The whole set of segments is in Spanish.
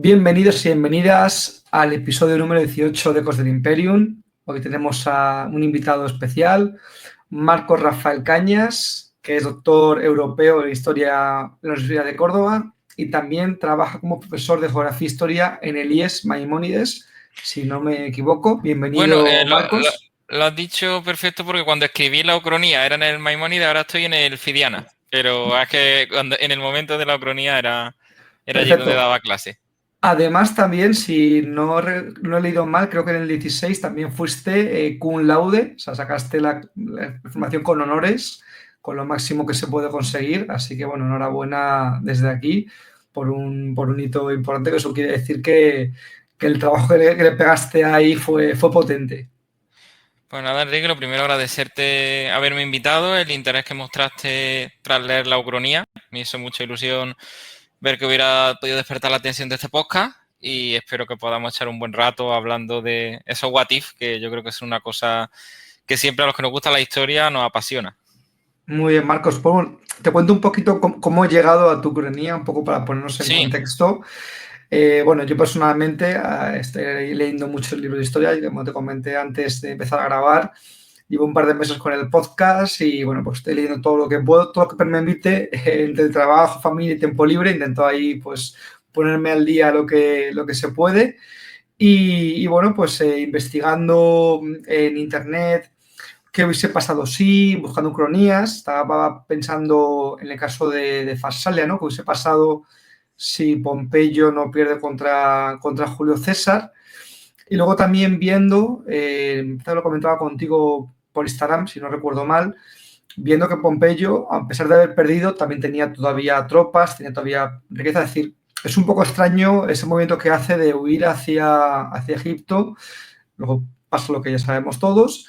Bienvenidos y bienvenidas al episodio número 18 de Ecos del Imperium. Hoy tenemos a un invitado especial, Marcos Rafael Cañas, que es doctor europeo en Historia de la Universidad de Córdoba y también trabaja como profesor de Geografía e Historia en el IES Maimónides, si no me equivoco. Bueno, Bienvenido, Marcos. lo has dicho perfecto porque cuando escribí la Ucronía era en el Maimónides, ahora estoy en el Fidiana. Pero es que en el momento de la Ucronía era allí donde Perfecto. daba clase. Además, también, si no he leído mal, creo que en el 16 también fuiste cum laude, o sea, sacaste la formación con honores, con lo máximo que se puede conseguir. Así que, bueno, enhorabuena desde aquí por un hito importante, que eso quiere decir que el trabajo que le pegaste ahí fue potente. Pues nada, Enrique, lo primero agradecerte haberme invitado, el interés que mostraste tras leer la Ucronía. Me hizo mucha ilusión ver que hubiera podido despertar la atención de este podcast y espero que podamos echar un buen rato hablando de esos what if, que yo creo que es una cosa que siempre a los que nos gusta la historia nos apasiona. Muy bien, Marcos. Pues, bueno, te cuento un poquito cómo he llegado a tu cronía, un poco para ponernos en Sí. contexto. Bueno, yo personalmente estoy leyendo muchos libros de historia y como te comenté antes de empezar a grabar, llevo un par de meses con el podcast y bueno, pues estoy leyendo todo lo que puedo, todo lo que me invite entre trabajo, familia y tiempo libre. Intento ahí pues ponerme al día lo que se puede y bueno, pues investigando en internet qué hubiese pasado si, buscando cronías. Estaba pensando en el caso de Farsalia, ¿no? ¿Qué hubiese pasado si Pompeyo no pierde contra Julio César? Y luego también viendo, lo comentaba contigo por Instagram, si no recuerdo mal, viendo que Pompeyo, a pesar de haber perdido, también tenía todavía tropas, tenía todavía riqueza. Es decir, es un poco extraño ese movimiento que hace de huir hacia Egipto. Luego pasa lo que ya sabemos todos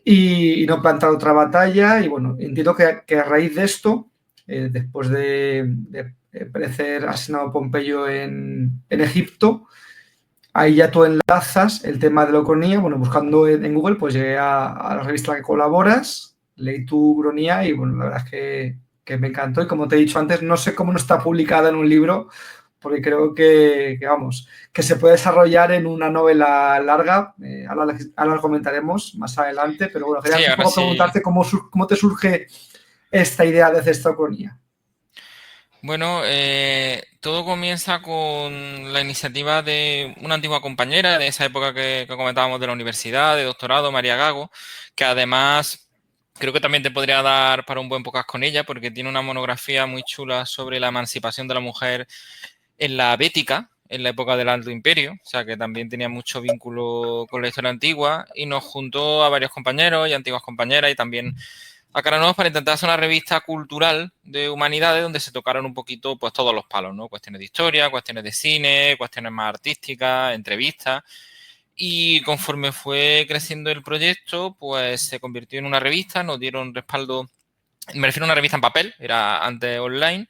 y no plantar otra batalla. Y bueno, entiendo que a raíz de esto, después de perecer asesinado Pompeyo en Egipto, ahí ya tú enlazas el tema de la ucronía. Bueno, buscando en Google, pues llegué a la revista en la que colaboras, leí tu ucronía y bueno, la verdad es que me encantó. Y como te he dicho antes, no sé cómo no está publicada en un libro, porque creo vamos, que se puede desarrollar en una novela larga. Ahora lo comentaremos más adelante, pero bueno, quería Sí, un ahora poco sí. preguntarte cómo te surge esta idea de hacer esta ucronía. Bueno, todo comienza con la iniciativa de una antigua compañera de esa época que comentábamos de la universidad, de doctorado, María Gago, que además creo que también te podría dar para un buen podcast con ella, porque tiene una monografía muy chula sobre la emancipación de la mujer en la Bética, en la época del Alto Imperio, o sea que también tenía mucho vínculo con la historia antigua y nos juntó a varios compañeros y antiguas compañeras y también a cara nuevos para intentar hacer una revista cultural de humanidades donde se tocaron un poquito pues todos los palos, ¿no? Cuestiones de historia, cuestiones de cine, cuestiones más artísticas, entrevistas. Y conforme fue creciendo el proyecto, pues se convirtió en una revista, nos dieron respaldo, me refiero a una revista en papel, era antes online,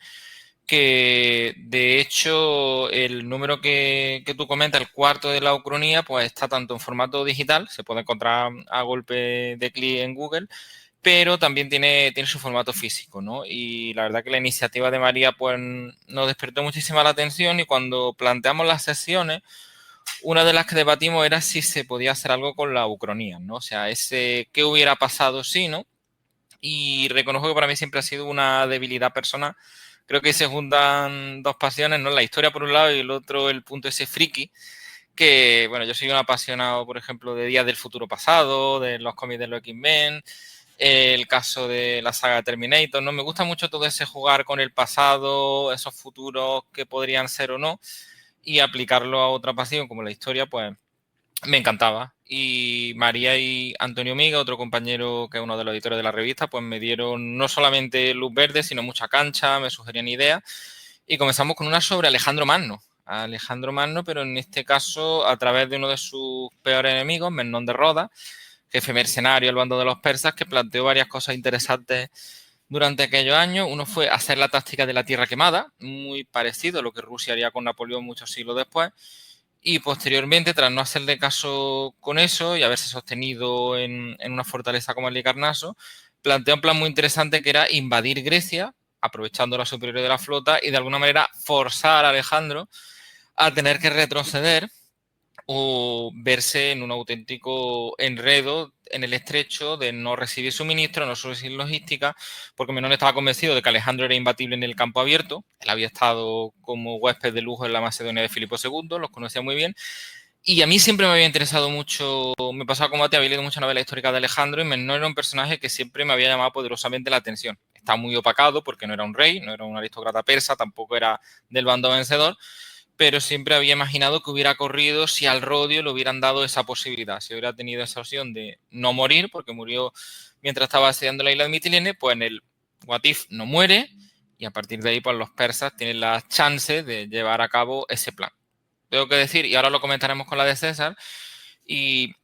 que de hecho el número que tú comentas, el cuarto de la Ucronía, pues está tanto en formato digital, se puede encontrar a golpe de clic en Google, pero también tiene su formato físico, ¿no? Y la verdad que la iniciativa de María pues nos despertó muchísima la atención y cuando planteamos las sesiones, una de las que debatimos era si se podía hacer algo con la Ucronía, ¿no? O sea, ese qué hubiera pasado si, ¿no? Y reconozco que para mí siempre ha sido una debilidad personal. Creo que se juntan dos pasiones, ¿no? La historia por un lado y el otro el punto ese friki, que, bueno, yo soy un apasionado, por ejemplo, de Días del Futuro Pasado, de los cómics de los X-Men, el caso de la saga Terminator, ¿no? Me gusta mucho todo ese jugar con el pasado, esos futuros que podrían ser o no, y aplicarlo a otra pasión como la historia, pues me encantaba. Y María y Antonio Miga, otro compañero que es uno de los editores de la revista, pues me dieron no solamente luz verde, sino mucha cancha, me sugerían ideas. Y comenzamos con una sobre Alejandro Magno. Alejandro Magno, pero en este caso a través de uno de sus peores enemigos, Memnón de Rodas, jefe mercenario del bando de los persas, que planteó varias cosas interesantes durante aquellos años. Uno fue hacer la táctica de la tierra quemada, muy parecido a lo que Rusia haría con Napoleón muchos siglos después. Y posteriormente, tras no hacerle caso con eso y haberse sostenido en una fortaleza como el Halicarnaso, plantea un plan muy interesante que era invadir Grecia, aprovechando la superioridad de la flota y de alguna manera forzar a Alejandro a tener que retroceder o verse en un auténtico enredo en el estrecho de no recibir suministro, no recibir logística, porque Menón estaba convencido de que Alejandro era imbatible en el campo abierto. Él había estado como huésped de lujo en la Macedonia de Filipo II, los conocía muy bien. Y a mí siempre me había interesado mucho, me pasaba como a ti, había leído mucha novela histórica de Alejandro y Menón era un personaje que siempre me había llamado poderosamente la atención. Está muy opacado porque no era un rey, no era un aristócrata persa, tampoco era del bando vencedor, pero siempre había imaginado que hubiera corrido si al Rodio le hubieran dado esa posibilidad, si hubiera tenido esa opción de no morir, porque murió mientras estaba asediando la isla de Mitilene, pues en el What If no muere, y a partir de ahí pues los persas tienen la chance de llevar a cabo ese plan. Tengo que decir, y ahora lo comentaremos con la de César, y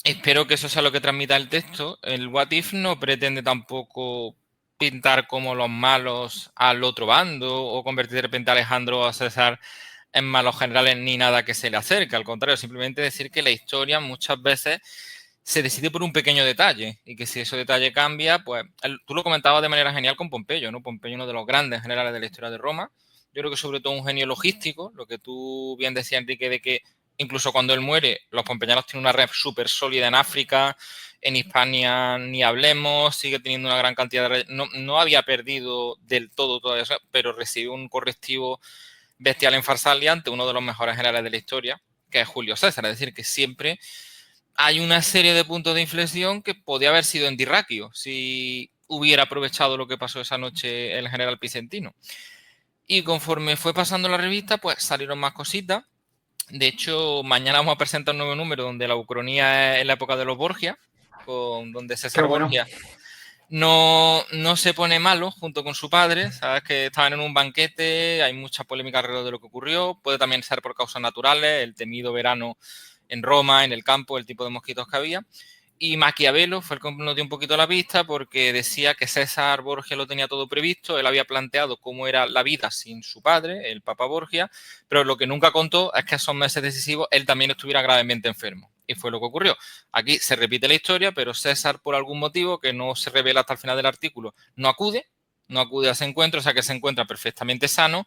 espero que eso sea lo que transmita el texto, el What If no pretende tampoco pintar como los malos al otro bando o convertir de repente a Alejandro o a César en malos generales ni nada que se le acerque. Al contrario, simplemente decir que la historia muchas veces se decide por un pequeño detalle y que si ese detalle cambia, pues tú lo comentabas de manera genial con Pompeyo, ¿no? Pompeyo, uno de los grandes generales de la historia de Roma. Yo creo que sobre todo un genio logístico, lo que tú bien decías, Enrique, de que incluso cuando él muere, los pompeyanos tienen una red súper sólida en África, en Hispania ni hablemos, sigue teniendo una gran cantidad de redes. No había perdido del todo todavía, pero recibió un correctivo bestial en Farsalia ante uno de los mejores generales de la historia, que es Julio César. Es decir, que siempre hay una serie de puntos de inflexión que podía haber sido en Dirraquio si hubiera aprovechado lo que pasó esa noche el general Picentino. Y conforme fue pasando la revista, pues salieron más cositas. De hecho, mañana vamos a presentar un nuevo número donde la ucronía es en la época de los Borgia, donde César Borgia no se pone malo junto con su padre. Sabes que estaban en un banquete, hay mucha polémica alrededor de lo que ocurrió. Puede también ser por causas naturales, el temido verano en Roma, en el campo, el tipo de mosquitos que había. Y Maquiavelo fue el que nos dio un poquito la pista porque decía que César Borgia lo tenía todo previsto, él había planteado cómo era la vida sin su padre, el Papa Borgia, pero lo que nunca contó es que esos meses decisivos él también estuviera gravemente enfermo. Y fue lo que ocurrió. Aquí se repite la historia, pero César, por algún motivo que no se revela hasta el final del artículo, no acude a ese encuentro, o sea que se encuentra perfectamente sano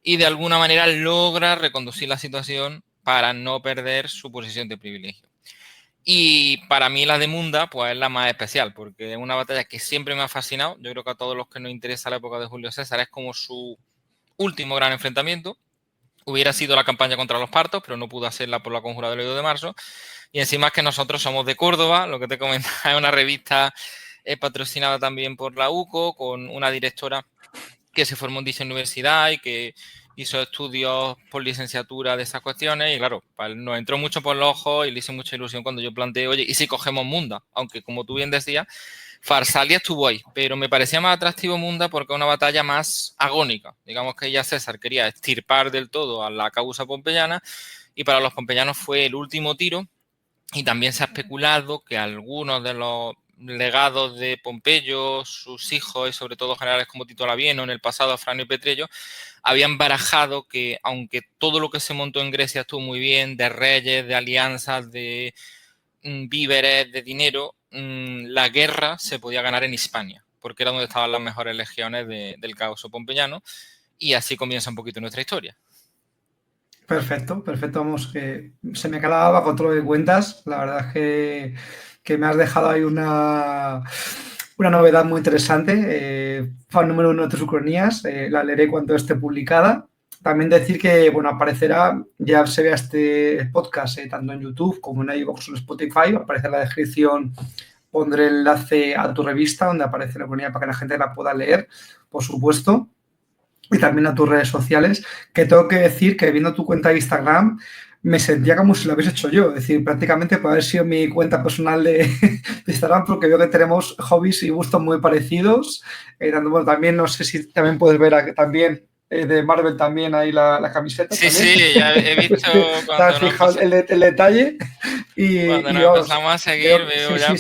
y de alguna manera logra reconducir la situación para no perder su posición de privilegio. Y para mí la de Munda pues es la más especial, porque es una batalla que siempre me ha fascinado. Yo creo que a todos los que nos interesa la época de Julio César es como su último gran enfrentamiento. Hubiera sido la campaña contra los partos, pero no pudo hacerla por la conjura del 8 de marzo. Y encima es que nosotros somos de Córdoba, lo que te comentaba, es una revista patrocinada también por la UCO, con una directora que se formó en dicha universidad y que hizo estudios por licenciatura de esas cuestiones y claro, nos entró mucho por los ojos y le hice mucha ilusión cuando yo planteé, oye, ¿y si cogemos Munda? Aunque como tú bien decías, Farsalia estuvo ahí, pero me parecía más atractivo Munda porque es una batalla más agónica. Digamos que ya César quería extirpar del todo a la causa pompeyana y para los pompeyanos fue el último tiro y también se ha especulado que algunos de los legados de Pompeyo, sus hijos y sobre todo generales como Tito Labieno, en el pasado Afranio y Petrillo, habían barajado que aunque todo lo que se montó en Grecia estuvo muy bien, de reyes, de alianzas, de víveres, de dinero, la guerra se podía ganar en Hispania, porque era donde estaban las mejores legiones del caos pompeyano, y así comienza un poquito nuestra historia. Perfecto, perfecto. Vamos, que se me calaba con todo lo que cuentas. La verdad es que me has dejado ahí una novedad muy interesante. Fan número uno de tus ucronías. La leeré cuando esté publicada. También decir que, bueno, aparecerá, ya se vea este podcast, tanto en YouTube como en iVoox o en Spotify. Aparecerá en la descripción, pondré el enlace a tu revista donde aparece la ucronía para que la gente la pueda leer, por supuesto. Y también a tus redes sociales, que tengo que decir que viendo tu cuenta de Instagram me sentía como si lo hubiese hecho yo, es decir, prácticamente puede haber sido mi cuenta personal de Instagram porque veo que tenemos hobbies y gustos muy parecidos. Bueno, también no sé si también puedes ver también de Marvel también ahí la camiseta. Sí, también. sí, ya he visto cuando te has fijado el detalle. Cuando nos empezamos a seguir, veo ya,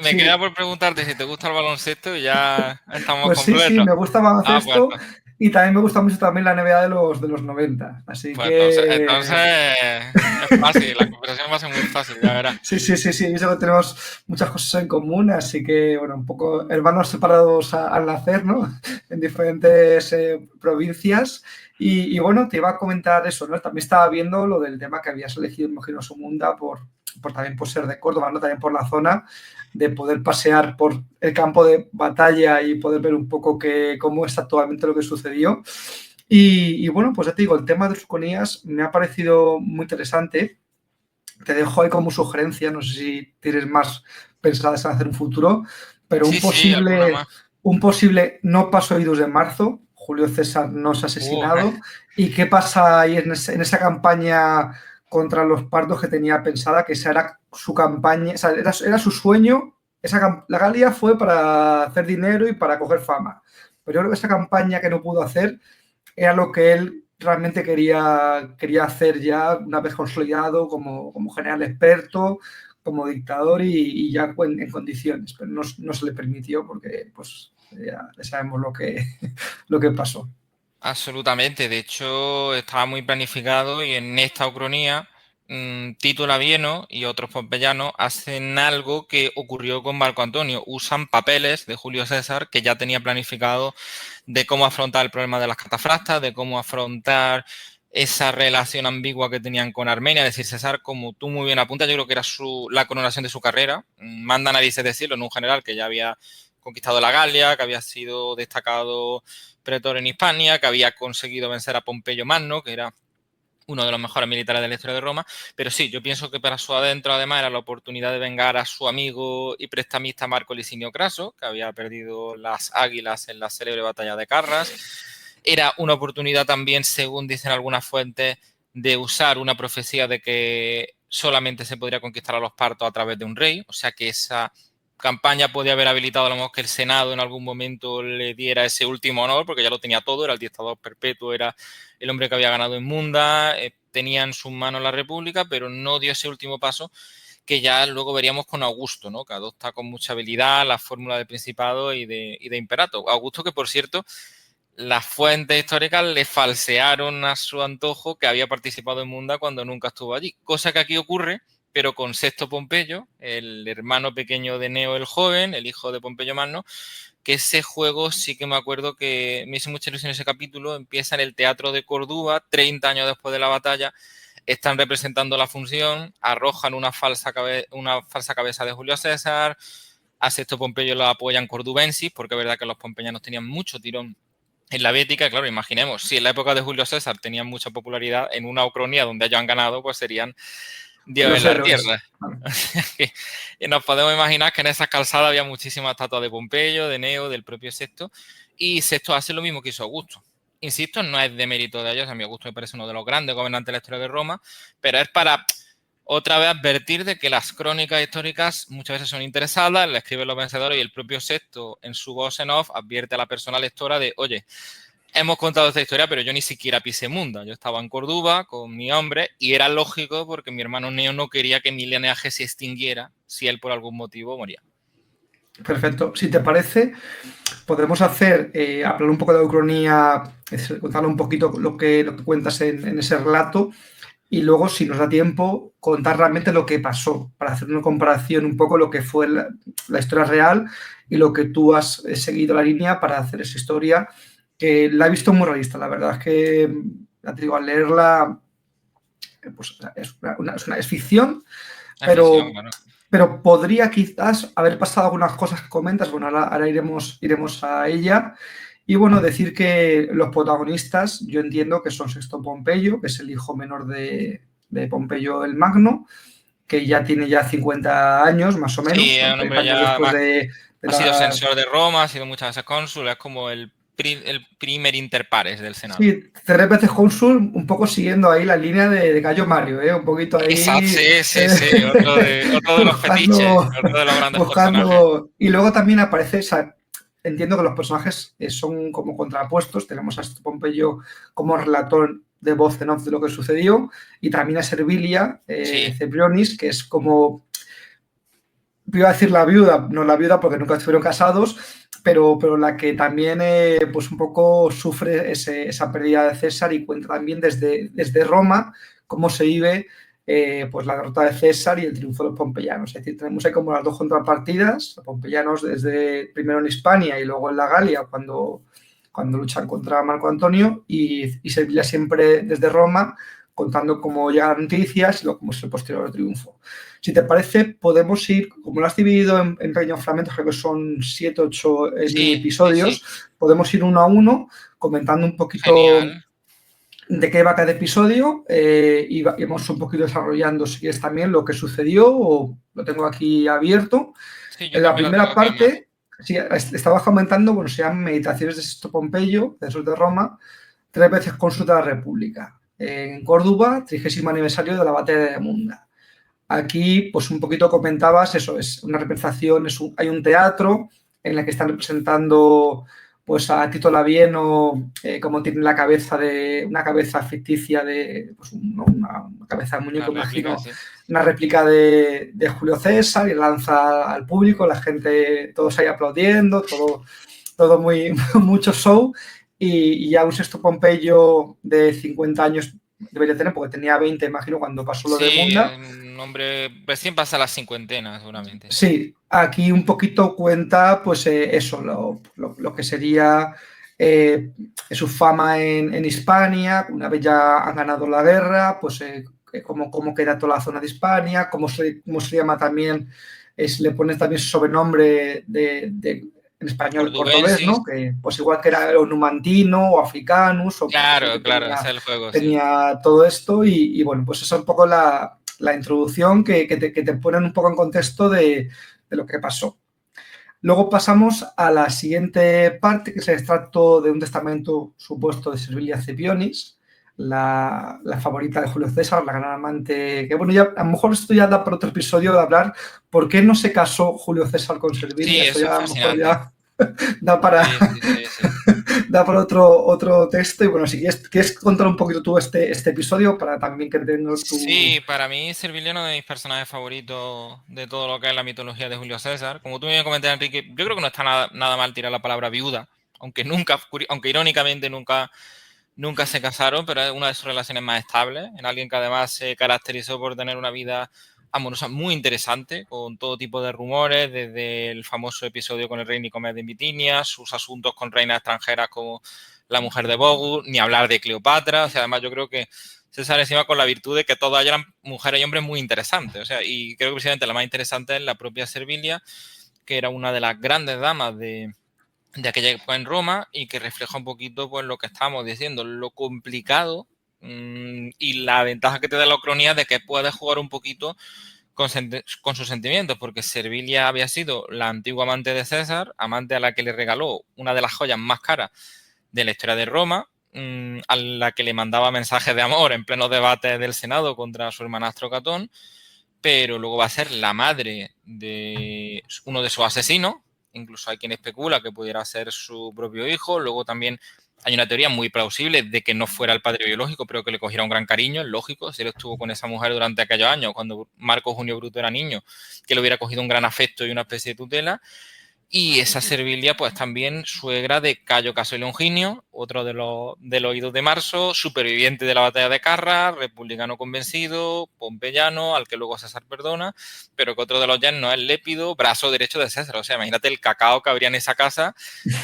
me queda por preguntarte si te gusta el baloncesto y ya estamos pues completos. Sí, me gusta el baloncesto. Pues, y también me gusta mucho también la NBA de los 90. Así pues que... entonces Es fácil, la conversación va a ser muy fácil, ya verás. Sí, sí, sí, sí, eso tenemos muchas cosas en común, así que, bueno, un poco hermanos separados al nacer, ¿no? En diferentes provincias. Bueno, te iba a comentar eso, ¿no? También estaba viendo lo del tema que habías elegido, imagino, Sumunda, también por ser de Córdoba, ¿no? También por la zona, de poder pasear por el campo de batalla y poder ver un poco cómo es actualmente lo que sucedió. Bueno, pues ya te digo, el tema de Usconías me ha parecido muy interesante. Te dejo ahí como sugerencia, no sé si tienes más pensadas en hacer un futuro, pero Sí, sí, alguna más. un posible no paso oídos de marzo, Julio César no es asesinado, ¿y qué pasa ahí en esa campaña contra los pardos que tenía pensada, que esa era su campaña, o sea, era su sueño, la Galia fue para hacer dinero y para coger fama, pero yo creo que esa campaña que no pudo hacer era lo que él realmente quería hacer ya una vez consolidado como general experto, como dictador y ya en condiciones, pero no se le permitió porque pues ya sabemos lo que pasó. Absolutamente, de hecho estaba muy planificado y en esta ucronía Tito Labieno y otros pompeyanos hacen algo que ocurrió con Marco Antonio, usan papeles de Julio César que ya tenía planificado de cómo afrontar el problema de las catafractas, de cómo afrontar esa relación ambigua que tenían con Armenia. Es decir, César, como tú muy bien apuntas, yo creo que era la coronación de su carrera. Manda narices decirlo en un general que ya había conquistado la Galia, que había sido destacado pretor en Hispania, que había conseguido vencer a Pompeyo Magno, que era uno de los mejores militares de la historia de Roma, pero sí, yo pienso que para su adentro además era la oportunidad de vengar a su amigo y prestamista Marco Licinio Craso, que había perdido las águilas en la célebre batalla de Carras. Era una oportunidad también, según dicen algunas fuentes, de usar una profecía de que solamente se podría conquistar a los partos a través de un rey, o sea que esa campaña podía haber habilitado a lo mejor que el Senado en algún momento le diera ese último honor, porque ya lo tenía todo, era el dictador perpetuo, era el hombre que había ganado en Munda, tenía en sus manos la República, pero no dio ese último paso que ya luego veríamos con Augusto, ¿no? Que adopta con mucha habilidad la fórmula del Principado y de Imperato. Augusto que, por cierto, las fuentes históricas le falsearon a su antojo que había participado en Munda cuando nunca estuvo allí, cosa que aquí ocurre, pero con Sexto Pompeyo, el hermano pequeño de Neo el Joven, el hijo de Pompeyo Magno, que ese juego sí que me acuerdo que me hizo mucha ilusión ese capítulo, empieza en el Teatro de Córdoba, 30 años después de la batalla, están representando la función, arrojan una falsa cabeza de Julio César, a Sexto Pompeyo lo apoyan cordubensis, porque es verdad que los pompeyanos tenían mucho tirón en la Bética. Claro, imaginemos, si en la época de Julio César tenían mucha popularidad, en una ucronía donde ellos han ganado, pues serían Dios en Los la héroes. tierra. Y nos podemos imaginar que en esas calzadas había muchísimas estatuas de Pompeyo, de Neo, del propio Sexto, y Sexto hace lo mismo que hizo Augusto. Insisto, no es de mérito de ellos, a mí Augusto me parece uno de los grandes gobernantes de la historia de Roma, pero es para otra vez advertir de que las crónicas históricas muchas veces son interesadas, le escriben los vencedores y el propio Sexto en su voz en off advierte a la persona lectora de, oye, hemos contado esta historia, pero yo ni siquiera pisé Munda. Yo estaba en Córdoba con mi hombre y era lógico porque mi hermano Neo no quería que mi linaje se extinguiera si él por algún motivo moría. Perfecto. Si te parece, podremos hablar un poco de la ucronía, contar un poquito lo que cuentas en ese relato y luego, si nos da tiempo, contar realmente lo que pasó, para hacer una comparación un poco lo que fue la historia real y lo que tú has seguido la línea para hacer esa historia, que la he visto muy realista. La verdad es que, ya te digo, al leerla, pues es ficción, Es ficción, pero, bueno. pero podría quizás haber pasado algunas cosas que comentas. Bueno, ahora iremos a ella. Y bueno, decir que los protagonistas, yo entiendo que son Sexto Pompeyo, que es el hijo menor de Pompeyo el Magno, que ya tiene ya 50 años, más o menos, Sí, es son un 30 hombre años ya después más. de Ha sido la... censor de Roma, ha sido muchas veces cónsul, es como el primer inter pares del Senado. Sí, tres veces cónsul, un poco siguiendo ahí la línea de Gallo Mario, ¿eh? Un poquito Exacto, ahí sí, sí, sí, otro de los fetiches, buscando, otro de los grandes personajes. buscando. Y luego también aparece, o sea, entiendo que los personajes son como contrapuestos. Tenemos a este Pompeyo como relator de voz en off de lo que sucedió, y también a Servilia Sí, Cebrionis, que es como, iba a decir la viuda, no la viuda porque nunca estuvieron casados, pero la que también pues un poco sufre esa pérdida de César y cuenta también desde Roma cómo se vive pues la derrota de César y el triunfo de los pompeyanos. Es decir, tenemos ahí como las dos contrapartidas, los pompeyanos desde primero en Hispania y luego en la Galia, cuando luchan contra Marco Antonio, y Servilia siempre desde Roma, contando cómo llegan noticias y cómo es el posterior triunfo. Si te parece, podemos ir, como lo has dividido en pequeños fragmentos, creo que son 7, 8 mini episodios, sí. Podemos ir uno a uno comentando un poquito Genial. De qué va cada episodio y vamos un poquito desarrollando, si quieres, también lo que sucedió, o lo tengo aquí abierto. Sí, en la primera parte, sí, estaba comentando, bueno, se llaman Meditaciones de Sexto Pompeyo, de esos de Roma, 3 veces cónsul de la República. En Córdoba, 30º aniversario de la batalla de Munda. Aquí, pues un poquito comentabas, eso es una representación, hay un teatro en el que están representando pues a Tito Labieno, como tiene la cabeza una cabeza ficticia de pues, una cabeza de muñeco, imagino, sí. Una réplica de Julio César, y lanza al público, la gente, todos ahí aplaudiendo, todo mucho show, y ya un Sexto Pompeyo de 50 años debería tener, porque tenía 20, imagino, cuando pasó lo de Munda. Un hombre recién pasa la cincuentena, seguramente. Sí, aquí un poquito cuenta, pues eso, lo que sería su fama en Hispania, una vez ya han ganado la guerra, pues cómo queda toda la zona de Hispania, cómo se llama también, le pones también su sobrenombre en español cordobés, ¿no? Que, pues igual que era o numantino o africanus. O claro, ese es el juego. Tenía todo esto y bueno, pues esa es un poco la introducción que te ponen un poco en contexto de lo que pasó. Luego pasamos a la siguiente parte, que es el extracto de un testamento supuesto de Servilia Scipionis, la favorita de Julio César, la gran amante, que bueno, ya a lo mejor esto ya da para otro episodio de hablar por qué no se casó Julio César con Servilia. Sí, eso ya, a lo mejor ya da para... Sí. Da por otro texto. Y bueno, si quieres contar un poquito tú este episodio para también que tengas tu... Sí, para mí Servilia es uno de mis personajes favoritos de todo lo que es la mitología de Julio César. Como tú me comentas, Enrique, yo creo que no está nada mal tirar la palabra viuda, aunque irónicamente nunca se casaron, pero es una de sus relaciones más estables, en alguien que además se caracterizó por tener una vida amorosa muy interesante, con todo tipo de rumores, desde el famoso episodio con el rey Nicomedes de Bitinia, sus asuntos con reinas extranjeras como la mujer de Bogus, ni hablar de Cleopatra. O sea, además yo creo que César encima con la virtud de que todas eran mujeres y hombres muy interesantes. O sea, y creo que precisamente la más interesante es la propia Servilia, que era una de las grandes damas de aquella época en Roma, y que refleja un poquito pues lo que estamos diciendo, lo complicado y la ventaja que te da la Ucronía de que puedes jugar un poquito con sus sentimientos, porque Servilia había sido la antigua amante de César, amante a la que le regaló una de las joyas más caras de la historia de Roma, a la que le mandaba mensajes de amor en pleno debate del Senado contra su hermanastro Catón, pero luego va a ser la madre de uno de sus asesinos. Incluso hay quien especula que pudiera ser su propio hijo. Luego también hay una teoría muy plausible de que no fuera el padre biológico, pero que le cogiera un gran cariño, es lógico. Si él estuvo con esa mujer durante aquellos años, cuando Marco Junio Bruto era niño, que le hubiera cogido un gran afecto y una especie de tutela. Y esa Servilia, pues también suegra de Cayo Caso y Longinio, otro de los idos de marzo, superviviente de la batalla de Carra, republicano convencido, pompeyano, al que luego César perdona, pero que otro de los yernos es Lépido, brazo derecho de César. O sea, imagínate el cacao que habría en esa casa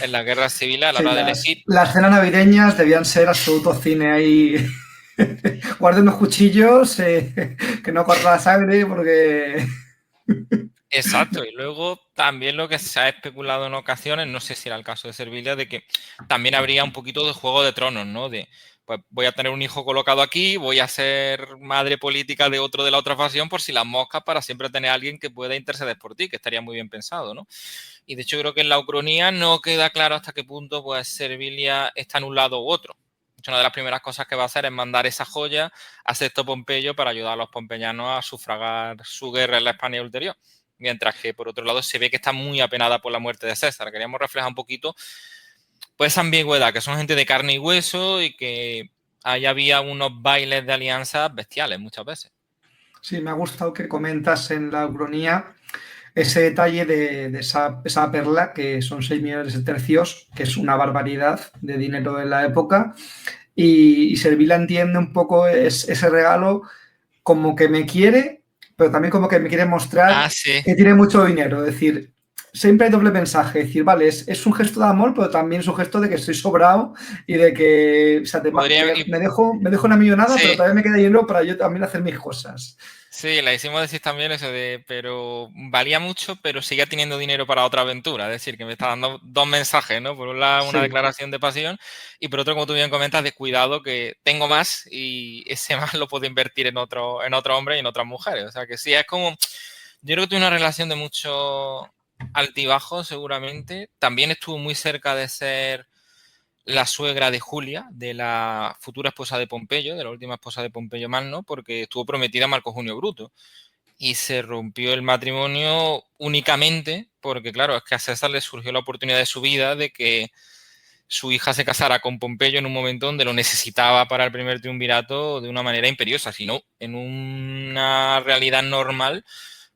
en la guerra civil a la hora de elegir. Las cenas navideñas debían ser absoluto cine ahí. Guarden los cuchillos, que no corra la sangre, porque... Exacto, y luego también lo que se ha especulado en ocasiones, no sé si era el caso de Servilia, de que también habría un poquito de Juego de Tronos, ¿no? De, pues voy a tener un hijo colocado aquí, voy a ser madre política de otro de la otra facción por si las moscas, para siempre tener a alguien que pueda interceder por ti, que estaría muy bien pensado, ¿no? Y de hecho creo que en la Ucronía no queda claro hasta qué punto pues Servilia está en un lado u otro. Una de las primeras cosas que va a hacer es mandar esa joya a Sexto Pompeyo para ayudar a los pompeyanos a sufragar su guerra en la Hispania ulterior. Mientras que, por otro lado, se ve que está muy apenada por la muerte de César. Queríamos reflejar un poquito pues esa ambigüedad, que son gente de carne y hueso y que ahí había unos bailes de alianzas bestiales muchas veces. Sí, me ha gustado que comentas en la Ucronía ese detalle de esa perla, que son 6 millones de tercios, que es una barbaridad de dinero de la época, y Servilia entiende un poco ese regalo como que me quiere, pero también como que me quiere mostrar Sí. que tiene mucho dinero. Es decir, siempre hay doble mensaje. Es decir, vale, es un gesto de amor, pero también es un gesto de que estoy sobrado y de que, o sea, Podría, me dejo una millonada, pero sí, todavía me queda dinero para yo también hacer mis cosas. sí, la hicimos decir también eso de, pero valía mucho, pero seguía teniendo dinero para otra aventura. Es decir, que me está dando dos mensajes, ¿no? Por un lado, una Sí, declaración de pasión y por otro, como tú bien comentas, de cuidado que tengo más y ese más lo puedo invertir en otro hombre y en otras mujeres. O sea, que sí, es como, yo creo que tuve una relación de mucho altibajo, seguramente. También estuvo muy cerca de ser la suegra de Julia, de la futura esposa de Pompeyo, de la última esposa de Pompeyo Magno, porque estuvo prometida a Marco Junio Bruto. Y se rompió el matrimonio únicamente porque, claro, es que a César le surgió la oportunidad de su vida de que su hija se casara con Pompeyo en un momento donde lo necesitaba para el primer triunvirato de una manera imperiosa. Si no, en una realidad normal,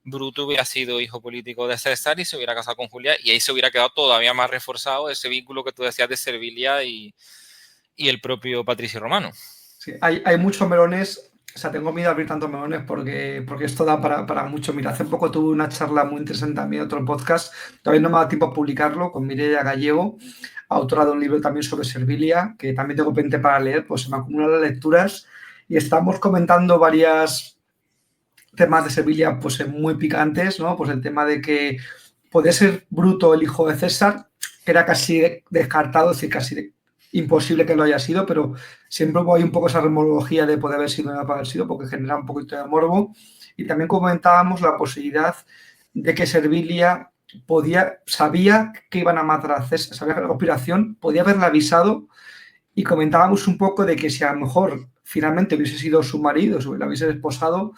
Bruto hubiera sido hijo político de César y se hubiera casado con Julia y ahí se hubiera quedado todavía más reforzado ese vínculo que tú decías de Servilia y el propio Patricio Romano. sí. Hay muchos melones. O sea, tengo miedo a abrir tantos melones porque esto da para mucho. Mira, hace poco tuve una charla muy interesante también en otro podcast. Todavía no me ha dado tiempo a publicarlo con Mireia Gallego, autora de un libro también sobre Servilia, que también tengo pendiente para leer, pues se me acumulan las lecturas y estamos comentando varios temas de Servilia pues muy picantes, ¿no? Pues el tema de que podía ser Bruto el hijo de César, que era casi descartado, es decir, casi imposible que lo haya sido, pero siempre hay un poco esa remología de poder haber sido o no haber sido, porque genera un poquito de morbo. Y también comentábamos la posibilidad de que Servilia sabía que iban a matar a César, sabía que la conspiración, podía haberla avisado y comentábamos un poco de que si a lo mejor finalmente hubiese sido su marido, si la hubiese esposado,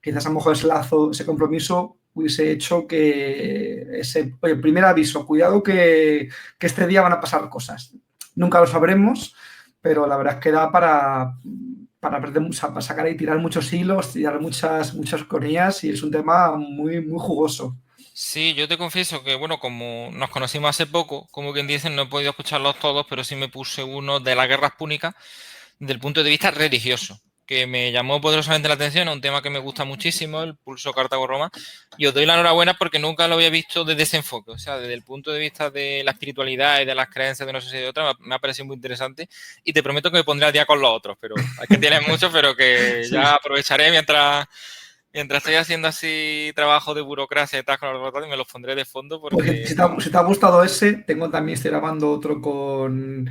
quizás a lo mejor ese lazo, ese compromiso hubiese hecho que oye, primer aviso, cuidado que este día van a pasar cosas. Nunca lo sabremos, pero la verdad es que da para sacar y tirar muchos hilos, tirar muchas corillas y es un tema muy jugoso. Sí, yo te confieso que, bueno, como nos conocimos hace poco, como quien dicen, no he podido escucharlos todos, pero sí me puse uno de las guerras púnicas del punto de vista religioso, que me llamó poderosamente la atención, es un tema que me gusta muchísimo, el pulso Cartago-Roma, y os doy la enhorabuena porque nunca lo había visto desde ese enfoque, o sea, desde el punto de vista de la espiritualidad y de las creencias de no sé si de otra, me ha parecido muy interesante y te prometo que me pondré al día con los otros, pero es que tienes muchos, pero que Sí. ya aprovecharé mientras estoy haciendo así trabajo de burocracia y tal con los robots, me los pondré de fondo Pues porque si te ha gustado ese, tengo también, estoy grabando otro con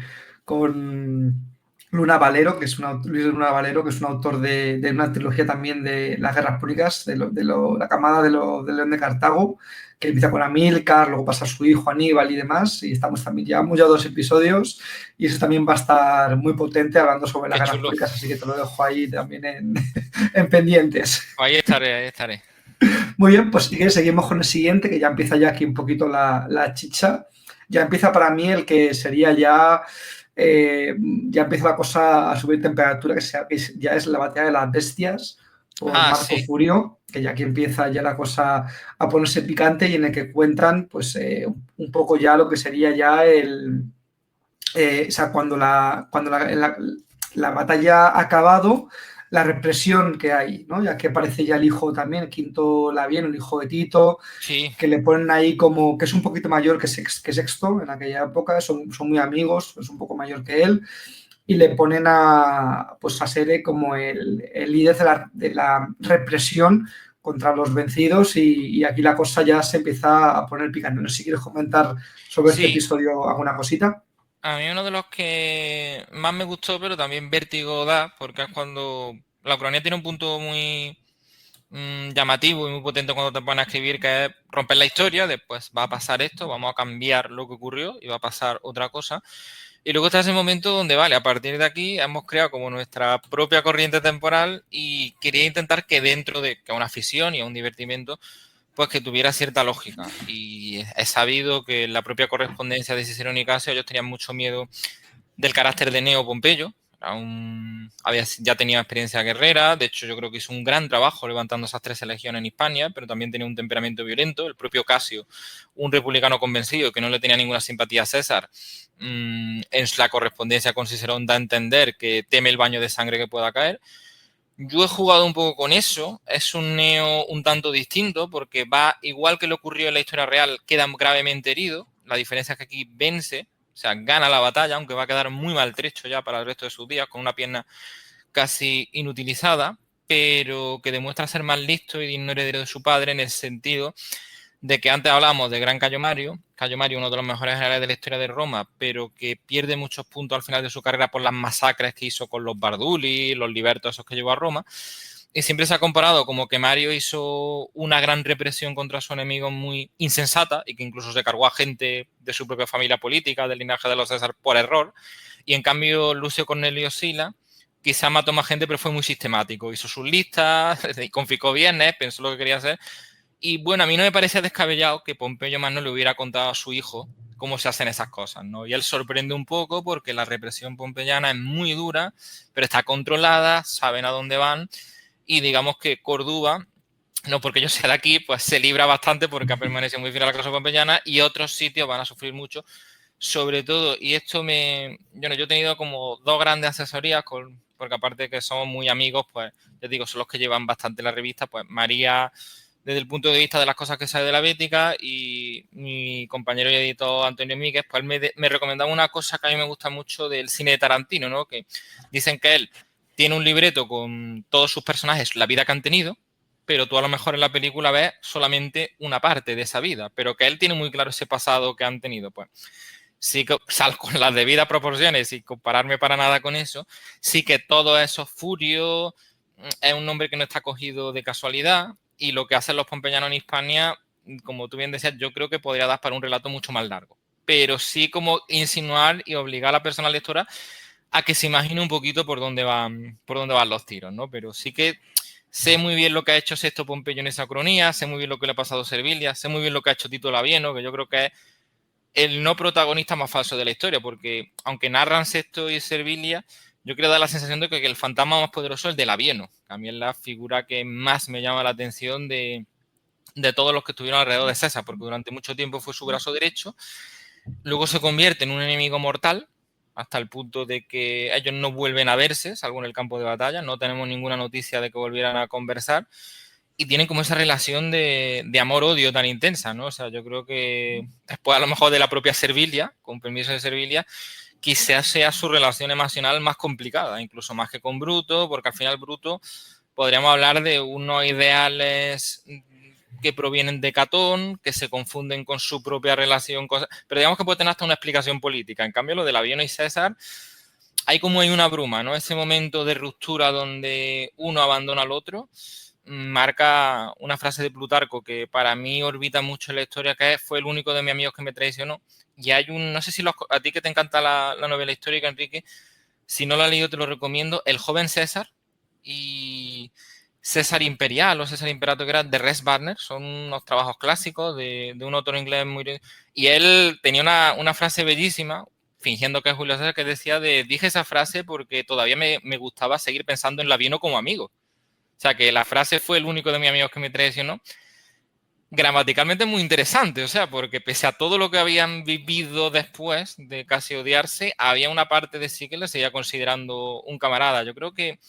Luna Valero, que es Luis Luna Valero, que es un autor de una trilogía también de las guerras púnicas, la camada de León de Cartago, que empieza con Amílcar, luego pasa a su hijo Aníbal y demás, y estamos también, llevamos ya 2 episodios, y eso también va a estar muy potente hablando sobre las qué guerras chulo. púnicas, así que te lo dejo ahí también en pendientes. Ahí estaré, ahí estaré. Muy bien, pues si quieres seguimos con el siguiente, que ya empieza ya aquí un poquito la chicha. Ya empieza para mí el que sería ya empieza la cosa a subir temperatura, que ya es la batalla de las bestias por Ah, Marco sí. Furio, que ya aquí empieza ya la cosa a ponerse picante y en el que cuentan pues un poco ya lo que sería ya o sea, la batalla ha acabado, la represión que hay, ¿no? Ya que aparece ya el hijo también, Quinto Labieno, el hijo de Tito, Sí, que le ponen ahí como que es un poquito mayor que Sexto en aquella época, son muy amigos, es un poco mayor que él, y le ponen pues a ser como el líder de la represión contra los vencidos y aquí la cosa ya se empieza a poner picante. No sé si quieres comentar sobre este sí. episodio alguna cosita. A mí uno de los que más me gustó, pero también vértigo da, porque es cuando la Ucrania tiene un punto muy llamativo y muy potente cuando te pones a escribir, que es romper la historia, después va a pasar esto, vamos a cambiar lo que ocurrió y va a pasar otra cosa. Y luego está ese momento donde, vale, a partir de aquí hemos creado como nuestra propia corriente temporal y quería intentar que dentro de que una ficción y un divertimento, pues que tuviera cierta lógica. Y he sabido que en la propia correspondencia de Cicerón y Casio ellos tenían mucho miedo del carácter de Neo Pompeyo. Ya tenía experiencia guerrera, de hecho yo creo que hizo un gran trabajo levantando esas 3 legiones en Hispania, pero también tenía un temperamento violento. El propio Casio, un republicano convencido que no le tenía ninguna simpatía a César, en la correspondencia con Cicerón da a entender que teme el baño de sangre que pueda caer. Yo he jugado un poco con eso, es un Neo un tanto distinto porque va, igual que le ocurrió en la historia real, queda gravemente herido, la diferencia es que aquí vence, o sea, gana la batalla, aunque va a quedar muy maltrecho ya para el resto de sus días, con una pierna casi inutilizada, pero que demuestra ser más listo y digno heredero de su padre en el sentido de que antes hablábamos de Gran Cayo Mario, uno de los mejores generales de la historia de Roma, pero que pierde muchos puntos al final de su carrera por las masacres que hizo con los Barduli, los libertos esos que llevó a Roma, y siempre se ha comparado como que Mario hizo una gran represión contra su enemigo muy insensata y que incluso se cargó a gente de su propia familia política, del linaje de los César, por error, y en cambio Lucio Cornelio Sila quizá mató más gente, pero fue muy sistemático, hizo sus listas, confiscó bienes, pensó lo que quería hacer. Y bueno, a mí no me parecía descabellado que Pompeyo Magno le hubiera contado a su hijo cómo se hacen esas cosas, ¿no? Y él sorprende un poco porque la represión pompeyana es muy dura, pero está controlada, saben a dónde van, y digamos que Córdoba, no porque yo sea de aquí, pues se libra bastante porque ha permanecido muy fiel a la clase pompeyana, y otros sitios van a sufrir mucho, sobre todo, y esto yo he tenido como dos grandes asesorías, porque aparte de que somos muy amigos, pues les digo, son los que llevan bastante la revista, pues María desde el punto de vista de las cosas que sabe de la Bética, y mi compañero y editor Antonio Míguez, pues me recomendaba una cosa que a mí me gusta mucho del cine de Tarantino, ¿no? Que dicen que él tiene un libreto con todos sus personajes, la vida que han tenido, pero tú a lo mejor en la película ves solamente una parte de esa vida, pero que él tiene muy claro ese pasado que han tenido, pues sí que con las debidas proporciones y compararme para nada con eso, sí que todo eso furio es un nombre que no está cogido de casualidad, y lo que hacen los pompeyanos en Hispania, como tú bien decías, yo creo que podría dar para un relato mucho más largo, pero sí como insinuar y obligar a la persona lectora a que se imagine un poquito por dónde van los tiros, ¿no? Pero sí que sé muy bien lo que ha hecho Sexto Pompeyo en esa cronía, sé muy bien lo que le ha pasado a Servilia, sé muy bien lo que ha hecho Tito Labieno, que yo creo que es el no protagonista más falso de la historia, porque aunque narran Sexto y Servilia, yo quiero dar la sensación de que el fantasma más poderoso es el de Labieno. A mí es la figura que más me llama la atención de todos los que estuvieron alrededor de César, porque durante mucho tiempo fue su brazo derecho, luego se convierte en un enemigo mortal, hasta el punto de que ellos no vuelven a verse, salvo en el campo de batalla, no tenemos ninguna noticia de que volvieran a conversar, y tienen como esa relación de amor-odio tan intensa, ¿no? O sea, yo creo que después a lo mejor de la propia Servilia, con permiso de Servilia, quizás sea su relación emocional más complicada, incluso más que con Bruto, porque al final Bruto podríamos hablar de unos ideales que provienen de Catón, que se confunden con su propia relación, pero digamos que puede tener hasta una explicación política. En cambio, lo de Labieno y César, hay como hay una bruma, ¿no? Ese momento de ruptura donde uno abandona al otro, marca una frase de Plutarco que para mí orbita mucho en la historia, que fue el único de mis amigos que me traicionó. Y hay no sé si a ti que te encanta la novela histórica, Enrique, si no la has leído te lo recomiendo, El joven César y César Imperial o César Imperator, que era de Rex Barner, son unos trabajos clásicos de un autor inglés muy... Y él tenía una frase bellísima, fingiendo que es Julio César, que decía dije esa frase porque todavía me gustaba seguir pensando en Labieno como amigo. O sea, que la frase fue el único de mis amigos que me traicionó. Gramaticalmente muy interesante, o sea, porque pese a todo lo que habían vivido después de casi odiarse, había una parte de sí que le seguía considerando un camarada. Yo creo que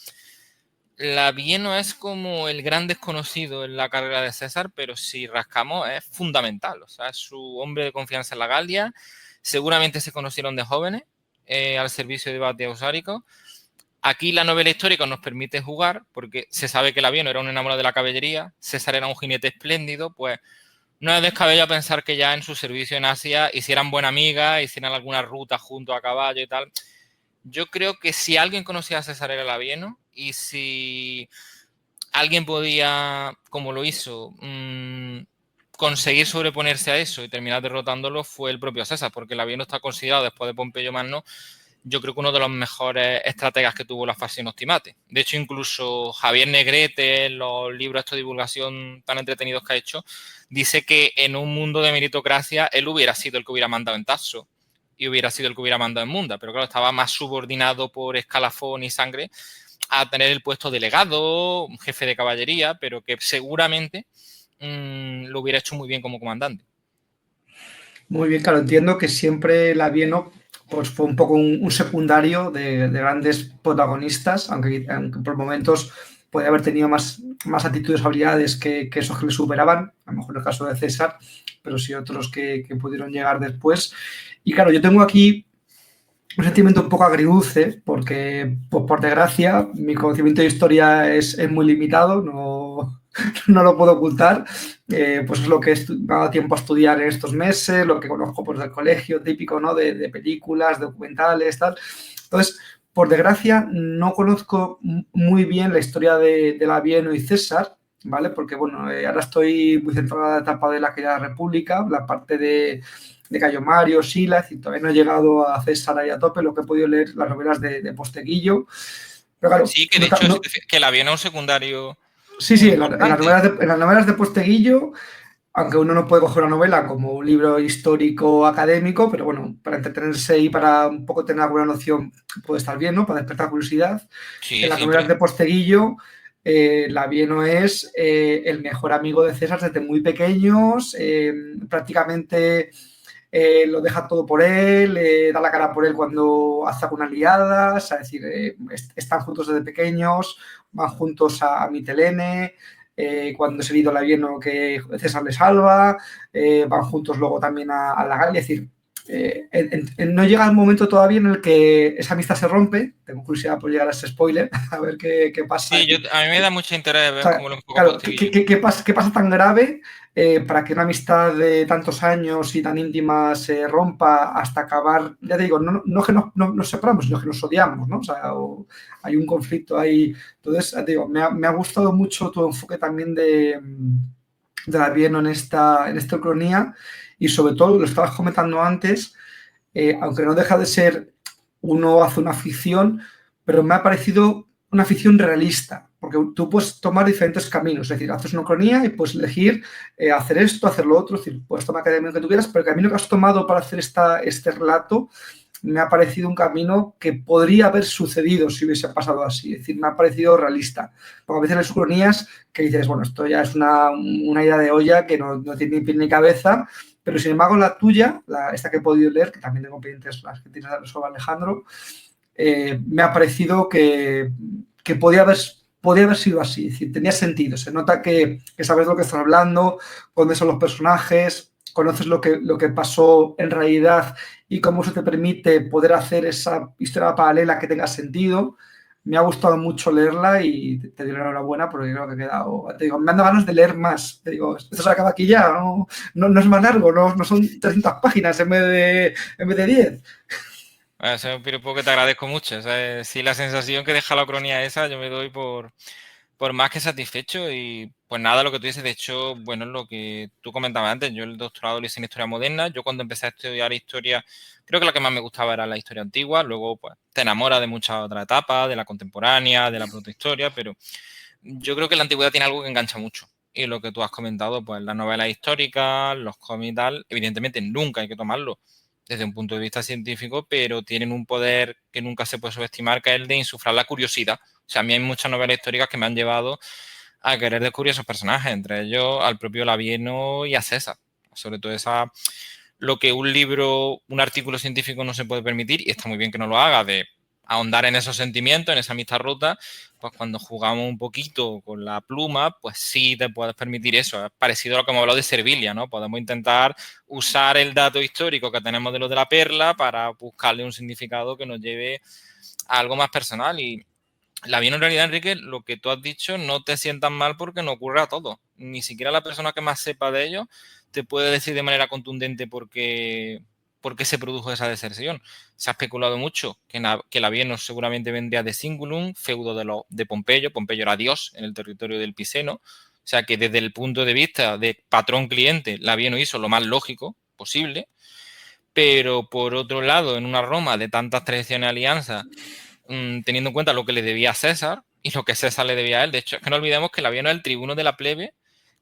Labieno es como el gran desconocido en la carrera de César, pero si rascamos es fundamental. O sea, es su hombre de confianza en la Galia. Seguramente se conocieron de jóvenes al servicio de Bate Ausárico. Aquí la novela histórica nos permite jugar, porque se sabe que Labieno era un enamorado de la caballería, César era un jinete espléndido, pues no es descabellado pensar que ya en su servicio en Asia hicieran buena amiga, hicieran alguna ruta junto a caballo y tal. Yo creo que si alguien conocía a César era Labieno, y si alguien podía, como lo hizo, conseguir sobreponerse a eso y terminar derrotándolo, fue el propio César, porque Labieno está considerado, después de Pompeyo Magno, yo creo que uno de los mejores estrategas que tuvo la Facción Optimate. De hecho, incluso Javier Negrete, en los libros de divulgación tan entretenidos que ha hecho, dice que en un mundo de meritocracia él hubiera sido el que hubiera mandado en Tasso y hubiera sido el que hubiera mandado en Munda, pero claro, estaba más subordinado por escalafón y sangre a tener el puesto de legado, jefe de caballería, pero que seguramente lo hubiera hecho muy bien como comandante. Muy bien, claro, entiendo que siempre Labieno pues, fue un poco un secundario de grandes protagonistas, aunque por momentos podía haber tenido más actitudes, habilidades que esos que le superaban, a lo mejor en el caso de César, pero sí otros que pudieron llegar después. Y claro, yo tengo aquí un sentimiento un poco agridulce, porque, pues, por desgracia, mi conocimiento de historia es muy limitado, no, no lo puedo ocultar. Pues es lo que me ha dado tiempo a estudiar en estos meses, lo que conozco pues, del colegio, típico, ¿no? De películas, documentales, tal. Entonces, por desgracia, no conozco muy bien la historia de Labieno y César, ¿vale? Porque, bueno, ahora estoy muy centrado en la etapa de la caída de la República, la parte de Cayo Mario, Silas, y todavía no he llegado a César ahí a tope, lo que he podido leer las novelas de Posteguillo. Pero claro, Sí, que de hecho, que la viene a un secundario sí, muy sí, importante. en las novelas de Posteguillo, aunque uno no puede coger una novela como un libro histórico académico, pero bueno, para entretenerse y para un poco tener alguna noción puede estar bien, ¿no? Para despertar curiosidad. En Sí, las novelas siempre. de Posteguillo, Labieno es el mejor amigo de César desde muy pequeños, prácticamente lo deja todo por él, da la cara por él cuando hace algunas liadas, es decir, están juntos desde pequeños, van juntos a Mitelene, cuando es herido Labieno que César le salva, van juntos luego también a la Galia, es decir, no llega el momento todavía en el que esa amistad se rompe, tengo curiosidad por llegar a ese spoiler, a ver qué pasa. Sí, a mí me da mucho interés O ver sea, cómo lo enfoca claro, Posteguillo. qué pasa tan grave para que una amistad de tantos años y tan íntima se rompa hasta acabar? Ya te digo, no que nos separamos, sino que nos odiamos, ¿no? O sea, hay un conflicto ahí. Entonces, ya te digo, me ha gustado mucho tu enfoque también de Labieno en esta ucronía y sobre todo, lo estabas comentando antes, aunque no deja de ser, uno hace una ficción, pero me ha parecido una ficción realista, porque tú puedes tomar diferentes caminos, es decir, haces una cronía y puedes elegir hacer esto, hacer lo otro, es decir, puedes tomar el camino que tú quieras, pero el camino que has tomado para hacer este relato me ha parecido un camino que podría haber sucedido si hubiese pasado así, es decir, me ha parecido realista, porque a veces las cronías que dices, bueno, esto ya es una idea de olla que no tiene ni pie ni cabeza, pero sin embargo la tuya, esta que he podido leer, que también tengo pendientes las que tienes sobre Alejandro, me ha parecido que podía haber sido así, es decir, tenía sentido, se nota que sabes lo que estás hablando, conoces son los personajes, conoces lo que pasó en realidad y cómo eso te permite poder hacer esa historia paralela que tenga sentido. Me ha gustado mucho leerla y te doy la enhorabuena porque creo que he quedado. Te digo, me han dado ganas de leer más. Te digo, esto se acaba aquí ya, no es más largo, no son 300 páginas en vez de 10. Ese es un piropo que te agradezco mucho. O sea, si la sensación que deja la cronía esa, yo me doy por más que satisfecho. Y pues nada, lo que tú dices, de hecho, bueno, lo que tú comentabas antes, yo el doctorado lo hice en historia moderna. Yo cuando empecé a estudiar historia, creo que la que más me gustaba era la historia antigua. Luego, pues, te enamoras de muchas otras etapas, de la contemporánea, de la protohistoria, pero yo creo que la antigüedad tiene algo que engancha mucho. Y lo que tú has comentado, pues las novelas históricas, los cómics y tal, evidentemente nunca hay que tomarlo desde un punto de vista científico, pero tienen un poder que nunca se puede subestimar, que es el de insuflar la curiosidad. O sea, a mí hay muchas novelas históricas que me han llevado a querer descubrir esos personajes, entre ellos al propio Labieno y a César. Sobre todo lo que un libro, un artículo científico no se puede permitir, y está muy bien que no lo haga, de ahondar en esos sentimientos, en esa amistad rota, pues cuando jugamos un poquito con la pluma, pues sí te puedes permitir eso. Es parecido a lo que hemos hablado de Servilia, ¿no? Podemos intentar usar el dato histórico que tenemos de lo de la perla para buscarle un significado que nos lleve a algo más personal. Y la bien en realidad, Enrique, lo que tú has dicho, no te sientas mal porque no ocurre a todos. Ni siquiera la persona que más sepa de ello te puede decir de manera contundente por qué se produjo esa deserción. Se ha especulado mucho que Labieno seguramente vendría de Singulum, feudo de Pompeyo. Pompeyo era dios en el territorio del Piceno. O sea que desde el punto de vista de patrón-cliente, Labieno hizo lo más lógico posible. Pero por otro lado, en una Roma de tantas tradiciones y alianzas, teniendo en cuenta lo que le debía a César y lo que César le debía a él. De hecho, es que no olvidemos que Labieno es el tribuno de la plebe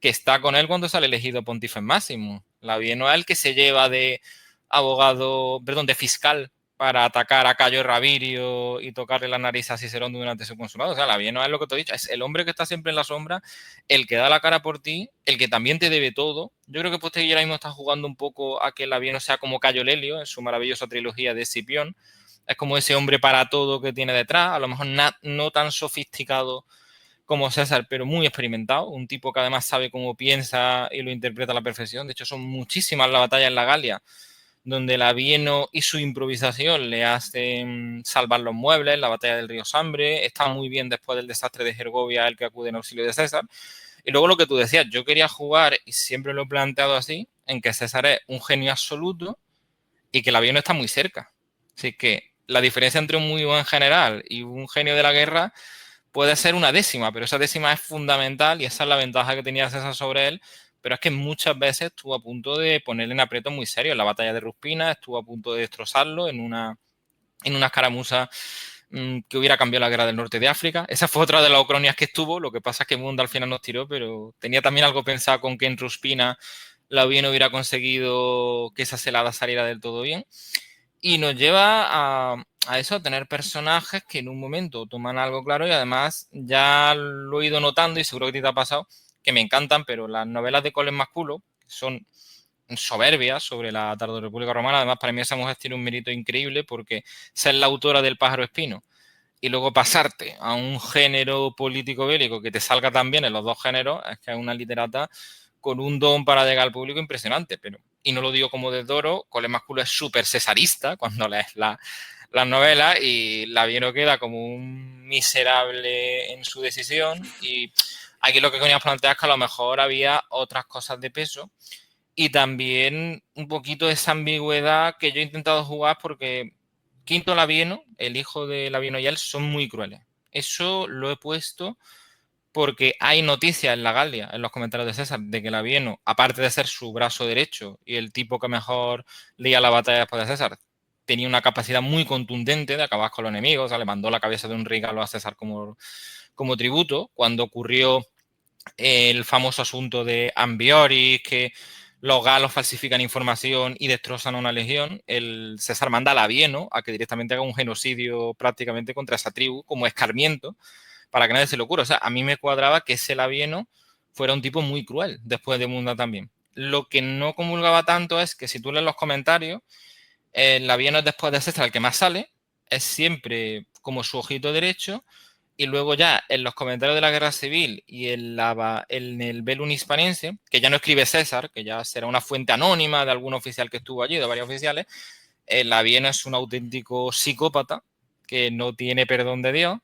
que está con él cuando sale elegido Pontífice Máximo. Labieno es el que se lleva de abogado, perdón, de fiscal para atacar a Cayo Rabirio y tocarle la nariz a Cicerón durante su consulado. O sea, Labieno es lo que te he dicho, es el hombre que está siempre en la sombra, el que da la cara por ti, el que también te debe todo. Yo creo que Posteguillo ahora mismo está jugando un poco a que Labieno sea como Cayo Lelio en su maravillosa trilogía de Escipión. Es como ese hombre para todo que tiene detrás, a lo mejor no tan sofisticado, como César, pero muy experimentado, un tipo que además sabe cómo piensa y lo interpreta a la perfección. De hecho, son muchísimas las batallas en la Galia, donde Labieno y su improvisación le hacen salvar los muebles, la batalla del río Sambre, está muy bien después del desastre de Gergovia el que acude en auxilio de César. Y luego lo que tú decías, yo quería jugar, y siempre lo he planteado así, en que César es un genio absoluto y que Labieno está muy cerca. Así que la diferencia entre un muy buen general y un genio de la guerra puede ser una décima, pero esa décima es fundamental y esa es la ventaja que tenía César sobre él. Pero es que muchas veces estuvo a punto de ponerle en aprieto muy serio. En la batalla de Ruspina estuvo a punto de destrozarlo en una escaramuza que hubiera cambiado la guerra del norte de África. Esa fue otra de las ucronias que estuvo. Lo que pasa es que Munda al final nos tiró, pero tenía también algo pensado con que en Ruspina Labieno hubiera conseguido que esa celada saliera del todo bien. Y nos lleva a eso, a tener personajes que en un momento toman algo claro y además ya lo he ido notando y seguro que te ha pasado, que me encantan, pero las novelas de Coles Masculo son soberbias sobre la Tardorrepública Romana. Además, para mí esa mujer tiene un mérito increíble porque ser la autora del Pájaro Espino y luego pasarte a un género político bélico que te salga tan bien en los dos géneros, es que es una literata con un don para llegar al público impresionante. Pero, y no lo digo como de Doro, Coles Masculo es súper cesarista cuando lees las novelas y Labieno queda como un miserable en su decisión. Y aquí lo que queríamos plantear es que a lo mejor había otras cosas de peso y también un poquito esa ambigüedad que yo he intentado jugar porque Quinto Labieno, el hijo de Labieno y él, son muy crueles. Eso lo he puesto porque hay noticias en la Galia, en los comentarios de César, de que Labieno, aparte de ser su brazo derecho y el tipo que mejor leía la batalla después de César, tenía una capacidad muy contundente de acabar con los enemigos. O sea, le mandó la cabeza de un regalo a César como tributo. Cuando ocurrió el famoso asunto de Ambioris, que los galos falsifican información y destrozan a una legión, el César manda a Labieno a que directamente haga un genocidio prácticamente contra esa tribu como escarmiento para que nadie se le ocurra. O sea, a mí me cuadraba que ese Labieno fuera un tipo muy cruel después de Munda también. Lo que no comulgaba tanto es que si tú lees los comentarios, el Labieno es después de César el que más sale, es siempre como su ojito derecho, y luego ya en los comentarios de la Guerra Civil y en el Velum Hispanense, que ya no escribe César, que ya será una fuente anónima de algún oficial que estuvo allí, de varios oficiales, el Labieno es un auténtico psicópata que no tiene perdón de Dios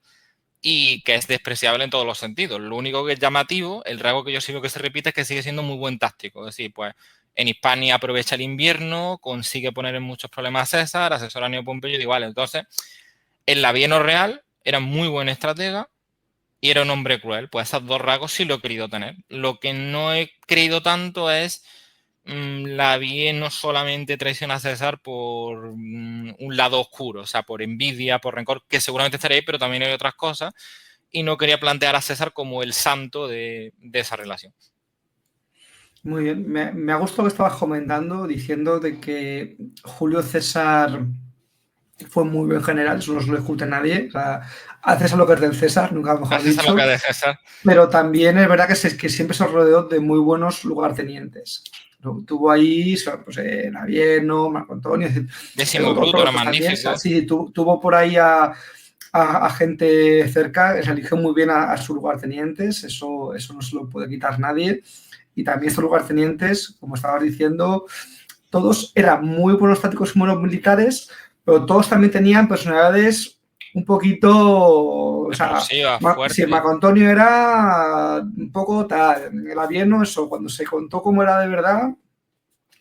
y que es despreciable en todos los sentidos. Lo único que es llamativo, el rasgo que yo sigo que se repite, es que sigue siendo muy buen táctico. Es decir, pues en Hispania aprovecha el invierno, consigue poner en muchos problemas a César, asesora a Neo Pompeyo y digo, vale, entonces el Labieno real era muy buen estratega y era un hombre cruel. Pues esos dos rasgos sí lo he querido tener. Lo que no he creído tanto es Labieno solamente traiciona a César por un lado oscuro, o sea, por envidia, por rencor, que seguramente estaría ahí, pero también hay otras cosas. Y no quería plantear a César como el santo de esa relación. Muy bien, me ha gustado lo que estabas comentando, diciendo de que Julio César fue muy buen general, eso no se lo discute a nadie. O sea, a César lo que es del César, nunca A mejor César lo que dicho. es de César. Pero también es verdad que siempre se rodeó de muy buenos lugartenientes. Tuvo ahí pues, Labieno, Marco Antonio, Décimo Bruto era otros también. magnífico. Sí, tuvo por ahí a gente cerca, se eligió muy bien a sus lugartenientes, eso no se lo puede quitar nadie. Y también estos lugartenientes, como estabas diciendo, todos eran muy buenos tácticos y buenos militares, pero todos también tenían personalidades un poquito, o sea, Explosiva, si fuerte. Marco Antonio era un poco tal, el Avierno, eso, cuando se contó cómo era de verdad,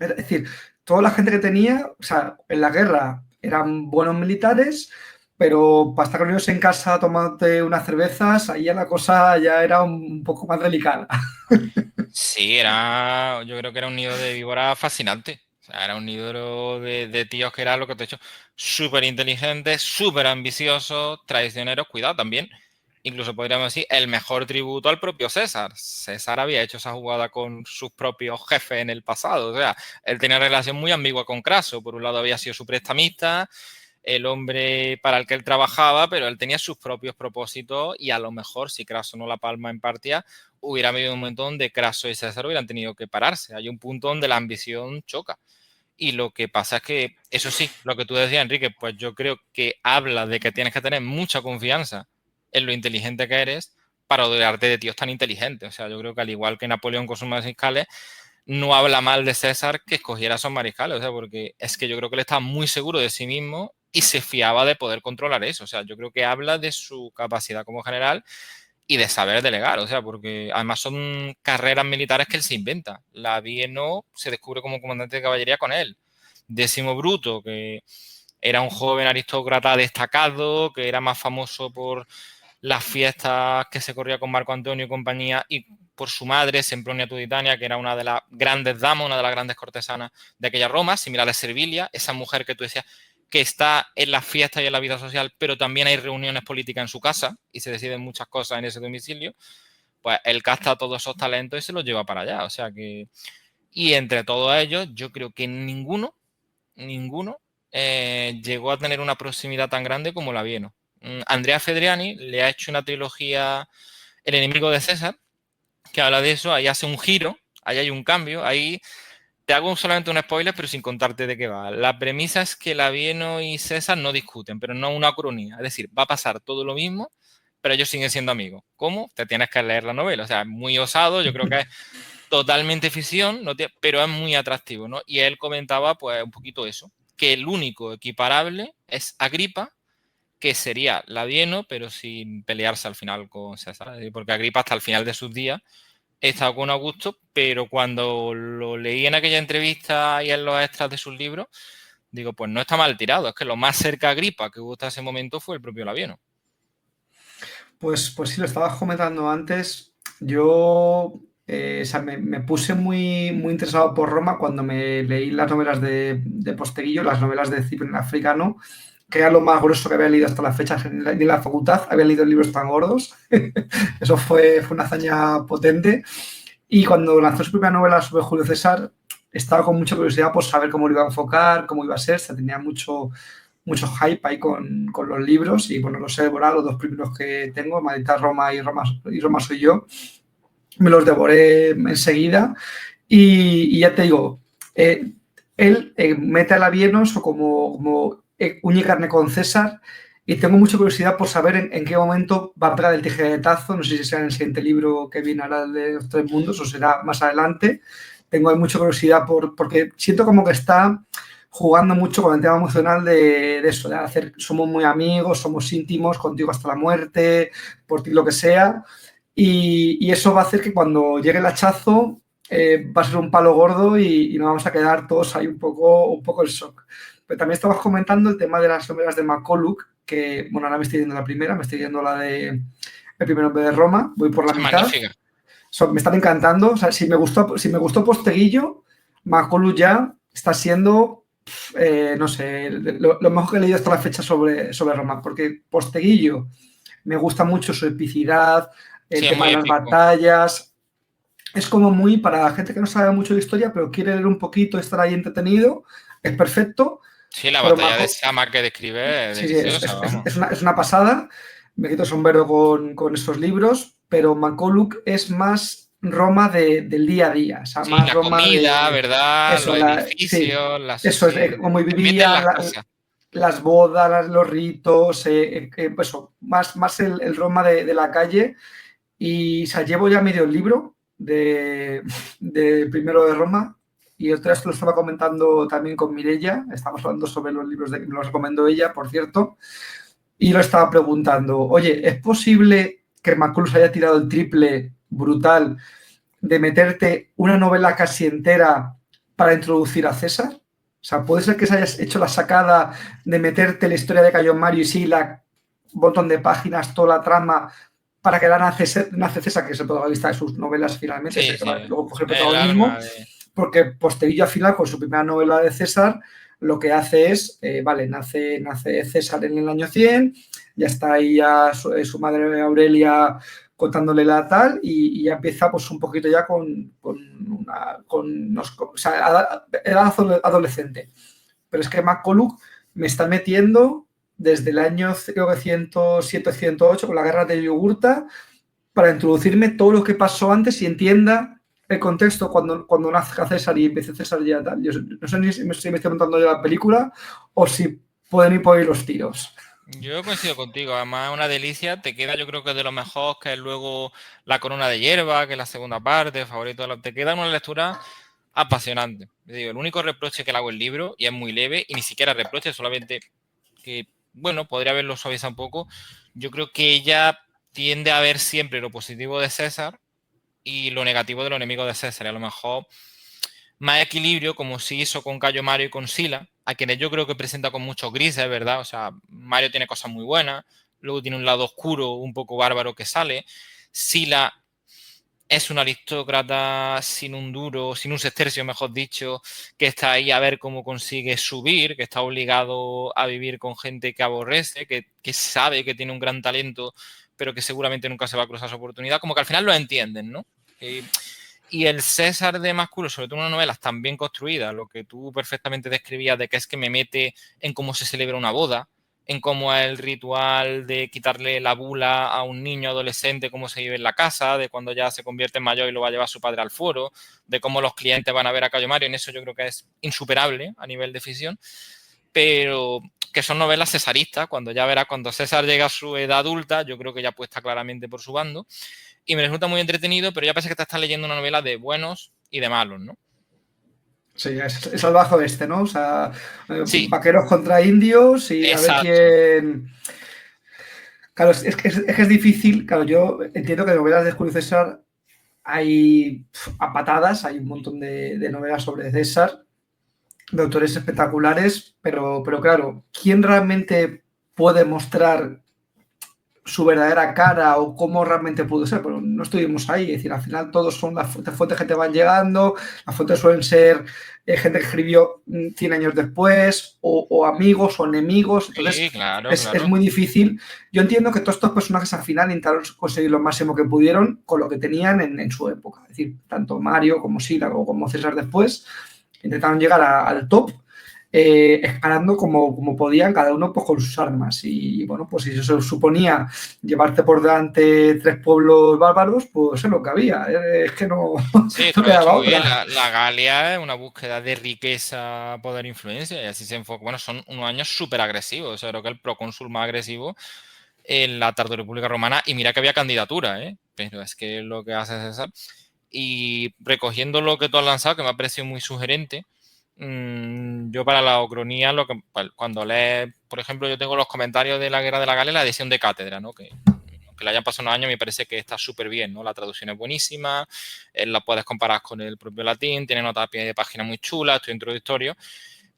es decir, toda la gente que tenía, o sea, en la guerra eran buenos militares, pero para estar con ellos en casa tomándote unas cervezas, ahí ya la cosa ya era un poco más delicada. Sí, yo creo que era un nido de víbora fascinante. O sea, era un nido de tíos que era lo que te he dicho, súper inteligentes, súper ambiciosos, traicioneros, cuidado también. Incluso podríamos decir el mejor tributo al propio César. César había hecho esa jugada con sus propios jefes en el pasado. O sea, él tenía relación muy ambigua con Craso. Por un lado había sido su prestamista, el hombre para el que él trabajaba, pero él tenía sus propios propósitos y a lo mejor si Craso no la palma en partida, hubiera habido un momento donde Craso y César hubieran tenido que pararse. Hay un punto donde la ambición choca. Y lo que pasa es que, eso sí, lo que tú decías, Enrique, pues yo creo que habla de que tienes que tener mucha confianza en lo inteligente que eres para odiarte de tíos tan inteligentes. O sea, yo creo que al igual que Napoleón con sus mariscales, no habla mal de César que escogiera a esos mariscales, o sea, porque es que yo creo que él estaba muy seguro de sí mismo y se fiaba de poder controlar eso. O sea, yo creo que habla de su capacidad como general y de saber delegar, o sea, porque además son carreras militares que él se inventa. Labieno se descubre como comandante de caballería con él. Décimo Bruto, que era un joven aristócrata destacado, que era más famoso por las fiestas que se corría con Marco Antonio y compañía, y por su madre, Sempronia Tuditania, que era una de las grandes damas, una de las grandes cortesanas de aquella Roma, similar a Servilia, esa mujer que tú decías que está en las fiestas y en la vida social, pero también hay reuniones políticas en su casa y se deciden muchas cosas en ese domicilio. Pues él capta todos esos talentos y se los lleva para allá. O sea que, y entre todos ellos, yo creo que ninguno llegó a tener una proximidad tan grande como Labieno. Andrea Fedriani le ha hecho una trilogía, El enemigo de César, que habla de eso. Ahí hace un giro, ahí hay un cambio, ahí te hago solamente un spoiler, pero sin contarte de qué va. La premisa es que Labieno y César no discuten, pero no una ucronía. Es decir, va a pasar todo lo mismo, pero ellos siguen siendo amigos. ¿Cómo? Te tienes que leer la novela. O sea, es muy osado, yo creo que es totalmente ficción, ¿no? Pero es muy atractivo, ¿no? Y él comentaba, pues, un poquito eso, que el único equiparable es Agripa, que sería Labieno, pero sin pelearse al final con César. Porque Agripa hasta el final de sus días he estado con Augusto, pero cuando lo leí en aquella entrevista y en los extras de sus libros, digo, pues no está mal tirado. Es que lo más cerca a Agripa que hubo hasta ese momento fue el propio Labieno. Pues sí, lo estabas comentando antes. Yo o sea, me puse muy, muy interesado por Roma cuando me leí las novelas de Posteguillo, las novelas de Cipriano Africano, que era lo más grueso que había leído hasta la fecha. Ni en la facultad había leído libros tan gordos. Eso fue una hazaña potente. Y cuando lanzó su primera novela sobre Julio César, estaba con mucha curiosidad por saber cómo lo iba a enfocar, cómo iba a ser. Se tenía mucho hype ahí con los libros y bueno, los he devorado, los dos primeros que tengo, Maldita Roma y Roma soy yo. Me los devoré enseguida y ya te digo, él mete a Labienus o como uña y carne con César y tengo mucha curiosidad por saber en qué momento va a pegar el tijeretazo. No sé si será en el siguiente libro que viene ahora de los Tres Mundos o será más adelante. Tengo mucha curiosidad porque siento como que está jugando mucho con el tema emocional de eso, de hacer, somos muy amigos, somos íntimos, contigo hasta la muerte, por ti lo que sea. Y eso va a hacer que cuando llegue el hachazo va a ser un palo gordo y nos vamos a quedar todos ahí un poco en shock. Pero también estabas comentando el tema de las novelas de McCulloch, que, bueno, ahora me estoy leyendo la primera, me estoy leyendo la de El primer hombre de Roma, voy por la mitad. Magnífica. Me están encantando. O sea, si me gustó Posteguillo, McCulloch ya está siendo, no sé, lo mejor que he leído hasta la fecha sobre Roma, porque Posteguillo me gusta mucho su epicidad, el tema de las batallas. Es como muy para la gente que no sabe mucho de historia, pero quiere leer un poquito, estar ahí entretenido, es perfecto. Sí, la batalla de Sama que describe sí, es una pasada. Me quito el sombrero con esos libros, pero McCulloch es más Roma del día a día. O sea, sí, más la Roma comida, ¿verdad? Eso, los edificios, sí, eso es como vivían las bodas, los ritos, eso, más el Roma de la calle. Y o sea, llevo ya medio el libro de Primero de Roma. Y otra vez lo estaba comentando también con Mireia. Estamos hablando sobre los libros que me los recomendó ella, por cierto. Y lo estaba preguntando, oye, ¿es posible que McCulloch haya tirado el triple brutal de meterte una novela casi entera para introducir a César? O sea, ¿puede ser que se hayas hecho la sacada de meterte la historia de Cayo Mario y sí, un montón de páginas, toda la trama, para que nace César, que es el protagonista de sus novelas finalmente, sí, luego coge el protagonismo, porque Posteguillo al final, con su primera novela de César, lo que hace es, nace César en el año 100, ya está ahí ya su madre Aurelia contándole la tal y ya empieza pues un poquito ya o sea, edad adolescente. Pero es que McCulloch me está metiendo desde el año, creo que 107, 108, con la guerra de Yugurta, para introducirme todo lo que pasó antes y entienda el contexto cuando nace César y empieza César ya tal. Yo no sé si me estoy montando ya la película o si pueden ir por ahí los tiros. Yo coincido contigo, además es una delicia, te queda yo creo que de lo mejor, que es luego La corona de hierba, que es la segunda parte, favorito te queda una lectura apasionante. Te digo, el único reproche que le hago al libro, y es muy leve, y ni siquiera reproche, solamente que, bueno, podría haberlo suavizado un poco, yo creo que ella tiende a ver siempre lo positivo de César y lo negativo de los enemigos de César, y a lo mejor más equilibrio, como sí hizo con Cayo Mario y con Sila, a quienes yo creo que presenta con muchos grises, ¿verdad? O sea, Mario tiene cosas muy buenas, luego tiene un lado oscuro, un poco bárbaro que sale. Sila es un aristócrata sin un duro, sin un sestercio, mejor dicho, que está ahí a ver cómo consigue subir, que está obligado a vivir con gente que aborrece, que sabe que tiene un gran talento, pero que seguramente nunca se va a cruzar su oportunidad, como que al final lo entienden, ¿no? Y el César de Masculo, sobre todo en una novela tan bien construida, lo que tú perfectamente describías de que es que me mete en cómo se celebra una boda, en cómo es el ritual de quitarle la bula a un niño adolescente, cómo se vive en la casa, de cuando ya se convierte en mayor y lo va a llevar su padre al foro, de cómo los clientes van a ver a Cayo Mario, en eso yo creo que es insuperable a nivel de ficción, pero que son novelas cesaristas, cuando ya verás, cuando César llega a su edad adulta, yo creo que ya apuesta claramente por su bando, y me resulta muy entretenido, pero ya parece que te estás leyendo una novela de buenos y de malos, ¿no? Sí, es al bajo este, ¿no? O sea, Sí, vaqueros contra indios y a ver exacto. quién... Claro, es que es difícil. Claro, yo entiendo que novelas de Julio César hay a patadas, hay un montón de novelas sobre César, de autores espectaculares, pero claro, ¿quién realmente puede mostrar su verdadera cara o cómo realmente pudo ser? Pero no estuvimos ahí, es decir, al final todos son las fuentes que te van llegando, las fuentes suelen ser gente que escribió 100 años después, o amigos o enemigos, entonces Sí, claro, es claro. muy difícil. Yo entiendo que todos estos personajes al final intentaron conseguir lo máximo que pudieron con lo que tenían en su época, es decir, tanto Mario como Sílago como César después intentaron llegar al top, escalando como podían, cada uno pues, con sus armas. Y bueno, pues si eso suponía llevarte por delante 3 pueblos bárbaros, pues es lo que había. Es que no, Sí, te no lo has dicho quedaba muy bien. otra. La Galia es una búsqueda de riqueza, poder, influencia, y así se enfoca. Bueno, son unos años súper agresivos. O sea, creo que el procónsul más agresivo en la República Romana, y mira que había candidatura, ¿eh? Pero es que lo que hace César. Y recogiendo lo que tú has lanzado, que me ha parecido muy sugerente, yo para la ocronía, cuando lees, por ejemplo, yo tengo los comentarios de la Guerra de la Galia, la edición de cátedra, ¿no? Que le hayan pasado unos años, me parece que está súper bien, ¿no? La traducción es buenísima, la puedes comparar con el propio latín, tiene notas a pie de página muy chulas, estoy introductorio.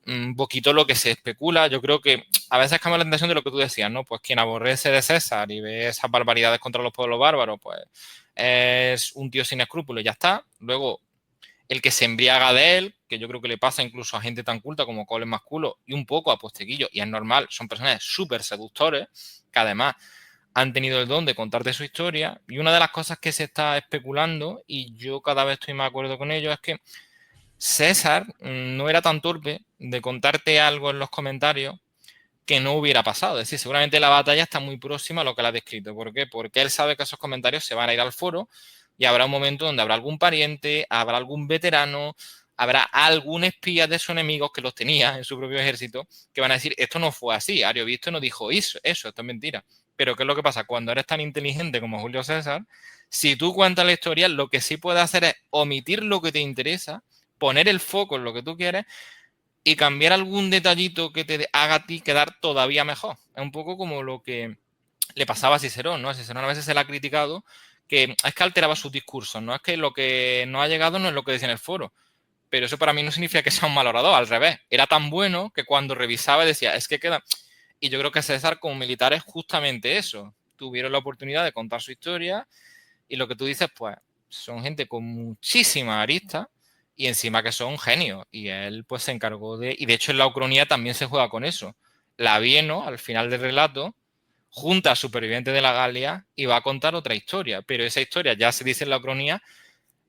Un poquito lo que se especula, yo creo que a veces cambia la intención de lo que tú decías, ¿no? Pues quien aborrece de César y ve esas barbaridades contra los pueblos bárbaros, pues es un tío sin escrúpulos y ya está. Luego, el que se embriaga de él, que yo creo que le pasa incluso a gente tan culta como Colin Masculo y un poco a Posteguillo, y es normal, son personajes súper seductores, que además han tenido el don de contarte su historia. Y una de las cosas que se está especulando, y yo cada vez estoy más de acuerdo con ello, es que César no era tan torpe de contarte algo en los comentarios que no hubiera pasado. Es decir, seguramente la batalla está muy próxima a lo que él ha descrito. ¿Por qué? Porque él sabe que esos comentarios se van a ir al foro y habrá un momento donde habrá algún pariente, habrá algún veterano, habrá algún espía de sus enemigos que los tenía en su propio ejército, que van a decir, esto no fue así, Ariovisto no dijo eso, esto es mentira. Pero ¿qué es lo que pasa? Cuando eres tan inteligente como Julio César, si tú cuentas la historia, lo que sí puedes hacer es omitir lo que te interesa, poner el foco en lo que tú quieres y cambiar algún detallito que te haga a ti quedar todavía mejor. Es un poco como lo que le pasaba a Cicerón, ¿no? A Cicerón a veces se le ha criticado que es que alteraba sus discursos, no es que lo que no ha llegado no es lo que decía en el foro, pero eso para mí no significa que sea un mal orador, al revés, era tan bueno que cuando revisaba decía, es que queda... Y yo creo que César como militar es justamente eso, tuvieron la oportunidad de contar su historia y lo que tú dices, pues son gente con muchísimas aristas y encima que son genios. Y él pues se encargó de... Y de hecho en la Ucronía también se juega con eso. La Vieno, al final del relato, junta a supervivientes de la Galia y va a contar otra historia. Pero esa historia, ya se dice en la Ucronía,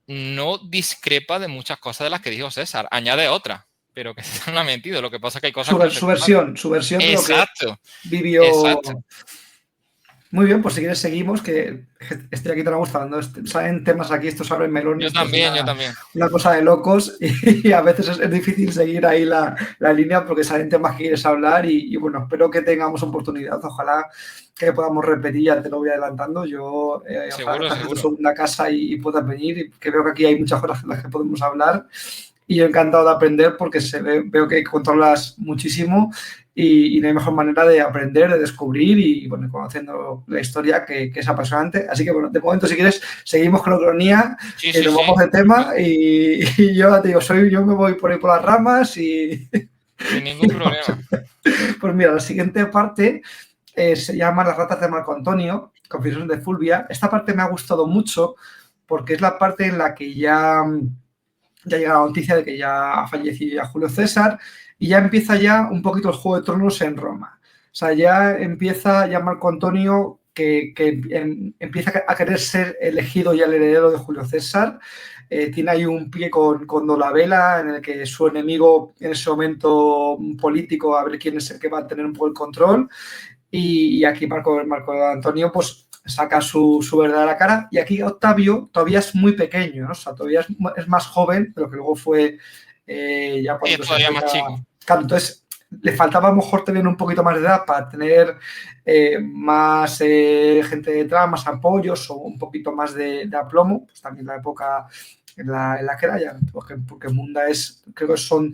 no discrepa de muchas cosas de las que dijo César. Añade otra, pero que César no ha mentido. Lo que pasa es que hay cosas que no se comparten. Su versión de lo que Exacto, vivió. exacto. Muy bien, pues si quieres seguimos, que estoy aquí tan a gusto hablando. Salen temas aquí, estos abren melones, Yo esto es también, yo también. una cosa de locos y a veces es difícil seguir ahí la línea porque salen temas que quieres hablar y bueno, espero que tengamos oportunidad. Ojalá que podamos repetir, ya te lo voy adelantando. Yo ojalá Seguro, esta sea tu seguro. segunda casa y puedas venir, y que veo que aquí hay muchas cosas en las que podemos hablar. Y yo encantado de aprender porque veo que controlas muchísimo y no hay mejor manera de aprender, de descubrir y, bueno, conociendo la historia que es apasionante. Así que, bueno, de momento, si quieres, seguimos con la cronía, Sí, que sí, nos sí. vamos de tema y yo te digo, yo me voy por ahí por las ramas y... Sin ningún y vamos a problema. ver. Pues mira, la siguiente parte se llama Las ratas de Marco Antonio, Confesiones de Fulvia. Esta parte me ha gustado mucho porque es la parte en la que ya llega la noticia de que ya ha fallecido ya Julio César y ya empieza ya un poquito el Juego de Tronos en Roma. O sea, ya empieza ya Marco Antonio que empieza a querer ser elegido ya el heredero de Julio César. Tiene ahí un pie con Dolabella, en el que su enemigo en ese momento político, a ver quién es el que va a tener un poco el control. Y aquí Marco Antonio pues saca su verdadera cara. Y aquí Octavio todavía es muy pequeño, ¿no? O sea, todavía es más joven de lo que luego fue ya Sí, es cuando se todavía más enfrenta. chico. Claro, entonces le faltaba a lo mejor tener un poquito más de edad para tener más gente detrás, más apoyos o un poquito más de aplomo. Pues también la época en la que era ya, porque Munda creo que son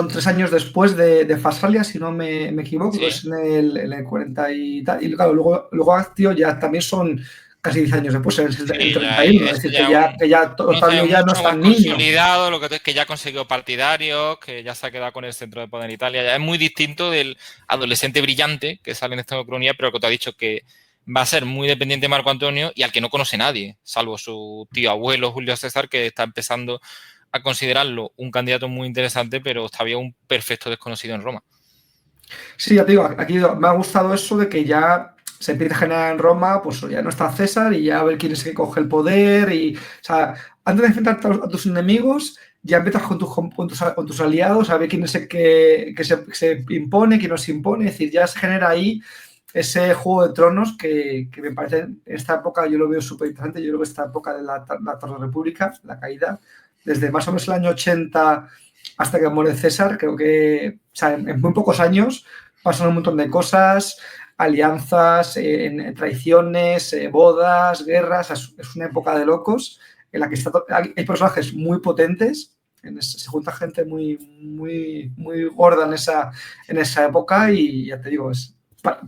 3 años después de Fasalia, si no me equivoco, que Sí. es en el 40 y tal. Y claro, luego Actio ya también son casi 10 años después, en el Sí, ya hay 31. Es eso decir, ya que ya no sé, Octavio ya no mucho es más tan niño. consolidado, lo que es que ya ha conseguido partidarios, que ya se ha quedado con el centro de poder en Italia. Ya es muy distinto del adolescente brillante que sale en esta cronía, pero que te ha dicho que va a ser muy dependiente de Marco Antonio y al que no conoce nadie, salvo su tío abuelo Julio César, que está empezando a considerarlo un candidato muy interesante, pero Octavio un perfecto desconocido en Roma. Sí, ya te digo, aquí me ha gustado eso de que ya se empieza a generar en Roma, pues ya no está César y ya a ver quién es el que coge el poder. O sea, antes de enfrentarte a tus enemigos, ya empiezas con tus aliados a ver quién es el que se impone, quién no se impone. Es decir, ya se genera ahí ese juego de tronos que me parece en esta época, yo lo veo súper interesante. Yo creo que esta época de la Tarde República, la caída, desde más o menos el año 80 hasta que muere César, creo que, o sea, en muy pocos años pasan un montón de cosas, alianzas, traiciones, bodas, guerras. Es una época de locos en la que hay personajes muy potentes. Se junta gente muy, muy, muy gorda en esa época y ya te digo,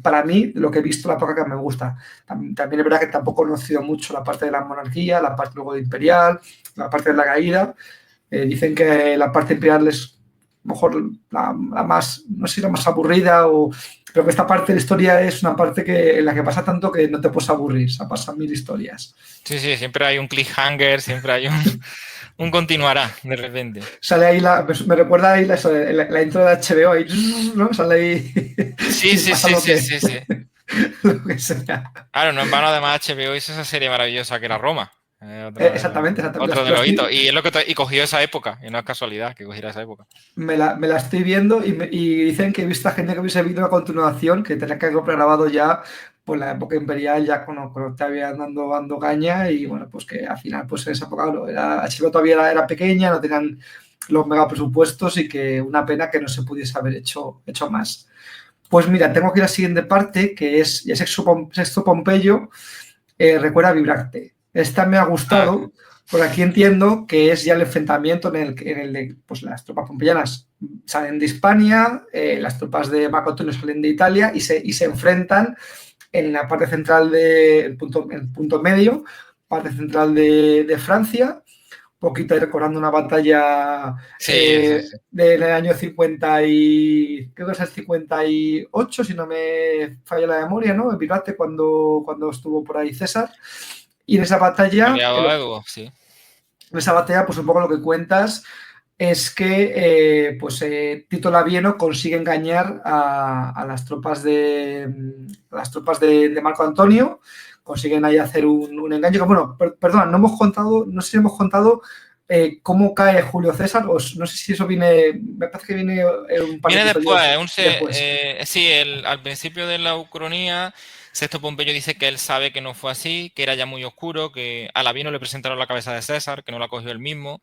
para mí lo que he visto la época que me gusta. También es verdad que tampoco he conocido mucho la parte de la monarquía, la parte luego de imperial, la parte de la caída. Dicen que la parte imperial es mejor la más, no sé si la más aburrida, pero que esta parte de la historia es una parte en la que pasa tanto que no te puedes aburrir, o sea, pasan mil historias. Sí, sí, siempre hay un cliffhanger, siempre hay un continuará de repente. Sale ahí, me recuerda ahí la intro de HBO, ahí, ¿no? Sale ahí Sí, y sí, pasa sí, lo sí, que, sí, sí. lo que sea. Claro, no en vano además HBO hizo esa serie maravillosa que era Roma. Exactamente. Otro de los hitos. Y es lo que y cogió esa época, y no es casualidad que cogiera esa época. Me la estoy viendo y dicen que he visto a gente que hubiese visto a continuación, que tenía que haberlo grabado ya por la época imperial, ya cuando todavía dando caña y bueno, pues que al final, pues en esa época HBO todavía era pequeña, no tenían los mega presupuestos y que una pena que no se pudiese haber hecho más. Pues mira, tengo que ir a la siguiente parte, que es ya Sexto Pompeyo, recuerda a Vibrante. Esta me ha Ah, gustado, porque aquí entiendo que es ya el enfrentamiento en el de pues, las tropas pompeyanas salen de Hispania, las tropas de Marco Antonio salen de Italia y se enfrentan en la parte central el punto medio, parte central de Francia, poquito ahí recordando una batalla sí, sí, sí. del año 50 creo que es el 58, si no me falla la memoria, ¿no? En Pirate, cuando estuvo por ahí César. Y en esa batalla, Aliado a Edo, sí. pues un poco lo que cuentas es que Tito Labieno consigue engañar a las tropas de Marco Antonio, consiguen ahí hacer un engaño que, bueno, perdón, no sé si hemos contado ¿cómo cae Julio César? No sé si eso viene, me parece que viene un par de Viene después, episodios después. sí, al principio de la Ucronía, Sexto Pompeyo dice que él sabe que no fue así, que era ya muy oscuro, que a Labieno le presentaron la cabeza de César, que no la cogió él mismo,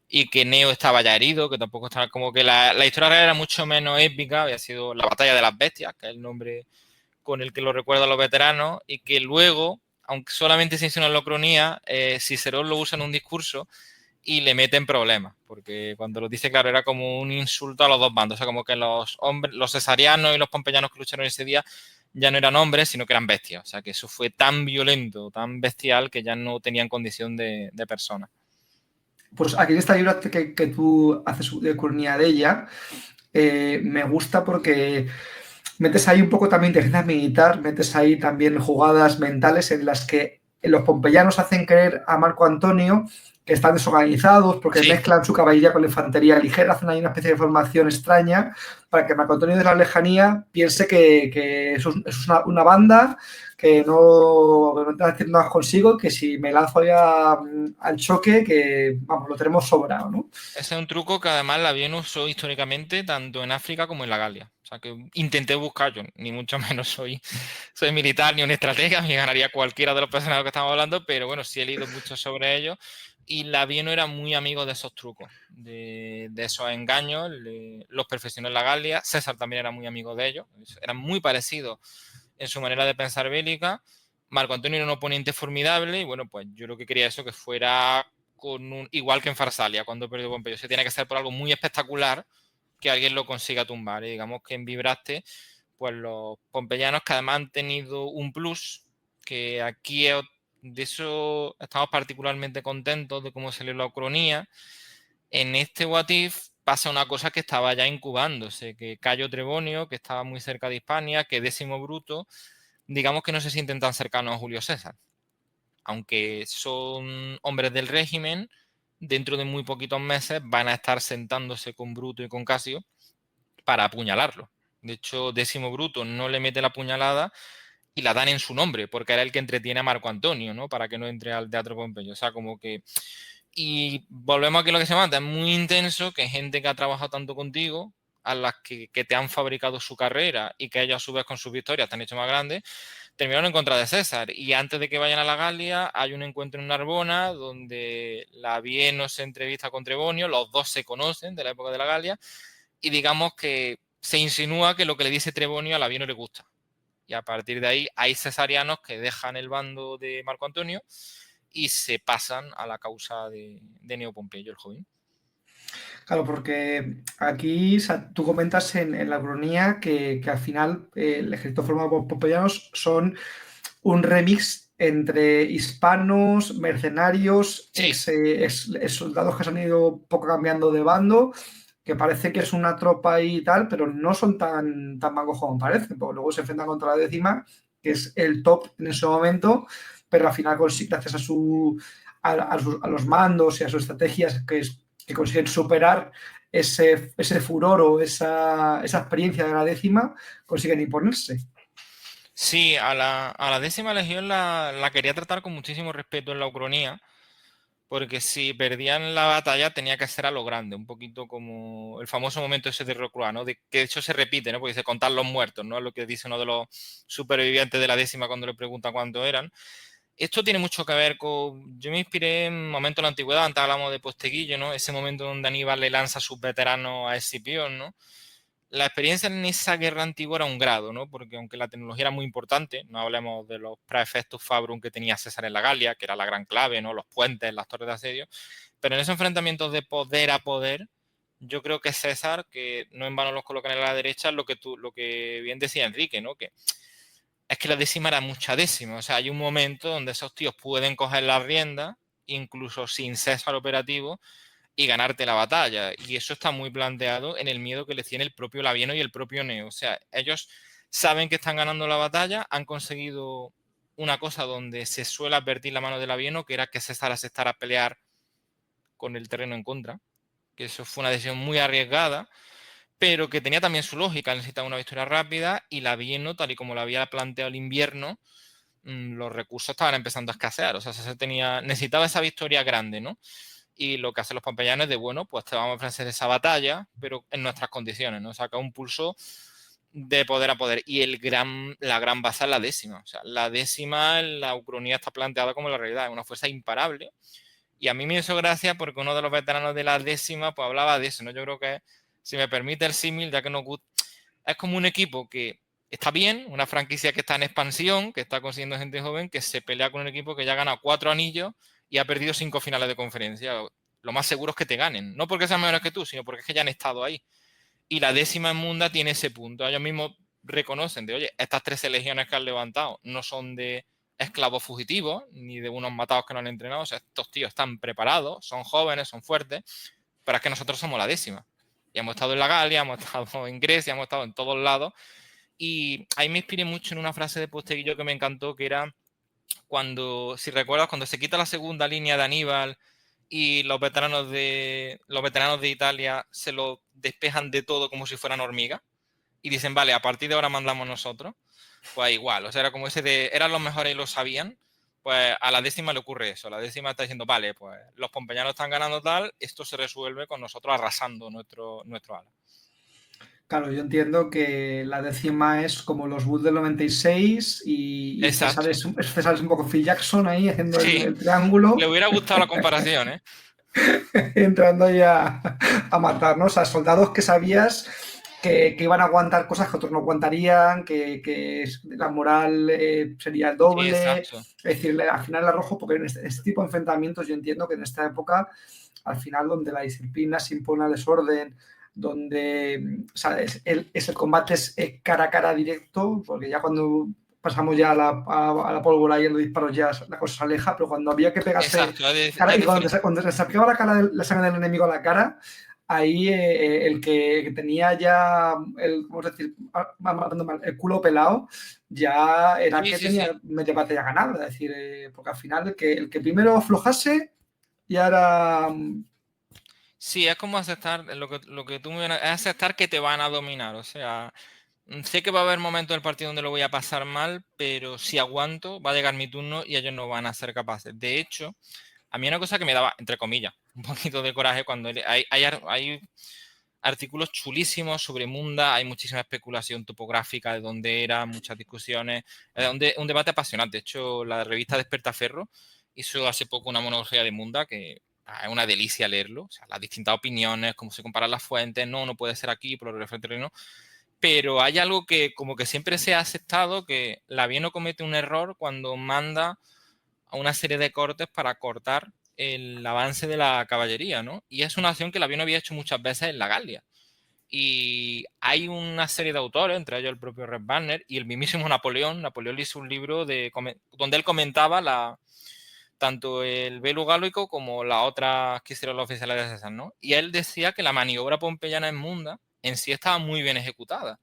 y que Neo estaba ya herido, que tampoco estaba, como que la historia real era mucho menos épica, había sido la batalla de las bestias, que es el nombre con el que lo recuerdan los veteranos, y que luego, aunque solamente se hizo una Ucronía, Cicerón lo usa en un discurso y le meten problemas, porque cuando lo dice claro era como un insulto a los dos bandos, o sea, como que los hombres, los cesarianos y los pompeyanos que lucharon ese día ya no eran hombres, sino que eran bestias, o sea, que eso fue tan violento, tan bestial, que ya no tenían condición de persona. Pues aquí en esta libro que tú haces de Curnía de ella, me gusta porque metes ahí un poco también inteligencia militar, metes ahí también jugadas mentales en las que los pompeyanos hacen creer a Marco Antonio que están desorganizados porque Sí, mezclan su caballería con la infantería ligera, hacen ahí una especie de formación extraña para que Marco Antonio de la lejanía piense que eso es una banda que no está haciendo nada consigo, que si me lanzo ya al choque, que vamos, lo tenemos sobrado, ¿no? ese es un truco que además Labieno usó históricamente tanto en África como en la Galia. O sea, que intenté buscar, yo ni mucho menos soy militar ni un estratega, me ganaría cualquiera de los personajes que estamos hablando, pero bueno, sí he leído mucho sobre ellos y Labieno era muy amigo de esos trucos, de esos engaños, los perfeccionó en la Galia, César también era muy amigo de ellos, eran muy parecidos en su manera de pensar bélica. Marco Antonio era un oponente formidable y bueno, pues yo lo que quería eso que fuera igual que en Farsalia, cuando perdió Pompeyo. Se tiene que hacer por algo muy espectacular que alguien lo consiga tumbar. Y digamos que en Vibraste, pues los pompeyanos que además han tenido un plus, que aquí de eso estamos particularmente contentos de cómo salió la Ucronía. En este What If pasa una cosa que estaba ya incubándose, que Cayo Trebonio, que estaba muy cerca de Hispania, que Décimo Bruto, digamos que no se sienten tan cercanos a Julio César. Aunque son hombres del régimen, dentro de muy poquitos meses van a estar sentándose con Bruto y con Casio para apuñalarlo. De hecho, Décimo Bruto no le mete la puñalada y la dan en su nombre, porque era el que entretiene a Marco Antonio, ¿no? Para que no entre al Teatro Pompeyo. O sea, como que... Y volvemos aquí a lo que se mata. Es muy intenso que gente que ha trabajado tanto contigo, a las que te han fabricado su carrera y que ellos a su vez con sus victorias te han hecho más grandes, terminaron en contra de César. Y antes de que vayan a la Galia, hay un encuentro en Narbona donde Labieno se entrevista con Trebonio, los dos se conocen de la época de la Galia, y digamos que se insinúa que lo que le dice Trebonio a Labieno le gusta. Y a partir de ahí hay cesarianos que dejan el bando de Marco Antonio y se pasan a la causa de Neo Pompeyo, el joven. Claro, porque aquí tú comentas en la cronía que al final el ejército formado por pompeyanos son un remix entre hispanos, mercenarios, Sí, ex soldados que se han ido un poco cambiando de bando, que parece que es una tropa y tal, pero no son tan magos como parecen, porque luego se enfrentan contra la décima, que es el top en ese momento, pero al final, gracias a los mandos y a sus estrategias, que consiguen superar ese furor o esa experiencia de la décima, consiguen imponerse. sí, a la décima legión la quería tratar con muchísimo respeto en la Ucronía, porque si perdían la batalla tenía que ser a lo grande, un poquito como el famoso momento ese de Rocroi, ¿no? Que de hecho se repite, ¿no? Porque dice contar los muertos, ¿no? Es lo que dice uno de los supervivientes de la décima cuando le pregunta cuántos eran. Esto tiene mucho que ver con... Yo me inspiré en momentos de la antigüedad, antes hablamos de Posteguillo, ¿no? Ese momento donde Aníbal le lanza a sus veteranos a Escipión, ¿no? La experiencia en esa guerra antigua era un grado, ¿no? Porque aunque la tecnología era muy importante, no hablemos de los praefectus fabrum que tenía César en la Galia, que era la gran clave, ¿no? Los puentes, las torres de asedio, pero en esos enfrentamientos de poder a poder, yo creo que César, que no en vano los colocan a la derecha, lo que bien decía Enrique, ¿no? Que es que la décima era mucha décima. O sea, hay un momento donde esos tíos pueden coger la rienda, incluso sin César operativo, y ganarte la batalla. Y eso está muy planteado en el miedo que le tiene el propio Labieno y el propio Neo. O sea, ellos saben que están ganando la batalla, han conseguido una cosa donde se suele advertir la mano de Labieno, que era que César aceptara pelear con el terreno en contra, que eso fue una decisión muy arriesgada, pero que tenía también su lógica, necesitaba una victoria rápida y Labieno, tal y como lo había planteado el invierno, los recursos estaban empezando a escasear, o sea, necesitaba esa victoria grande, ¿no? y lo que hacen los pompeyanos es de, bueno, pues te vamos a ofrecer esa batalla, pero en nuestras condiciones, ¿no? Saca un pulso de poder a poder. Y la gran baza es la décima. O sea, la décima en la Ucronía está planteada como la realidad, es una fuerza imparable. Y a mí me hizo gracia porque uno de los veteranos de la décima pues hablaba de eso, ¿no? Yo creo que, si me permite el símil, ya que nos gusta, es como un equipo que está bien, una franquicia que está en expansión, que está consiguiendo gente joven, que se pelea con un equipo que ya ha ganado 4 anillos y ha perdido 5 finales de conferencia. Lo más seguro es que te ganen. No porque sean mejores que tú, sino porque es que ya han estado ahí. Y la décima en Munda tiene ese punto. Ellos mismos reconocen de, oye, estas 13 legiones que han levantado no son de esclavos fugitivos, ni de unos matados que no han entrenado. O sea, estos tíos están preparados, son jóvenes, son fuertes, pero es que nosotros somos la décima. Y hemos estado en la Galia, hemos estado en Grecia, hemos estado en todos lados. Y ahí me inspiré mucho en una frase de Posteguillo que me encantó, que era cuando, si recuerdas, cuando se quita la segunda línea de Aníbal y los veteranos de Italia se lo despejan de todo como si fueran hormigas y dicen, vale, a partir de ahora mandamos nosotros, pues igual, o sea, era como ese de, eran los mejores y lo sabían, pues a la décima le ocurre eso, la décima está diciendo, vale, pues los pompeyanos están ganando tal, esto se resuelve con nosotros arrasando nuestro ala. Claro, yo entiendo que la décima es como los Bulls del 96 y César Exacto. César es un poco Phil Jackson ahí haciendo Sí, el triángulo, le hubiera gustado la comparación, ¿eh? entrando ya a matar, ¿no? O sea, soldados que sabías que iban a aguantar cosas que otros no aguantarían, que la moral sería el Sí, doble. exacto. Es decir, al final el arrojo, porque en este tipo de enfrentamientos yo entiendo que en esta época, al final, donde la disciplina se impone al desorden, donde o sea, es el combate es cara a cara directo, porque ya cuando pasamos ya a la pólvora y a los disparos ya la cosa se aleja, pero cuando había que pegarse Exacto, cara, es y diferente. cuando se aplicaba la sangre del enemigo a la cara, ahí el que tenía ya el, ¿cómo decir? El culo pelado, ya era Sí, que sí, sí. tenía media batalla ganada. Es decir, porque al final el que primero aflojase ya era. Sí, es como aceptar lo que tú me es aceptar que te van a dominar. O sea, sé que va a haber momentos del partido donde lo voy a pasar mal, pero si aguanto, va a llegar mi turno y ellos no van a ser capaces. De hecho, a mí una cosa que me daba, entre comillas, un poquito de coraje cuando hay artículos chulísimos sobre Munda, hay muchísima especulación topográfica de dónde era, muchas discusiones, un debate apasionante. De hecho, la revista Despertaferro hizo hace poco una monografía de Munda que es una delicia leerlo, o sea, las distintas opiniones, cómo se comparan las fuentes, no puede ser aquí por lo referente no, pero hay algo que como que siempre se ha aceptado, que Labieno comete un error cuando manda a una serie de cortes para cortar el avance de la caballería, ¿no? Y es una acción que Labieno había hecho muchas veces en la Galia. Y hay una serie de autores, entre ellos el propio Red Banner y el mismísimo Napoleón. Napoleón hizo un libro donde él comentaba tanto el velo gálico como las otras que hicieron los oficiales de César, ¿no? Y él decía que la maniobra pompeyana en Munda en sí estaba muy bien ejecutada.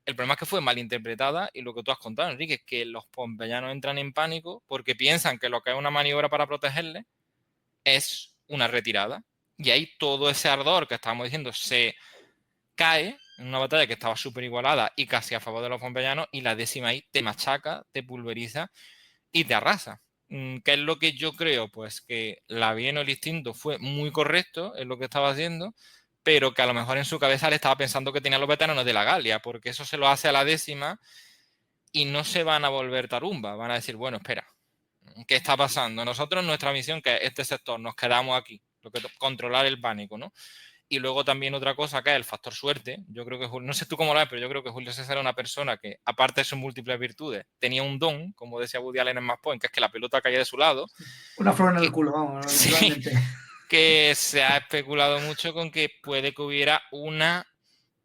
El problema es que fue mal interpretada y lo que tú has contado, Enrique, es que los pompeyanos entran en pánico porque piensan que lo que es una maniobra para protegerle es una retirada. Y ahí todo ese ardor que estábamos diciendo se cae en una batalla que estaba súper igualada y casi a favor de los pompeyanos, y la décima ahí te machaca, te pulveriza y te arrasa. ¿Qué es lo que yo creo? Pues que Labieno el instinto fue muy correcto en lo que estaba haciendo, pero que a lo mejor en su cabeza le estaba pensando que tenía los veteranos de la Galia, porque eso se lo hace a la décima y no se van a volver tarumba. Van a decir, bueno, espera, ¿qué está pasando? Nosotros, nuestra misión, que es este sector, nos quedamos aquí, controlar el pánico, ¿no? Y luego también otra cosa que es el factor suerte. Yo creo que, no sé tú cómo lo ves, pero yo creo que Julio César era una persona que, aparte de sus múltiples virtudes, tenía un don, como decía Woody Allen en Match Point, que es que la pelota caía de su lado. Una flor en el Que, culo, vamos, sí, literalmente. que se ha especulado mucho con que puede que hubiera una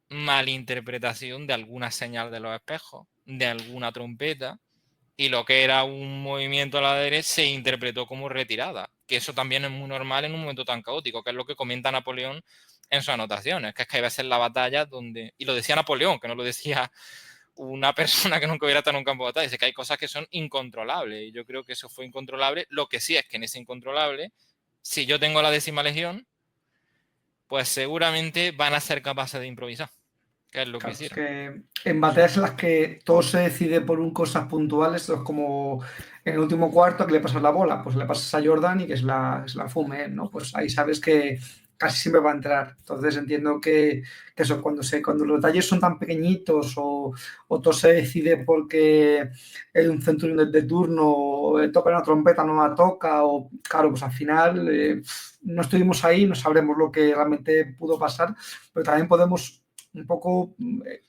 malinterpretación de alguna señal de los espejos, de alguna trompeta, y lo que era un movimiento a la derecha se interpretó como retirada, que eso también es muy normal en un momento tan caótico, que es lo que comenta Napoleón en sus anotaciones, que es que hay veces en la batalla donde, y lo decía Napoleón, que no lo decía una persona que nunca hubiera estado en un campo de batalla, dice que hay cosas que son incontrolables, y yo creo que eso fue incontrolable. Lo que sí es que en ese incontrolable, si yo tengo la 10ª legión, pues seguramente van a ser capaces de improvisar. ¿Qué es lo que Claro, es hicieron? que en batallas en las que todo se decide por cosas puntuales, es como en el último cuarto que le pasas la bola, pues le pasas a Jordan y que es la fume, ¿no? Pues ahí sabes que casi siempre va a entrar. Entonces entiendo que eso, cuando los detalles son tan pequeñitos o todo se decide porque un centurión de turno toca una trompeta, no la toca, o claro, pues al final no estuvimos ahí, no sabremos lo que realmente pudo pasar, pero también podemos un poco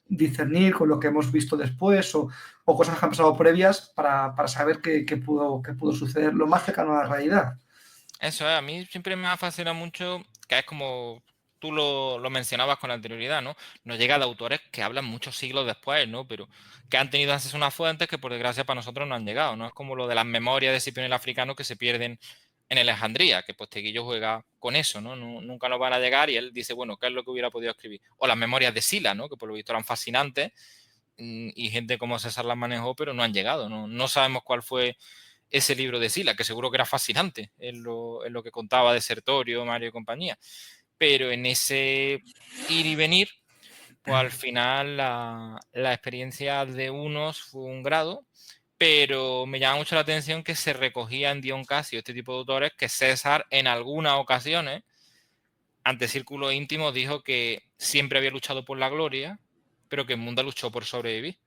discernir con lo que hemos visto después o cosas que han pasado previas para saber qué pudo suceder lo más cercano a la realidad. Eso es, a mí siempre me ha fascinado mucho, que es como tú lo mencionabas con anterioridad, ¿no? Nos llega de autores que hablan muchos siglos después, ¿no? Pero que han tenido acceso a unas fuentes que por desgracia para nosotros no han llegado, ¿no? Es como lo de las memorias de Escipión el Africano que se pierden en Alejandría, que Posteguillo juega con eso, ¿no? Nunca nos van a llegar y él dice, bueno, ¿qué es lo que hubiera podido escribir? O las memorias de Sila, ¿no? Que por lo visto eran fascinantes y gente como César las manejó, pero no han llegado, ¿no? No sabemos cuál fue ese libro de Sila, que seguro que era fascinante en lo que contaba de Sertorio, Mario y compañía. Pero en ese ir y venir, pues al final la experiencia de unos fue un grado, pero me llama mucho la atención que se recogía en Dion Casio, este tipo de autores, que César en algunas ocasiones, ante círculos íntimos, dijo que siempre había luchado por la gloria, pero que Munda luchó por sobrevivir.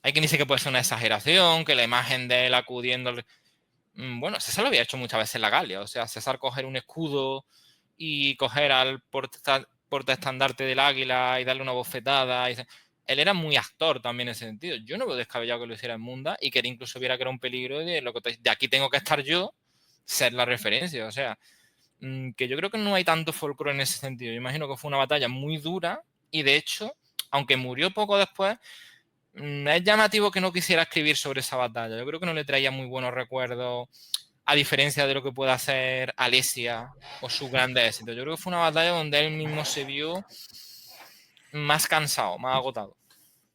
Hay quien dice que puede ser una exageración, que la imagen de él acudiendo bueno, César lo había hecho muchas veces en la Galia, o sea, César coger un escudo y coger al portaestandarte del águila y darle una bofetada. Él era muy actor también en ese sentido. Yo no veo descabellado que lo hiciera en Munda y que él incluso viera que era un peligro de aquí tengo que estar yo, ser la referencia. O sea, que yo creo que no hay tanto folclore en ese sentido. Yo imagino que fue una batalla muy dura y de hecho, aunque murió poco después, es llamativo que no quisiera escribir sobre esa batalla. Yo creo que no le traía muy buenos recuerdos, a diferencia de lo que pueda hacer Alesia o su grande éxito. Yo creo que fue una batalla donde él mismo se vio más cansado, más agotado.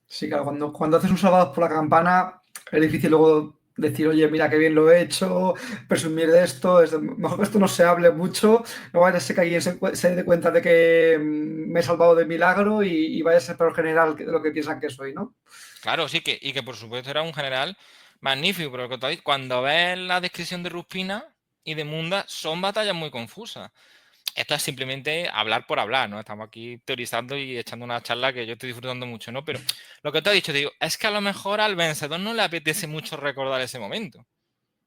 Sí, claro, cuando haces un sábado por la campana, es difícil luego decir, oye, mira qué bien lo he hecho, presumir de esto, mejor que esto no se hable mucho, no vaya a ser que alguien se dé cuenta de que me he salvado de milagro y vaya a ser peor general de lo que piensan que soy, ¿no? Claro, sí, y que por supuesto era un general magnífico, pero cuando ves la descripción de Ruspina y de Munda, son batallas muy confusas. Esto es simplemente hablar por hablar, ¿no? Estamos aquí teorizando y echando una charla que yo estoy disfrutando mucho, ¿no? Pero lo que te he dicho, te digo, es que a lo mejor al vencedor no le apetece mucho recordar ese momento.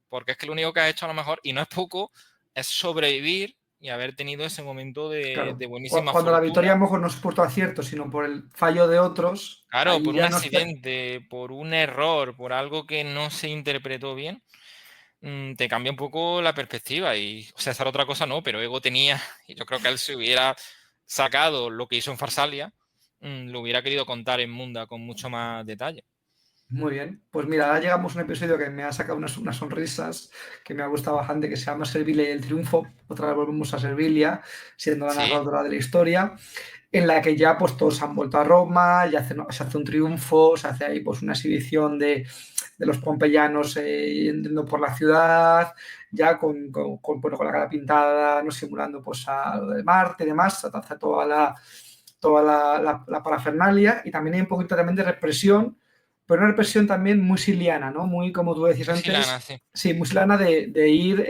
Porque es que lo único que ha hecho a lo mejor, y no es poco, es sobrevivir y haber tenido ese momento Claro, de buenísima cuando la victoria a fortuna. lo mejor no es por tu acierto, sino por el fallo de otros, Claro, ahí por un ya no está. accidente, por un error, por algo que no se interpretó bien, te cambia un poco la perspectiva. Y, o sea, esa otra cosa no, pero Ego tenía, y yo creo que él se hubiera sacado lo que hizo en Farsalia, lo hubiera querido contar en Munda con mucho más detalle. Muy bien, pues mira, ahora llegamos a un episodio que me ha sacado unas sonrisas, que me ha gustado bastante, que se llama Servilia y el triunfo. Otra vez volvemos a Servilia, siendo la Sí, narradora de la historia, en la que ya pues todos han vuelto a Roma, ya se hace un triunfo, se hace ahí pues una exhibición de los pompeyanos yendo por la ciudad, ya bueno, con la cara pintada, no simulando pues a lo de Marte y demás, se hace toda la parafernalia y también hay un poquito también de represión, pero una represión también muy siliana, ¿no? Muy, como tú decías muy silana, antes, sí. sí, muy siliana de ir,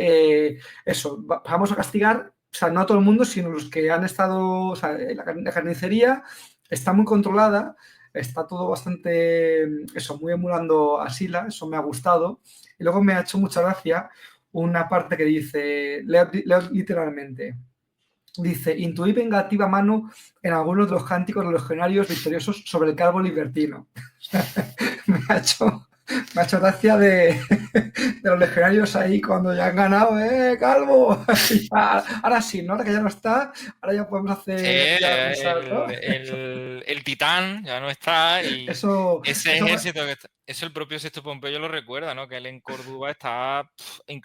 eso, vamos a castigar, o sea, no a todo el mundo, sino los que han estado, o sea, la carnicería está muy controlada, está todo bastante, eso, muy emulando a Sila, eso me ha gustado. Y luego me ha hecho mucha gracia una parte que dice, leo literalmente, dice, intuí vengativa mano en algunos de los cánticos de los legionarios victoriosos sobre el calvo libertino. me, ha hecho, me ha hecho gracia de los legionarios ahí cuando ya han ganado, calvo! Ahora sí, ¿no? Ahora que ya no está, ahora ya podemos Sí, hacer ya risas, ¿no? el titán ya no está y Eso, ese eso, ejército, eso el propio Sexto Pompeyo lo recuerda, ¿no? Que él en Córdoba está,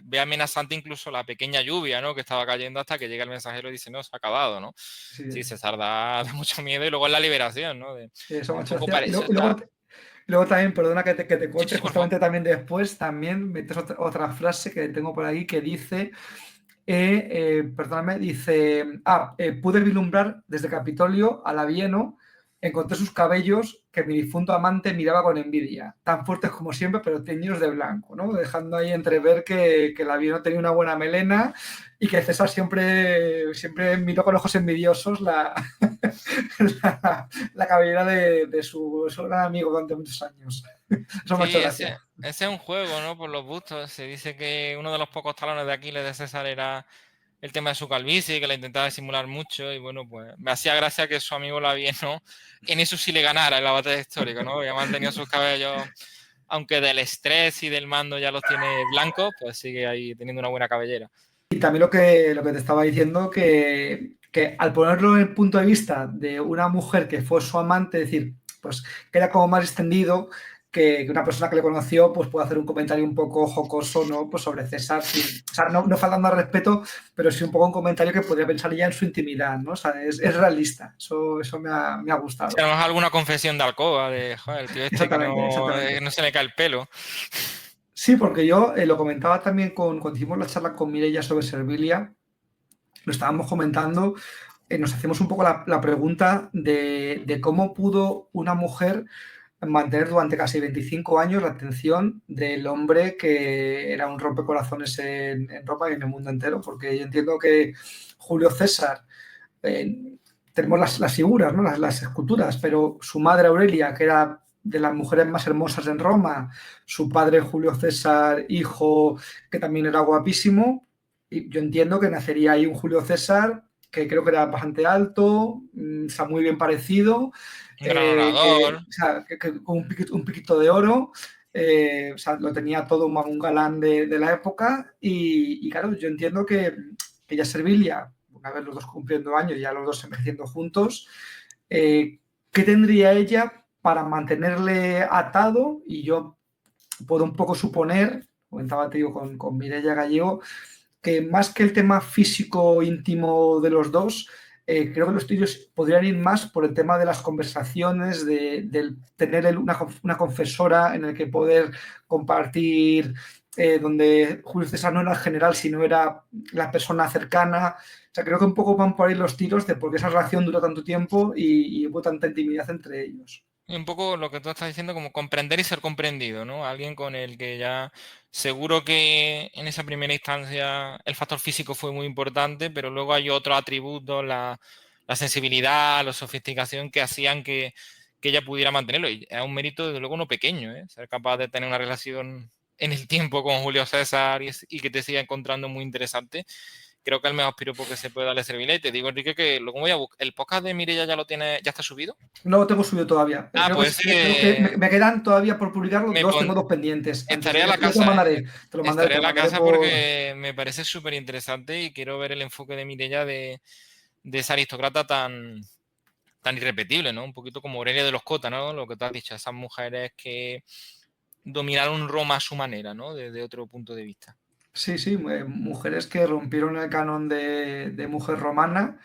ve amenazante incluso la pequeña lluvia, ¿no? Que estaba cayendo hasta que llega el mensajero y dice, no, se ha acabado, ¿no? sí, Sí, César da mucho miedo y luego es la liberación, ¿no? eso me ha Un hecho poco gracia. para Y eso luego, y está. luego también, perdona que te Sí, corte, sí, por favor. justamente también después, también metes otra frase que tengo por ahí que dice perdóname, dice, pude vislumbrar desde Capitolio al Avieno encontré sus cabellos que mi difunto amante miraba con envidia, tan fuertes como siempre, pero teñidos de blanco, ¿no? Dejando ahí entrever que la vida no tenía una buena melena y que César siempre miró con ojos envidiosos la cabellera de su gran amigo durante muchos años. Eso me ha Sí, hecho ese, gracia. ese es un juego, ¿no? Por los gustos. Se dice que uno de los pocos talones de Aquiles de César era el tema de su calvicie, que la intentaba disimular mucho. Y bueno, pues me hacía gracia que su amigo Labieno en eso sí le ganara en la batalla histórica, ¿no? Había mantenido sus cabellos, aunque del estrés y del mando ya los tiene blancos, pues sigue ahí teniendo una buena cabellera. Y también lo que te estaba diciendo, que al ponerlo en el punto de vista de una mujer que fue su amante, es decir, pues queda como más extendido que una persona que le conoció pues puede hacer un comentario un poco jocoso, ¿no? Pues sobre César, o sea, no faltando al respeto, pero sí un poco un comentario que podría pensar ya en su intimidad, ¿no? O sea, es realista, eso me ha Si a gustado. lo mejor alguna confesión de alcoba, de, joder, el tío este Exactamente, que exactamente. no se le cae el pelo. Sí, porque yo lo comentaba también cuando hicimos la charla con Mireia sobre Servilia, lo estábamos comentando, nos hacemos un poco la pregunta de cómo pudo una mujer mantener durante casi 25 años la atención del hombre que era un rompecorazones en Roma y en el mundo entero, porque yo entiendo que Julio César, eh, tenemos las figuras, ¿no? las esculturas, pero su madre Aurelia, que era de las mujeres más hermosas en Roma, su padre Julio César, hijo, que también era guapísimo, y yo entiendo que nacería ahí un Julio César que creo que era bastante alto, o sea, muy bien parecido, Un gran orador. o sea, con un piquito de oro, o sea, lo tenía todo un galán de la época y, claro, yo entiendo que ya Servilia, una vez los dos cumpliendo años, ya los dos envejeciendo juntos, ¿qué tendría ella para mantenerle atado? Y yo puedo un poco suponer, comentaba, te digo, con Mireia Gallego, que más que el tema físico íntimo de los dos, creo que los estudios podrían ir más por el tema de las conversaciones, de tener una confesora en el que poder compartir, donde Julio César no era el general, sino era la persona cercana. O sea, creo que un poco van por ahí los tiros de por qué esa relación duró tanto tiempo y hubo tanta intimidad entre ellos. Y un poco lo que tú estás diciendo, como comprender y ser comprendido, ¿no? Alguien con el que ya seguro que en esa primera instancia el factor físico fue muy importante, pero luego hay otros atributos, la sensibilidad, la sofisticación que hacían que ella pudiera mantenerlo. Y es un mérito, desde luego, no pequeño, ¿eh? Ser capaz de tener una relación en el tiempo con Julio César y que te siga encontrando muy interesante. Creo que es el mejor piropo que se puede darle Serville. Y te digo, Enrique, que luego voy a buscar. ¿El podcast de Mireia ya lo tiene, ya está subido? No lo tengo subido todavía. Ah, pues Creo que ese me quedan todavía por publicarlo me dos, pon- tengo dos pendientes. Antes estaré de, a la yo te lo casa, ¿eh? mandaré, te lo mandaré, Estaré te a lo la mandaré casa por. porque me parece súper interesante y quiero ver el enfoque de Mireia de esa aristócrata tan irrepetible, ¿no? Un poquito como Aurelia de los Cota, ¿no? Lo que tú has dicho, esas mujeres que dominaron Roma a su manera, ¿no? Desde otro punto de vista. Sí, sí, mujeres que rompieron el canon de mujer romana,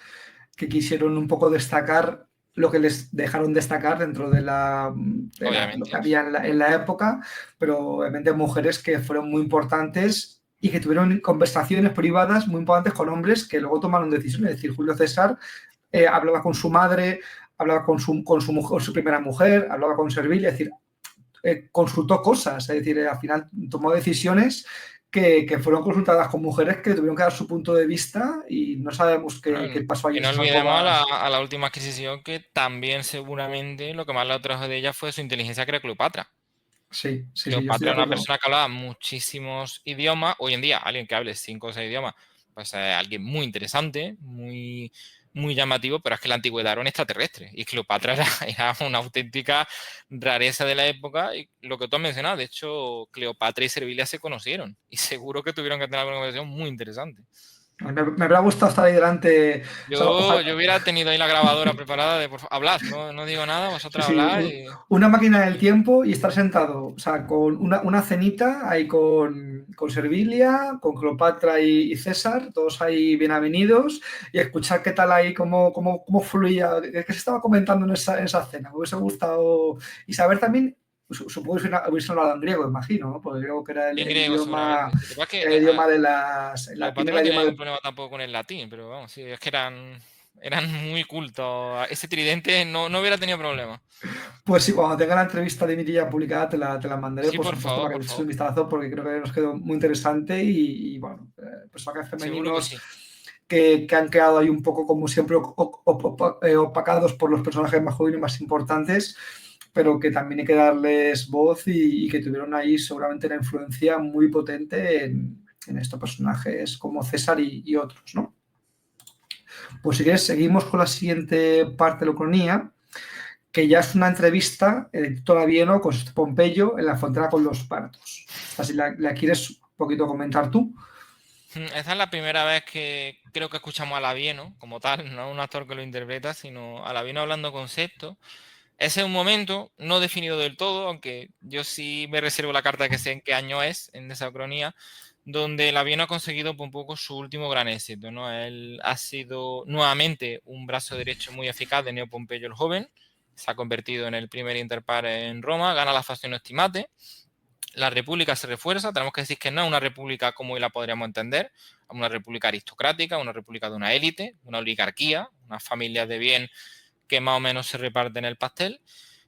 que quisieron un poco destacar lo que les dejaron destacar dentro de lo que Obviamente. había en la época, pero obviamente mujeres que fueron muy importantes y que tuvieron conversaciones privadas muy importantes con hombres que luego tomaron decisiones. Es decir, Julio César hablaba con su madre, hablaba con su primera mujer, hablaba con Servilia, es decir, consultó cosas, es decir, al final tomó decisiones que fueron consultadas con mujeres que tuvieron que dar su punto de vista y no sabemos qué Bueno, pasó ahí y en no esas olvidemos alcobas. a la última adquisición que también seguramente lo que más le atrajo de ella fue su inteligencia, que era Cleopatra. Sí, sí, sí, yo estoy Cleopatra de era una acuerdo. persona que hablaba muchísimos idiomas. Hoy en día, alguien que hable 5 o 6 idiomas, pues es alguien muy interesante, muy llamativo, pero es que la antigüedad era un extraterrestre y Cleopatra era una auténtica rareza de la época. Y lo que tú has mencionado, de hecho, Cleopatra y Servilia se conocieron y seguro que tuvieron que tener una conversación muy interesante. Me habrá gustado estar ahí delante. O sea, Yo hubiera tenido ahí la grabadora preparada de, por favor, hablad, no digo nada, sí, vosotros sí, habláis y... una máquina del tiempo y estar sentado, o sea, con una cenita ahí con Servilia, con Cleopatra y César, todos ahí bien avenidos, y escuchar qué tal ahí, cómo fluía, qué se estaba comentando en esa cena. Me hubiese gustado. Y saber también, supongo que hubiese hablado en griego, imagino, ¿no? Porque creo que era En griego seguramente. Lo que pasa es que el idioma de las. El latín Cleopatra era no el tenía idioma ningún de. problema tampoco con el latín, pero vamos, sí, es que eran... eran muy cultos. Ese tridente no hubiera tenido problema. Pues sí, cuando tenga la entrevista de Mirilla publicada te la mandaré, Sí, por por supuesto, favor, para que por le eches un favor. vistazo, porque creo que nos quedó muy interesante y bueno, personajes Seguro que femeninos sí. que han quedado ahí un poco, como siempre, opacados por los personajes masculinos más importantes, pero que también hay que darles voz y que tuvieron ahí seguramente una influencia muy potente en estos personajes como César y otros, ¿no? Pues si quieres, seguimos con la siguiente parte de la cronía, que ya es una entrevista de Tito Labieno con Pompeyo en la frontera con los partos. Esta si la quieres un poquito comentar tú. Esta es la primera vez que creo que escuchamos a Labieno como tal, no un actor que lo interpreta, sino a Labieno hablando conceptos. Ese es un momento no definido del todo, aunque yo sí me reservo la carta de que sé en qué año es, en esa cronía, donde Labieno ha conseguido un poco su último gran éxito, ¿no? Él ha sido nuevamente un brazo derecho muy eficaz de Neo Pompeyo el Joven, se ha convertido en el primer interpar en Roma, gana la facción Estimate, la república se refuerza, tenemos que decir que no es una república como hoy la podríamos entender, es una república aristocrática, una república de una élite, una oligarquía, unas familias de bien que más o menos se reparten el pastel.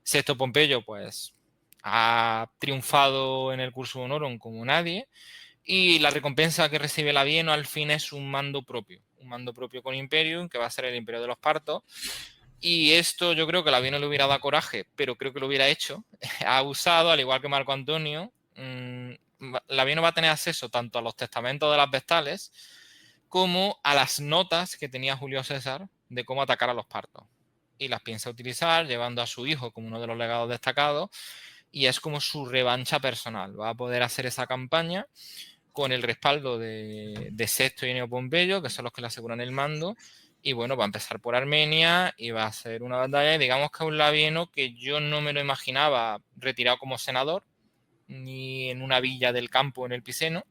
Sexto Pompeyo, pues, ha triunfado en el Cursum Honorum como nadie, y la recompensa que recibe Labieno al fin es un mando propio con Imperium, que va a ser el Imperio de los Partos. Y esto yo creo que Labieno le hubiera dado coraje, pero creo que lo hubiera hecho. Ha usado, al igual que Marco Antonio, Labieno va a tener acceso tanto a los testamentos de las vestales como a las notas que tenía Julio César de cómo atacar a los partos. Y las piensa utilizar, llevando a su hijo como uno de los legados destacados, y es como su revancha personal. Va a poder hacer esa campaña con el respaldo de Sexto y Enio Pompeyo, que son los que le aseguran el mando, y bueno, va a empezar por Armenia y va a ser una batalla, y digamos que es un Labieno que yo no me lo imaginaba retirado como senador, ni en una villa del campo en el Piceno,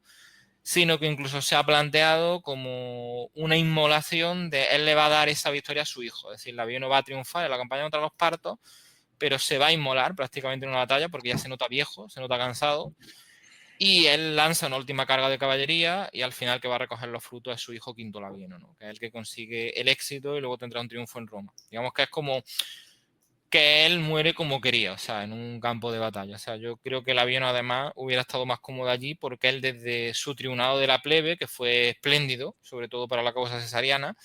sino que incluso se ha planteado como una inmolación de él le va a dar esa victoria a su hijo, es decir, Labieno va a triunfar en la campaña contra los partos, pero se va a inmolar prácticamente en una batalla porque ya se nota viejo, se nota cansado, y él lanza una última carga de caballería y al final que va a recoger los frutos es su hijo Quinto Labieno, ¿no? Que es el que consigue el éxito y luego tendrá un triunfo en Roma. Digamos que es como que él muere como quería, o sea, en un campo de batalla. O sea, yo creo que Labieno además hubiera estado más cómodo allí porque él desde su tribunado de la plebe, que fue espléndido, sobre todo para la causa cesariana,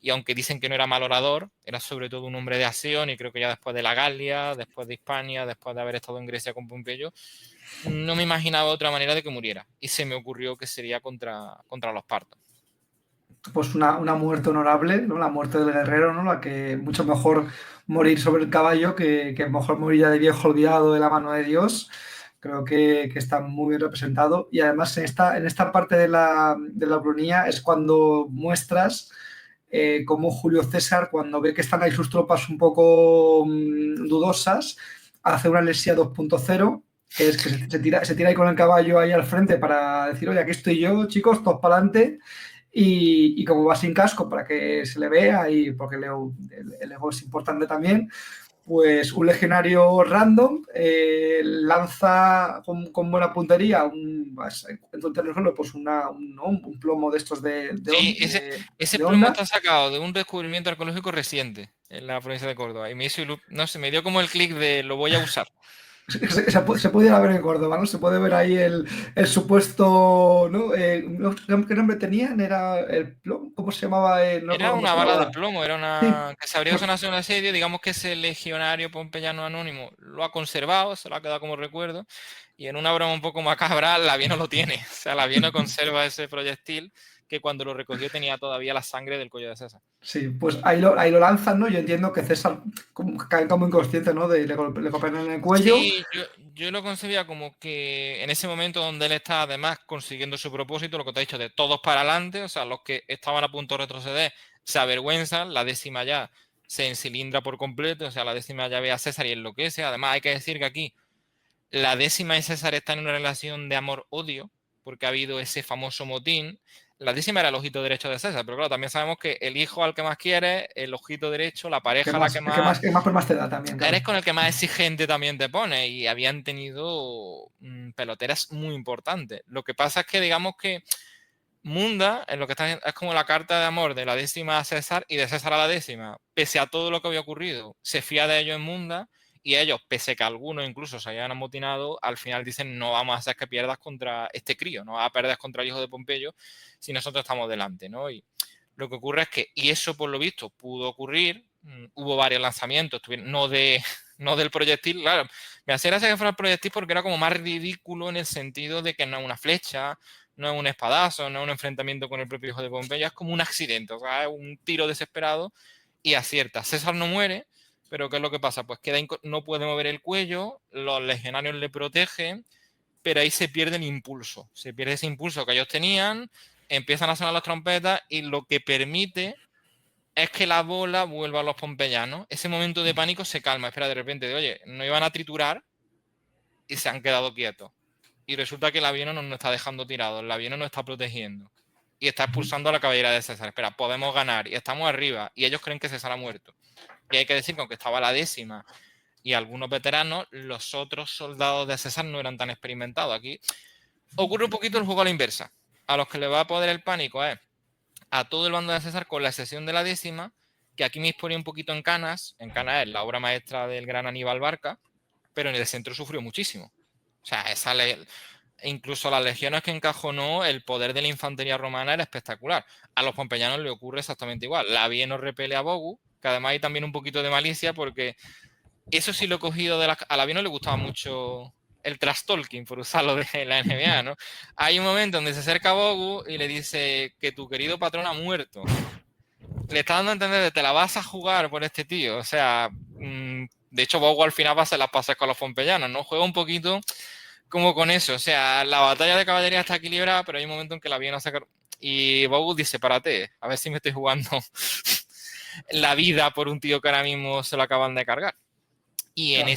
y aunque dicen que no era mal orador, era sobre todo un hombre de acción y creo que ya después de la Galia, después de Hispania, después de haber estado en Grecia con Pompeyo, no me imaginaba otra manera de que muriera. Y se me ocurrió que sería contra los partos. Pues una muerte honorable, ¿no? La muerte del guerrero, ¿no? La que mucho mejor morir sobre el caballo que mejor morir ya de viejo olvidado de la mano de Dios. Creo que está muy bien representado. Y además en esta parte de la cronía es cuando muestras cómo Julio César, cuando ve que están ahí sus tropas un poco dudosas, hace una Alessia 2.0, que es que se tira ahí con el caballo ahí al frente para decir, oye, aquí estoy yo, chicos, todos para adelante. Y como va sin casco para que se le vea y porque el ego es importante también, pues un legionario random lanza con buena puntería pues un plomo de estos Sí, ese de plomo onda. está sacado de un descubrimiento arqueológico reciente en la provincia de Córdoba. Y me hizo, no sé, me dio como el clic de lo voy a usar. Se pudiera ver en Córdoba, ¿no? Se puede ver ahí el supuesto, ¿no? ¿Qué nombre tenían? Era el plomo, ¿cómo se llamaba? No Era recuerdo cómo una se bala de llamaba. plomo, era Sí, una que se abrió pues zona de asedio, digamos que ese legionario pompeyano anónimo lo ha conservado, se lo ha quedado como recuerdo, y en una broma un poco macabra, Labieno lo tiene, o sea, Labieno conserva ese proyectil que cuando lo recogió tenía todavía la sangre del cuello de César. sí, pues ahí lo lanzan, ¿no? Yo entiendo que César cae como inconsciente, ¿no? Le golpean en el cuello. Sí, yo lo concebía como que en ese momento donde él está además consiguiendo su propósito, lo que te he dicho, de todos para adelante, o sea, los que estaban a punto de retroceder se avergüenzan, la décima ya se encilindra por completo, o sea, la décima ya ve a César y enloquece. Además, hay que decir que aquí la décima y César están en una relación de amor-odio, porque ha habido ese famoso motín. La décima era el ojito derecho de César, pero claro, también sabemos que el hijo al que más quiere, el ojito derecho, la ¿Qué pareja a la que más, qué más más, qué más problemas te da también, eres claro? con el que más exigente también te pone y habían tenido peloteras muy importantes. Lo que pasa es que digamos que Munda, en lo que está, es como la carta de amor de la décima a César y de César a la décima. Pese a todo lo que había ocurrido, se fía de ellos en Munda y ellos, pese que algunos incluso se hayan amotinado, al final dicen no vamos a hacer que pierdas contra este crío, no vas a perder contra el hijo de Pompeyo si nosotros estamos delante, ¿no? Y lo que ocurre es que, y eso por lo visto pudo ocurrir, hubo varios lanzamientos, no, no del proyectil, claro, me hacía gracia que fuera el proyectil porque era como más ridículo en el sentido de que no es una flecha, no es un espadazo, no es un enfrentamiento con el propio hijo de Pompeya, es como un accidente, o sea, es un tiro desesperado y acierta. César no muere, pero ¿qué es lo que pasa? Pues no puede mover el cuello, los legionarios le protegen, pero ahí se pierde el impulso, se pierde ese impulso que ellos tenían, empiezan a sonar las trompetas y lo que permite es que la bola vuelva a los pompeyanos. Ese momento de pánico se calma, espera de repente, de, oye, no iban a triturar y se han quedado quietos. Y resulta que el avión no nos está dejando tirados, el avión nos está protegiendo. Y está expulsando a la caballería de César. Espera, podemos ganar. Y estamos arriba. Y ellos creen que César ha muerto. Y hay que decir que aunque estaba la décima y algunos veteranos, los otros soldados de César no eran tan experimentados. Aquí ocurre un poquito el juego a la inversa. A los que le va a poder el pánico es a todo el bando de César, con la excepción de la décima, que aquí me exponía un poquito en Canas. En Canas es la obra maestra del gran Aníbal Barca, pero en el centro sufrió muchísimo. O sea, incluso las legiones que encajonó, el poder de la infantería romana era espectacular. A los pompeyanos le ocurre exactamente igual. La no repele a Bogu, que además hay también un poquito de malicia, porque eso sí lo he cogido de a la no le gustaba mucho el trash talking, por usarlo de la NBA, ¿no? Hay un momento donde se acerca a Bogu y le dice que tu querido patrón ha muerto. Le está dando a entender que te la vas a jugar por este tío. O sea, de hecho, Bogu al final va a hacer las pases con los pompeyanos, ¿no? Juega un poquito como con eso. O sea, la batalla de caballería está equilibrada, pero hay un momento en que la viene a sacar. Y Bogu dice, párate, a ver si me estoy jugando la vida por un tío que ahora mismo se lo acaban de cargar. Y claro,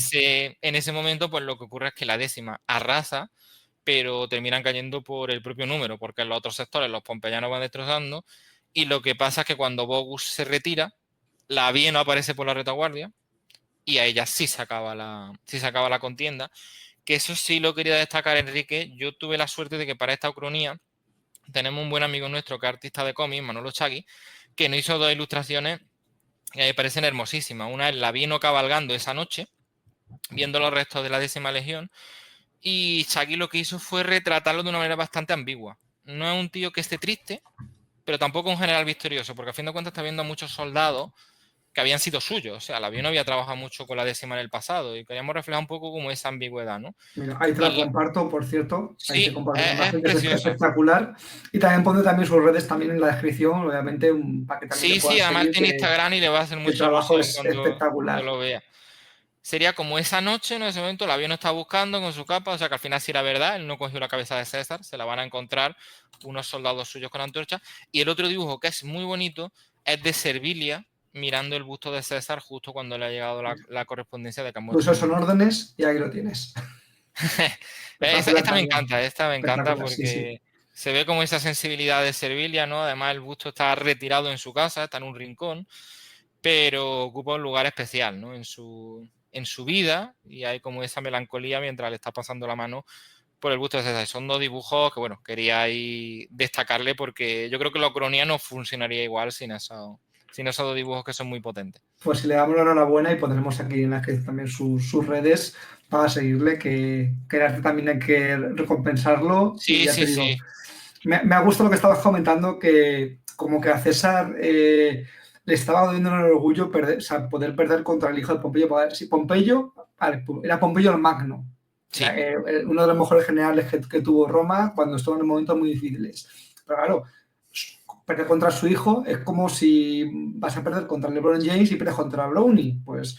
en ese momento, pues lo que ocurre es que la décima arrasa, pero terminan cayendo por el propio número, porque en los otros sectores los pompeyanos van destrozando. Y lo que pasa es que cuando Bogus se retira, la no aparece por la retaguardia y a ella sí se acaba la contienda. Que eso sí lo quería destacar, Enrique. Yo tuve la suerte de que para esta ucronía tenemos un buen amigo nuestro que es artista de cómics, Manolo Chagui, que nos hizo dos ilustraciones que me parecen hermosísimas. Una es la vino cabalgando esa noche, viendo los restos de la décima legión, y Chagui lo que hizo fue retratarlo de una manera bastante ambigua. No es un tío que esté triste, pero tampoco un general victorioso, porque a fin de cuentas está viendo a muchos soldados que habían sido suyos. O sea, el avión había trabajado mucho con la décima en el pasado y queríamos reflejar un poco como esa ambigüedad, ¿no? Mira, ahí te la comparto, por cierto. Ahí te Sí, comparto la es imagen, que es precioso. espectacular. Y también pone también sus redes también en la descripción, obviamente, para que también le Sí, sí, puedan además seguir, tiene que Instagram y le va a hacer el mucha trabajo ilusión es cuando espectacular. lo vea. Sería como esa noche, ¿no? En ese momento el avión está buscando con su capa, o sea que al final sí era verdad, él no cogió la cabeza de César, se la van a encontrar unos soldados suyos con antorcha. Y el otro dibujo, que es muy bonito, es de Servilia, mirando el busto de César justo cuando le ha llegado la correspondencia de que ha muerto Incluso un son hijo. órdenes y ahí lo tienes. Espectacular también. Esta me encanta Espectacular, sí, sí. porque se ve como esa sensibilidad de Servilia, ¿no? Además el busto está retirado en su casa, está en un rincón, pero ocupa un lugar especial, ¿no? En su vida, y hay como esa melancolía mientras le está pasando la mano por el busto de César. Son dos dibujos que, bueno, quería ahí destacarle porque yo creo que la cronía no funcionaría igual sin esos dos dibujos que son muy potentes. Pues si le damos la enhorabuena y pondremos aquí en la que también sus redes para seguirle, que el arte también hay que recompensarlo. Y Sí, ya te sí, digo, sí. me ha gustado lo que estabas comentando, que como que a César le estaba dando el orgullo perder, o sea, poder perder contra el hijo de Pompeyo. Si Pompeyo, vale, era Pompeyo el Magno, Sí. uno de los mejores generales que tuvo Roma cuando estuvo en momentos muy difíciles. Pero claro, perder contra su hijo es como si vas a perder contra LeBron James y pierdes contra Brownie. Pues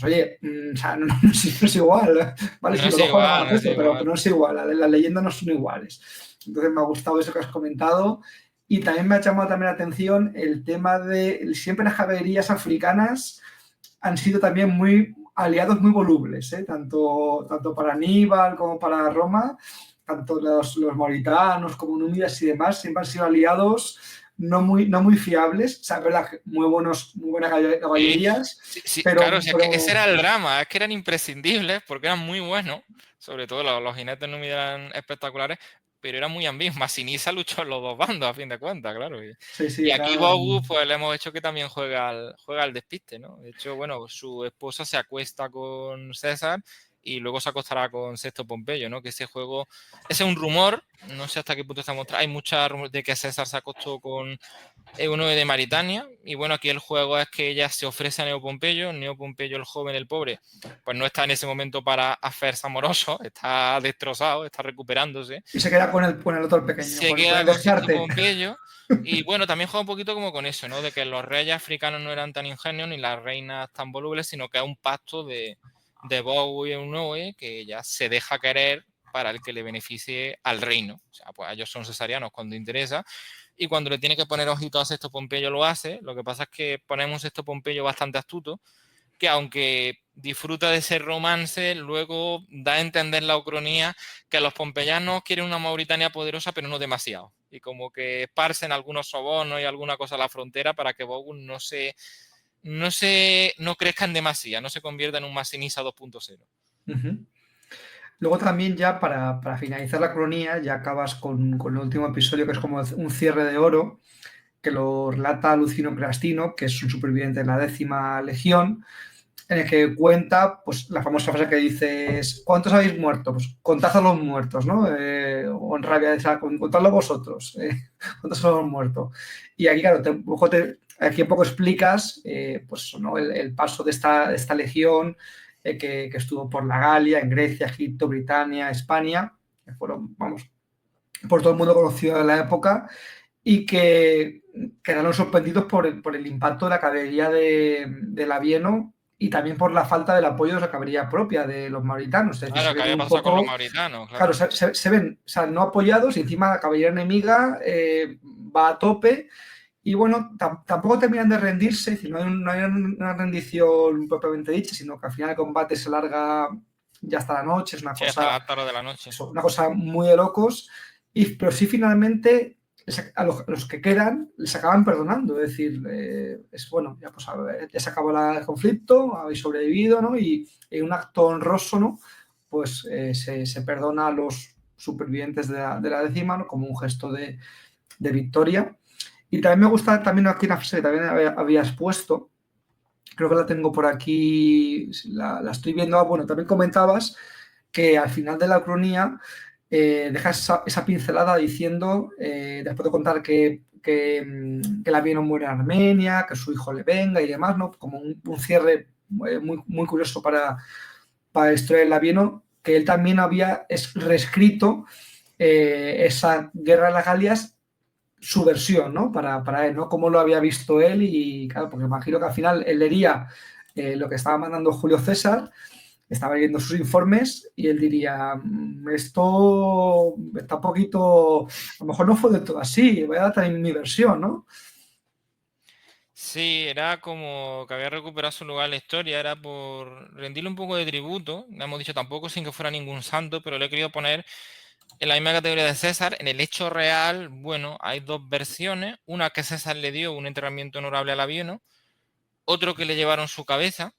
oye, o sea, no es igual. Vale, No si es los dos juegan igual, no es baloncesto, pero igual. no es igual. Las leyendas no son iguales. Entonces me ha gustado eso que has comentado. Y también me ha llamado también la atención el tema de siempre las caballerías africanas han sido también muy aliados muy volubles, ¿eh? Tanto para Aníbal como para Roma, tanto los mauritanos como númidas y demás, siempre han sido aliados no muy fiables, o sea, verdad, muy buenas Sí, caballerías, sí, sí, pero, claro, o sea, es que ese pero era el drama, es que eran imprescindibles porque eran muy buenos, sobre todo los jinetes númidas eran espectaculares, pero era muy ambiguo. Masinisa luchó en los dos bandos, a fin de cuentas, claro. Sí, Y sí, aquí claro. Bogus, pues le hemos hecho que también juega al despiste, ¿no? De hecho, bueno, su esposa se acuesta con César y luego se acostará con Sexto Pompeyo, ¿no? Que ese juego, ese es un rumor, no sé hasta qué punto está mostrado, hay muchos rumores de que César se acostó con uno de Maritania, y bueno, aquí el juego es que ella se ofrece a Neo Pompeyo el joven, el pobre, pues no está en ese momento para affairs amorosos, está destrozado, está recuperándose, Y se queda con el otro pequeño, se con queda el con Sexto Descarte. Pompeyo, y bueno, también juega un poquito como con eso, ¿no? De que los reyes africanos no eran tan ingenios ni las reinas tan volubles, sino que es un pacto de Bogu y Eunoe que ya se deja querer para el que le beneficie al reino. O sea, pues ellos son cesarianos cuando interesa, y cuando le tiene que poner ojito a Sexto Pompeyo lo hace. Lo que pasa es que ponemos Sexto Pompeyo bastante astuto, que aunque disfruta de ese romance, luego da a entender la ucronía que los pompeyanos quieren una Mauritania poderosa, pero no demasiado. Y como que esparcen algunos sobornos y alguna cosa a la frontera para que Bogus no crezca en demasía, no se convierta en un Masinisa 2.0. Ujú. Luego también ya para finalizar la cronía, ya acabas con el último episodio que es como un cierre de oro, que lo relata Lucino Crastino, que es un superviviente de la 10ª Legión, en el que cuenta pues, la famosa frase que dices, ¿cuántos habéis muerto? Pues contad a los muertos, ¿no? O en rabia, contadlo vosotros, ¿cuántos hemos muerto? Y aquí, claro, aquí un poco explicas pues, ¿no? el paso de esta legión que estuvo por la Galia, en Grecia, Egipto, Britania, España, que fueron, vamos, por todo el mundo conocido de la época, y que quedaron sorprendidos por el impacto de la caballería de Labieno y también por la falta del apoyo de la caballería propia de los mauritanos. Es decir, se Claro, que ven había un pasado con los poco, mauritanos, claro, claro. se ven, o sea, no apoyados y encima la caballería enemiga va a tope y bueno, tampoco terminan de rendirse, no hay, no hay una rendición propiamente dicha, sino que al final el combate se larga ya hasta la noche, es Sí, hasta la tarde de la noche. una cosa muy de locos, pero sí finalmente a los que quedan les acaban perdonando, es decir, es bueno, ya, pues, ya se acabó el conflicto, habéis sobrevivido, ¿no? Y en un acto honroso, ¿no? Pues se perdona a los supervivientes de la 10ª, ¿no? Como un gesto de victoria. Y también me gusta también aquí una frase que también habías puesto, creo que la tengo por aquí, la estoy viendo, bueno, también comentabas que al final de la cronía deja esa pincelada diciendo, después de contar que la vieron muere en Armenia, que su hijo le venga y demás, ¿no? Como un cierre muy, muy curioso para la historia del Labieno, que él también había reescrito esa guerra de las Galias, su versión, ¿no? Para él, ¿no? Cómo lo había visto él y, claro, porque imagino que al final él leería lo que estaba mandando Julio César, estaba viendo sus informes y él diría, esto está un poquito, a lo mejor no fue del todo así, voy a dar también mi versión, ¿no? Sí, era como que había recuperado su lugar en la historia, era por rendirle un poco de tributo. Le hemos dicho tampoco sin que fuera ningún santo, pero le he querido poner en la misma categoría de César. En el hecho real, bueno, hay dos versiones. Una que César le dio un enterramiento honorable a Labieno, otro que le llevaron su cabeza,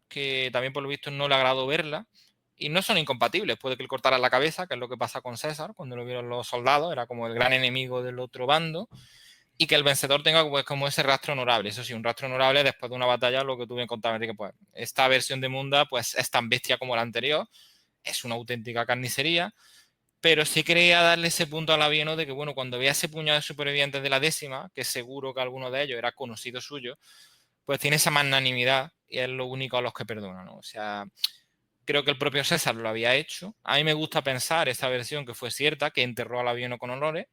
que también por lo visto no le agradó verla. Y no son incompatibles, puede que le cortaran la cabeza, que es lo que pasa con César cuando lo vieron los soldados, era como el gran enemigo del otro bando, y que el vencedor tenga pues, como ese rastro honorable. Eso sí, un rastro honorable después de una batalla, lo que tuve en contar, que pues esta versión de Munda pues es tan bestia como la anterior, es una auténtica carnicería, pero sí quería darle ese punto a Labieno de que, bueno, cuando veía ese puñado de supervivientes de la 10ª, que seguro que alguno de ellos era conocido suyo, pues tiene esa magnanimidad y es lo único a los que perdona, ¿no? O sea, creo que el propio César lo había hecho. A mí me gusta pensar esa versión que fue cierta, que enterró a Labieno con honores,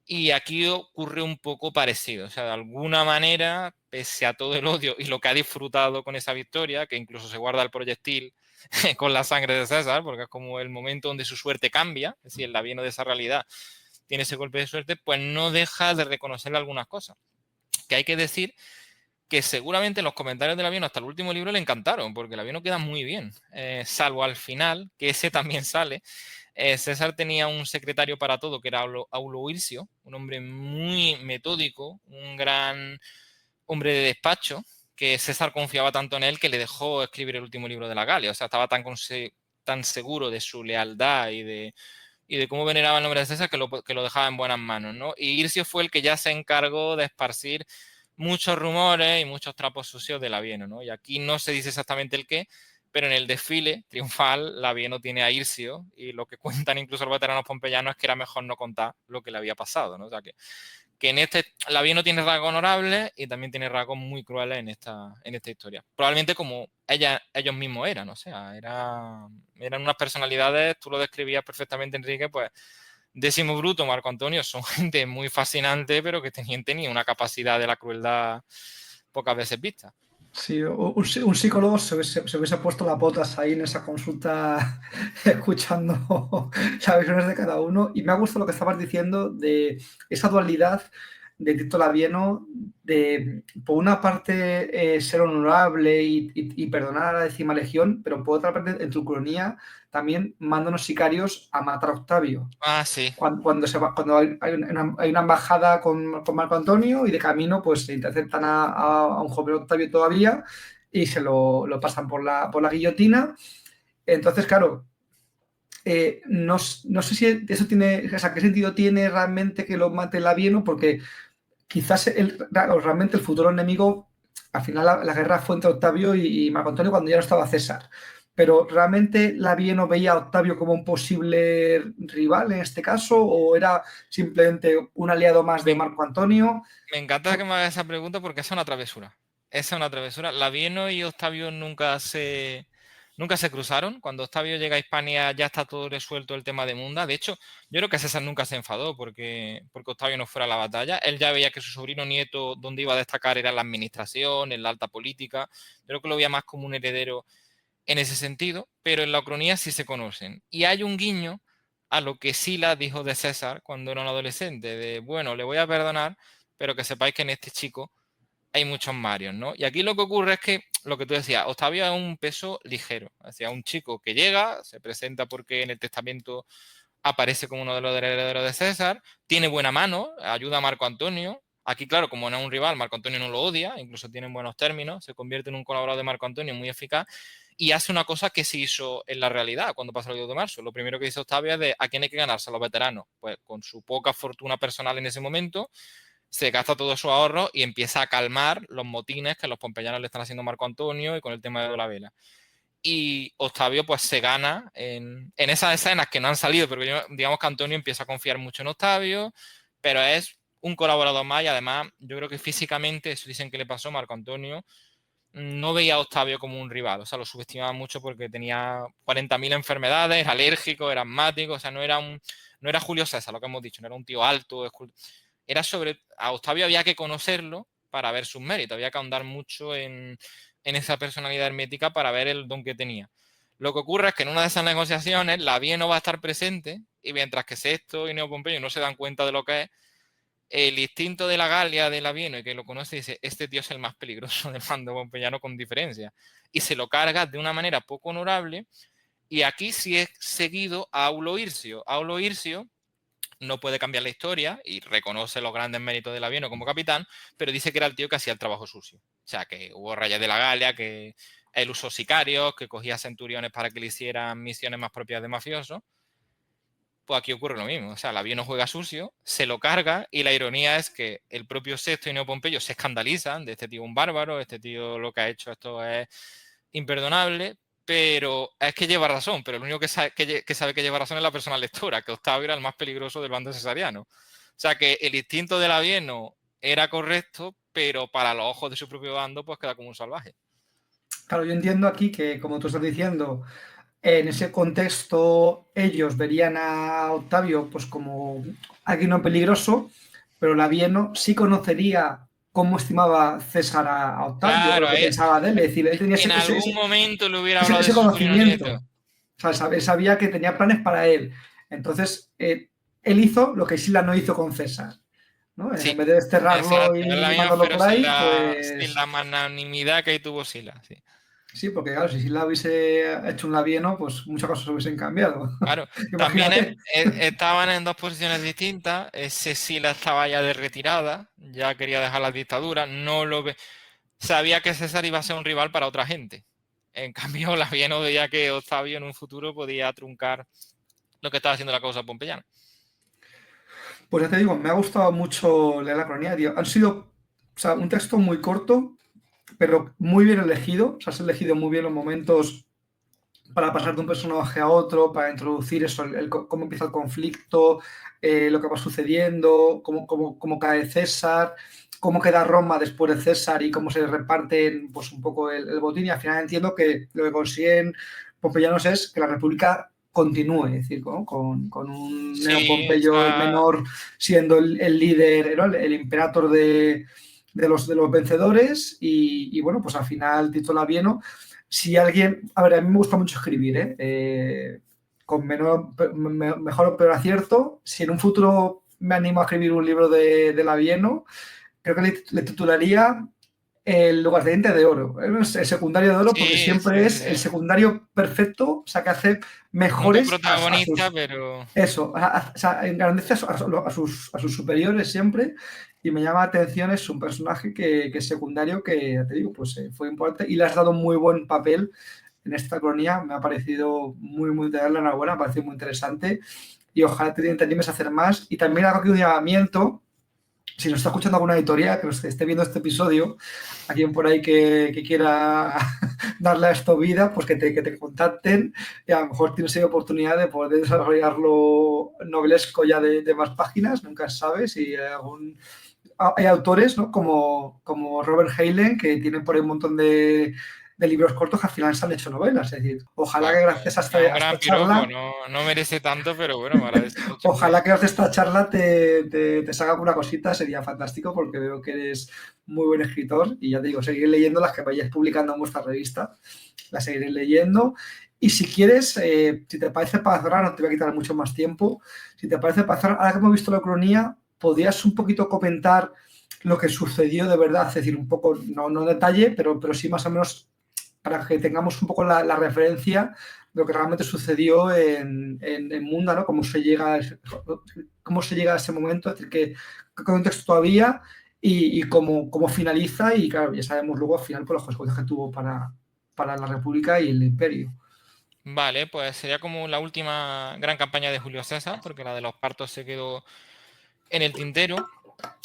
y aquí ocurre un poco parecido. O sea, de alguna manera, pese a todo el odio y lo que ha disfrutado con esa victoria, que incluso se guarda el proyectil con la sangre de César, porque es como el momento donde su suerte cambia, es decir, el Labieno de esa realidad tiene ese golpe de suerte, pues no deja de reconocerle algunas cosas. Que hay que decir que seguramente los comentarios del Labieno hasta el último libro le encantaron, porque el Labieno queda muy bien, salvo al final, que ese también sale. César tenía un secretario para todo, que era Aulo Hircio, un hombre muy metódico, un gran hombre de despacho, que César confiaba tanto en él que le dejó escribir el último libro de la Galia. O sea, estaba tan seguro de su lealtad y de y de cómo veneraba el nombre de César, que lo dejaba en buenas manos, ¿no? Y Ircio fue el que ya se encargó de esparcir muchos rumores y muchos trapos sucios de Labieno, ¿no? Y aquí no se dice exactamente el qué, pero en el desfile triunfal Labieno tiene a Ircio y lo que cuentan incluso los veteranos pompeyanos es que era mejor no contar lo que le había pasado, ¿no? O sea que en este Labieno tiene rasgos honorables y también tiene rasgos muy crueles en esta historia. Probablemente como ellos mismos eran, o sea, eran unas personalidades, tú lo describías perfectamente, Enrique, pues Décimo Bruto, Marco Antonio, son gente muy fascinante, pero que tenían una capacidad de la crueldad pocas veces vista. Sí, un psicólogo se hubiese puesto las botas ahí en esa consulta escuchando las visiones de cada uno. Y me ha gustado lo que estabas diciendo de esa dualidad de Tito Labieno, de por una parte ser honorable y perdonar a la décima legión, pero por otra parte en tu cronía también manda unos sicarios a matar a Octavio. Ah, sí. Cuando hay una embajada con Marco Antonio y de camino pues se interceptan a un joven Octavio todavía y se lo pasan por la guillotina. Entonces, claro, no sé si eso tiene, o sea, qué sentido tiene realmente que lo mate Labieno, porque quizás realmente el futuro enemigo, al final la guerra fue entre Octavio y Marco Antonio cuando ya no estaba César. Pero ¿realmente Labieno veía a Octavio como un posible rival en este caso? ¿O era simplemente un aliado más de Me, Marco Antonio? me encanta que me hagas esa pregunta porque es una travesura. Esa es una travesura. Labieno y Octavio nunca se cruzaron. Cuando Octavio llega a Hispania ya está todo resuelto el tema de Munda. De hecho, yo creo que César nunca se enfadó porque Octavio no fuera a la batalla. Él ya veía que su sobrino nieto donde iba a destacar era en la administración, en la alta política. Yo creo que lo veía más como un heredero en ese sentido, pero en la Ucronía sí se conocen. Y hay un guiño a lo que Sila dijo de César cuando era un adolescente, de, bueno, le voy a perdonar, pero que sepáis que en este chico hay muchos Marios, ¿no? Y aquí lo que ocurre es que, lo que tú decías, Octavio es un peso ligero, o sea, un chico que llega, se presenta porque en el testamento aparece como uno de los herederos de César, tiene buena mano, ayuda a Marco Antonio. Aquí, claro, como no es un rival, Marco Antonio no lo odia, incluso tienen buenos términos, se convierte en un colaborador de Marco Antonio muy eficaz y hace una cosa que se hizo en la realidad cuando pasó el 2 de marzo. Lo primero que dice Octavio es de a quién hay que ganarse a los veteranos. Pues con su poca fortuna personal en ese momento, se gasta todo su ahorro y empieza a calmar los motines que los pompeyanos le están haciendo a Marco Antonio y con el tema de la vela. Y Octavio pues se gana en esas escenas que no han salido, pero digamos que Antonio empieza a confiar mucho en Octavio, pero es un colaborador más y además yo creo que físicamente, eso dicen que le pasó a Marco Antonio, no veía a Octavio como un rival, o sea, lo subestimaba mucho porque tenía 40.000 enfermedades, era alérgico, era asmático, o sea, no era Julio César, lo que hemos dicho, no era un tío alto, era a Octavio había que conocerlo para ver sus méritos, había que ahondar mucho en esa personalidad hermética para ver el don que tenía. Lo que ocurre es que en una de esas negociaciones Labieno va a estar presente y mientras que Sexto y Neo Pompeyo no se dan cuenta de lo que es, el instinto de la Galia de Labieno y que lo conoce dice, este tío es el más peligroso del bando pompeyano con diferencia. Y se lo carga de una manera poco honorable y aquí sí es seguido a Aulo Hircio. Aulo Hircio no puede cambiar la historia y reconoce los grandes méritos de Labieno como capitán, pero dice que era el tío que hacía el trabajo sucio. O sea, que hubo rayas de la Galia, que él usó sicarios, que cogía centuriones para que le hicieran misiones más propias de mafiosos. Pues aquí ocurre lo mismo. O sea, Labieno juega sucio, se lo carga y la ironía es que el propio Sexto y Neo Pompeyo se escandalizan de este tío un bárbaro, este tío lo que ha hecho esto es imperdonable, pero es que lleva razón, pero el único que sabe que lleva razón es la persona lectora, que Octavio era el más peligroso del bando cesariano. O sea que el instinto de Labieno era correcto, pero para los ojos de su propio bando, pues queda como un salvaje. Claro, yo entiendo aquí que, como tú estás diciendo, en ese contexto ellos verían a Octavio pues como alguien no peligroso, pero Labieno sí conocería cómo estimaba César a Octavio o lo Claro, que pensaba de él. Es decir, él tenía en algún momento le hubiera hablado de ese su sobrino conocimiento. nieto. O sea, él sabía que tenía planes para él. Entonces, él hizo lo que Sila no hizo con César. ¿No? En Sí, vez de desterrarlo exacto, es y la misma, mandarlo pero por ahí, sin pues la magnanimidad que ahí tuvo Sila. Sí. sí, porque claro, si Sila hubiese hecho un labieno, pues muchas cosas hubiesen cambiado. Claro, también Imagínate. estaban en dos posiciones distintas. Sila estaba ya de retirada, ya quería dejar la dictadura, no lo ve. Sabía que César iba a ser un rival para otra gente. En cambio, Labieno veía que Octavio en un futuro podía truncar lo que estaba haciendo la causa pompeyana. Pues ya te digo, me ha gustado mucho leer la cronía, tío. Han sido, o sea, un texto muy corto, pero muy bien elegido. O sea, has elegido muy bien los momentos para pasar de un personaje a otro, para introducir eso, cómo empieza el conflicto, lo que va sucediendo, cómo cae César, cómo queda Roma después de César y cómo se reparten pues, un poco el botín. Y al final entiendo que lo que consiguen Pompeyanos es que la República continúe, es decir, con un Neo Sí, Pompeyo el esa, menor siendo el líder, ¿no? el imperator de los vencedores y, bueno, pues al final Tito Labieno, si alguien, a ver, a mí me gusta mucho escribir, con mejor o peor acierto, si en un futuro me animo a escribir un libro de Labieno, creo que le titularía El lugarteniente de oro, el secundario de oro, porque sí, siempre sí, es el secundario perfecto, o sea, que hace no mejores a coprotagonista, sus pero eso, o sea, engrandece a sus superiores siempre y me llama la atención, es un personaje que es secundario, que ya te digo, pues fue importante y le has dado un muy buen papel en esta cronía, me ha parecido muy, te doy la enhorabuena, me ha parecido muy interesante y ojalá te animes a hacer más y también hago aquí un llamamiento, si nos está escuchando alguna editorial que nos esté viendo este episodio, alguien por ahí que quiera darle a esto vida, pues que te contacten y a lo mejor tienes ahí oportunidad de poder desarrollarlo novelesco ya de más páginas, nunca sabes si hay autores, ¿no? como Robert Heinlein que tienen por ahí un montón de libros cortos que al final se han hecho novelas. Es decir, ojalá pues, que gracias a esta, es un a gran esta piropo, charla no, no merece tanto, pero bueno, me agradece mucho. ojalá que haces esta charla te salga alguna cosita, sería fantástico porque veo que eres muy buen escritor y ya te digo, seguiré leyendo las que vayáis publicando en vuestra revista, las seguiré leyendo y si quieres, si te parece para cerrar, no te voy a quitar mucho más tiempo, si te parece para cerrar, ahora que hemos visto la cronía, podrías un poquito comentar lo que sucedió de verdad, es decir, un poco, no en detalle, pero sí más o menos para que tengamos un poco la referencia de lo que realmente sucedió en Munda, ¿no? Cómo se llega a ese momento, es decir, qué contexto todavía y cómo finaliza y claro, ya sabemos luego al final por las consecuencias que tuvo para la República y el Imperio. Vale, pues sería como la última gran campaña de Julio César, porque la de los partos se quedó en el tintero.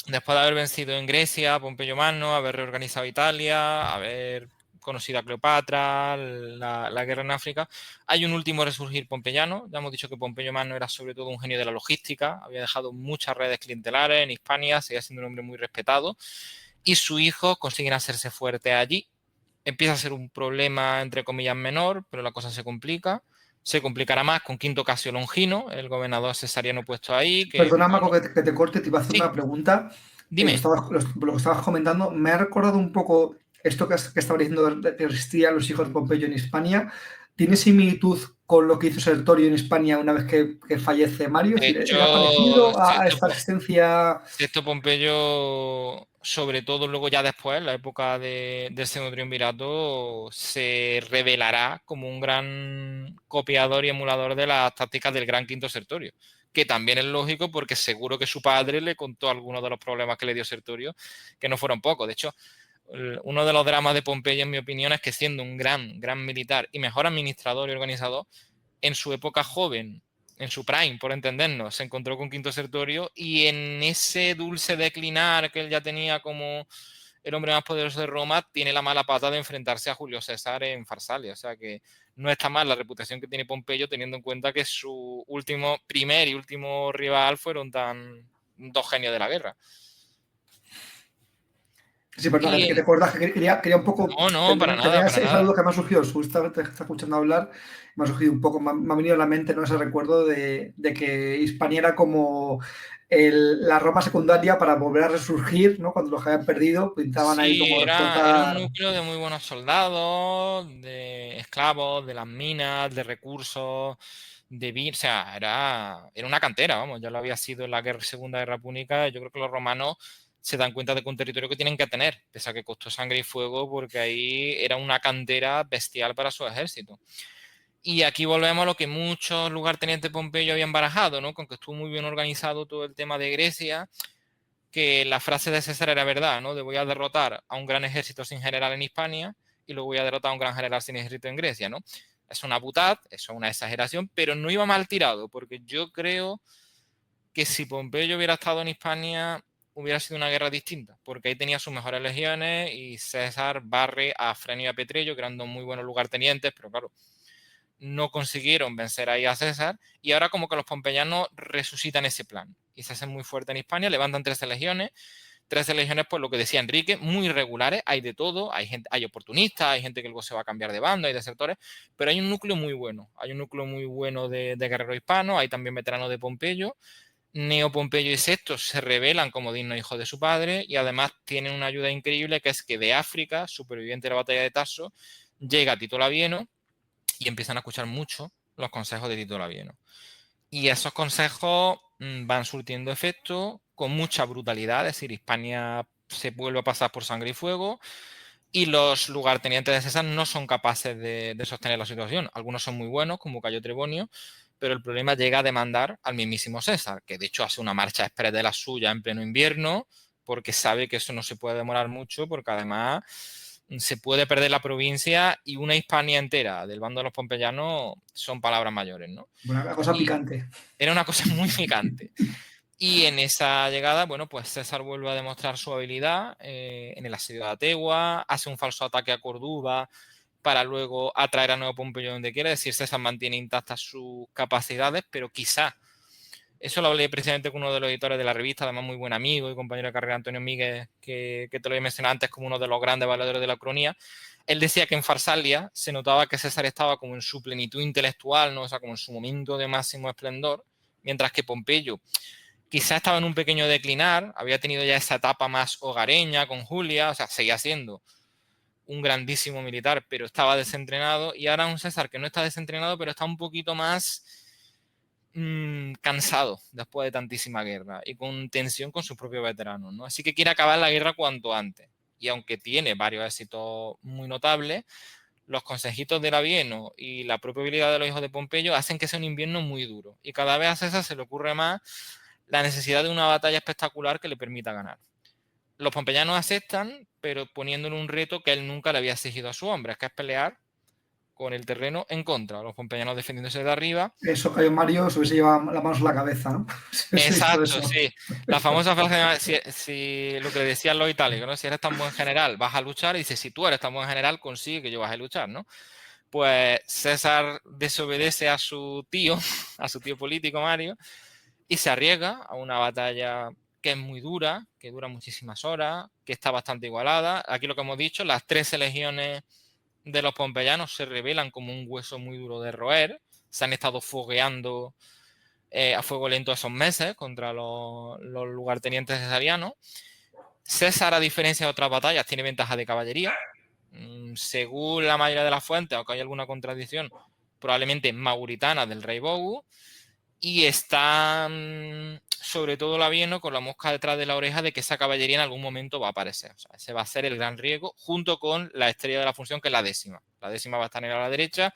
Después de haber vencido en Grecia, a Pompeyo Magno, haber reorganizado Italia, haber conocido a Cleopatra, la guerra en África, hay un último resurgir pompeyano. Ya hemos dicho que Pompeyo Magno era sobre todo un genio de la logística, había dejado muchas redes clientelares en Hispania, seguía siendo un hombre muy respetado, y sus hijos consiguen hacerse fuertes allí. Empieza a ser un problema, entre comillas, menor, pero la cosa se complica. Se complicará más con Quinto Casio Longino, el gobernador cesariano puesto ahí, que, Perdona, bueno, Marco, que te corte, te iba a hacer sí, una pregunta. dime. Lo que estabas comentando, me ha recordado un poco esto que estaba diciendo de que existían los hijos de Pompeyo en Hispania. ¿Tiene similitud con lo que hizo Sertorio en Hispania una vez que fallece Mario? Es De decir, hecho, ¿era parecido a Sexto, esta existencia? Sexto Pompeyo, sobre todo luego ya después, en la época del segundo triunvirato, se revelará como un gran copiador y emulador de las tácticas del gran Quinto Sertorio, que también es lógico porque seguro que su padre le contó algunos de los problemas que le dio Sertorio, que no fueron pocos. De hecho, uno de los dramas de Pompeyo, en mi opinión, es que siendo un gran militar y mejor administrador y organizador, en su época joven, en su prime, por entendernos, se encontró con Quinto Sertorio y en ese dulce declinar que él ya tenía como el hombre más poderoso de Roma, tiene la mala pata de enfrentarse a Julio César en Farsalia. O sea que no está mal la reputación que tiene Pompeyo, teniendo en cuenta que su primer y último rival fueron dos genios de la guerra. Sí, perdón, que te Y acuerdas que quería un poco no, para nada, tener para esa nada. duda que me ha surgido. Justamente te está escuchando hablar, me ha surgido un poco, me ha venido a la mente, ¿no? Ese recuerdo de que Hispania era como la Roma secundaria para volver a resurgir, ¿no? Cuando los habían perdido, pintaban ahí Sí, como era un explotar. núcleo de muy buenos soldados, de esclavos, de las minas, de recursos, o sea, era una cantera, vamos, ya lo había sido en la Segunda Guerra Púnica. Yo creo que los romanos se dan cuenta de que un territorio que tienen que tener, pese a que costó sangre y fuego, porque ahí era una cantera bestial para su ejército. Y aquí volvemos a lo que muchos lugartenientes Pompeyo habían barajado, ¿no? Con que estuvo muy bien organizado todo el tema de Grecia, que la frase de César era verdad, ¿no? De voy a derrotar a un gran ejército sin general en Hispania y luego voy a derrotar a un gran general sin ejército en Grecia, ¿no? Es una butad, eso es una exageración, pero no iba mal tirado, porque yo creo que si Pompeyo hubiera estado en Hispania, hubiera sido una guerra distinta, porque ahí tenía sus mejores legiones y César barre a Frenio y a Petrillo, que eran dos muy buenos lugartenientes, pero claro, no consiguieron vencer ahí a César, y ahora como que los pompeyanos resucitan ese plan y se hacen muy fuertes en Hispania, levantan 13 legiones, pues lo que decía Enrique, muy irregulares, hay de todo, hay gente, hay oportunistas, hay gente que luego se va a cambiar de bando, hay desertores, pero hay un núcleo muy bueno, de guerreros hispanos, hay también veteranos de Pompeyo. Neo Pompeyo y Sexto se revelan como dignos hijos de su padre y además tienen una ayuda increíble, que es que de África, superviviente de la batalla de Tasso, llega Tito Labieno y empiezan a escuchar mucho los consejos de Tito Labieno. Y esos consejos van surtiendo efecto con mucha brutalidad, es decir, Hispania se vuelve a pasar por sangre y fuego y los lugartenientes de César no son capaces de sostener la situación. Algunos son muy buenos, como Cayo Trebonio, pero el problema llega a demandar al mismísimo César, que de hecho hace una marcha express de la suya en pleno invierno, porque sabe que eso no se puede demorar mucho, porque además se puede perder la provincia y una Hispania entera del bando de los pompeyanos son palabras mayores, ¿no? Bueno, la cosa Y picante. era una cosa muy picante. Y en esa llegada, bueno, pues César vuelve a demostrar su habilidad en el asedio de Ategua, hace un falso ataque a Córdoba para luego atraer a Nuevo Pompeyo donde quiera. Es decir, César mantiene intactas sus capacidades, pero quizá, eso lo hablé precisamente con uno de los editores de la revista, además muy buen amigo y compañero de carrera, Antonio Míguez, que te lo he mencionado antes como uno de los grandes valedores de la cronía. Él decía que en Farsalia se notaba que César estaba como en su plenitud intelectual, ¿no? O sea, como en su momento de máximo esplendor, mientras que Pompeyo quizá estaba en un pequeño declinar, había tenido ya esa etapa más hogareña con Julia, o sea, seguía siendo un grandísimo militar, pero estaba desentrenado, y ahora un César que no está desentrenado, pero está un poquito más cansado después de tantísima guerra y con tensión con sus propios veteranos, ¿no? Así que quiere acabar la guerra cuanto antes. Y aunque tiene varios éxitos muy notables, los consejitos de Labieno y la propia habilidad de los hijos de Pompeyo hacen que sea un invierno muy duro. Y cada vez a César se le ocurre más la necesidad de una batalla espectacular que le permita ganar. Los pompeyanos aceptan, pero poniéndole un reto que él nunca le había exigido a su hombre, que es pelear con el terreno en contra. Los pompeyanos defendiéndose de arriba. Eso, Cayo Mario se hubiese llevado las manos en la cabeza, ¿no? Si hubiese visto Exacto, eso. sí. La famosa frase, si lo que le decían los itálicos, ¿no? Si eres tan buen general, vas a luchar. Y dice, si tú eres tan buen general, consigue que yo vaya a luchar, ¿no? Pues César desobedece a su tío, a su tío político Mario, y se arriesga a una batalla que es muy dura, que dura muchísimas horas, que está bastante igualada. Aquí lo que hemos dicho, las 13 legiones de los pompeyanos se revelan como un hueso muy duro de roer. Se han estado fogueando a fuego lento esos meses contra los lugartenientes cesarianos. César, a diferencia de otras batallas, tiene ventaja de caballería. Según la mayoría de las fuentes, aunque hay alguna contradicción, probablemente mauritana del rey Bogu, y está sobre todo Labieno con la mosca detrás de la oreja de que esa caballería en algún momento va a aparecer. O sea, ese va a ser el gran riesgo, junto con la estrella de la función, que es la décima. La décima va a estar a la derecha,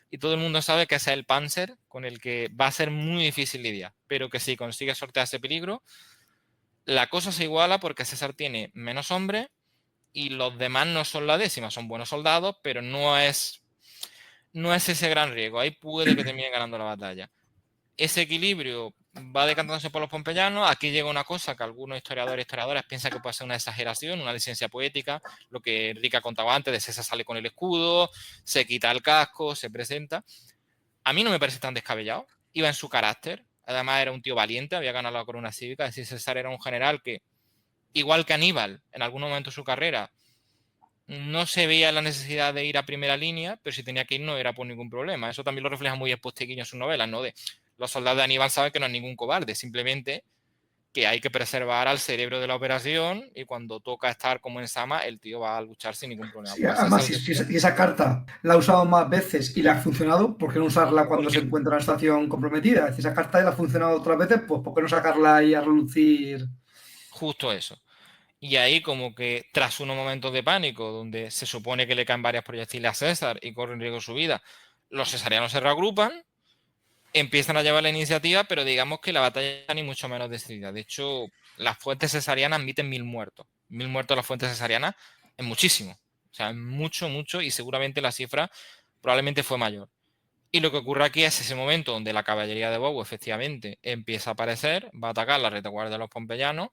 y todo el mundo sabe que ese es el Panzer con el que va a ser muy difícil lidiar, pero que si consigue sortear ese peligro, la cosa se iguala porque César tiene menos hombres y los demás no son la décima, son buenos soldados, pero no es ese gran riesgo. Ahí puede que termine ganando la batalla. Ese equilibrio va decantándose por los pompeyanos. Aquí llega una cosa que algunos historiadores y historiadoras piensan que puede ser una exageración, una licencia poética, lo que Enrique ha contado antes, de César sale con el escudo, se quita el casco, se presenta. A mí no me parece tan descabellado, iba en su carácter, además era un tío valiente, había ganado la corona cívica, es decir, César era un general que, igual que Aníbal, en algún momento de su carrera, no se veía la necesidad de ir a primera línea, pero si tenía que ir no era por ningún problema. Eso también lo refleja muy Posteguillo en sus novelas, ¿no? De los soldados de Aníbal saben que no es ningún cobarde, simplemente que hay que preservar al cerebro de la operación y cuando toca estar como en Sama, el tío va a luchar sin ningún problema. Sí, Pues además, César si esa carta la ha usado más veces y le ha funcionado, ¿por qué no usarla cuando se porque encuentra en una situación comprometida? Si esa carta le ha funcionado otras veces, pues ¿por qué no sacarla ahí a relucir? justo eso. Y ahí como que tras unos momentos de pánico, donde se supone que le caen varias proyectiles a César y corre en riesgo su vida, los cesarianos se reagrupan, empiezan a llevar la iniciativa, pero digamos que la batalla está ni mucho menos decidida. De hecho, las fuentes cesarianas admiten 1000 muertos. 1000 muertos en las fuentes cesarianas es muchísimo. O sea, es mucho, mucho, y seguramente la cifra probablemente fue mayor. Y lo que ocurre aquí es ese momento donde la caballería de Bow efectivamente empieza a aparecer, va a atacar la retaguardia de los pompeyanos.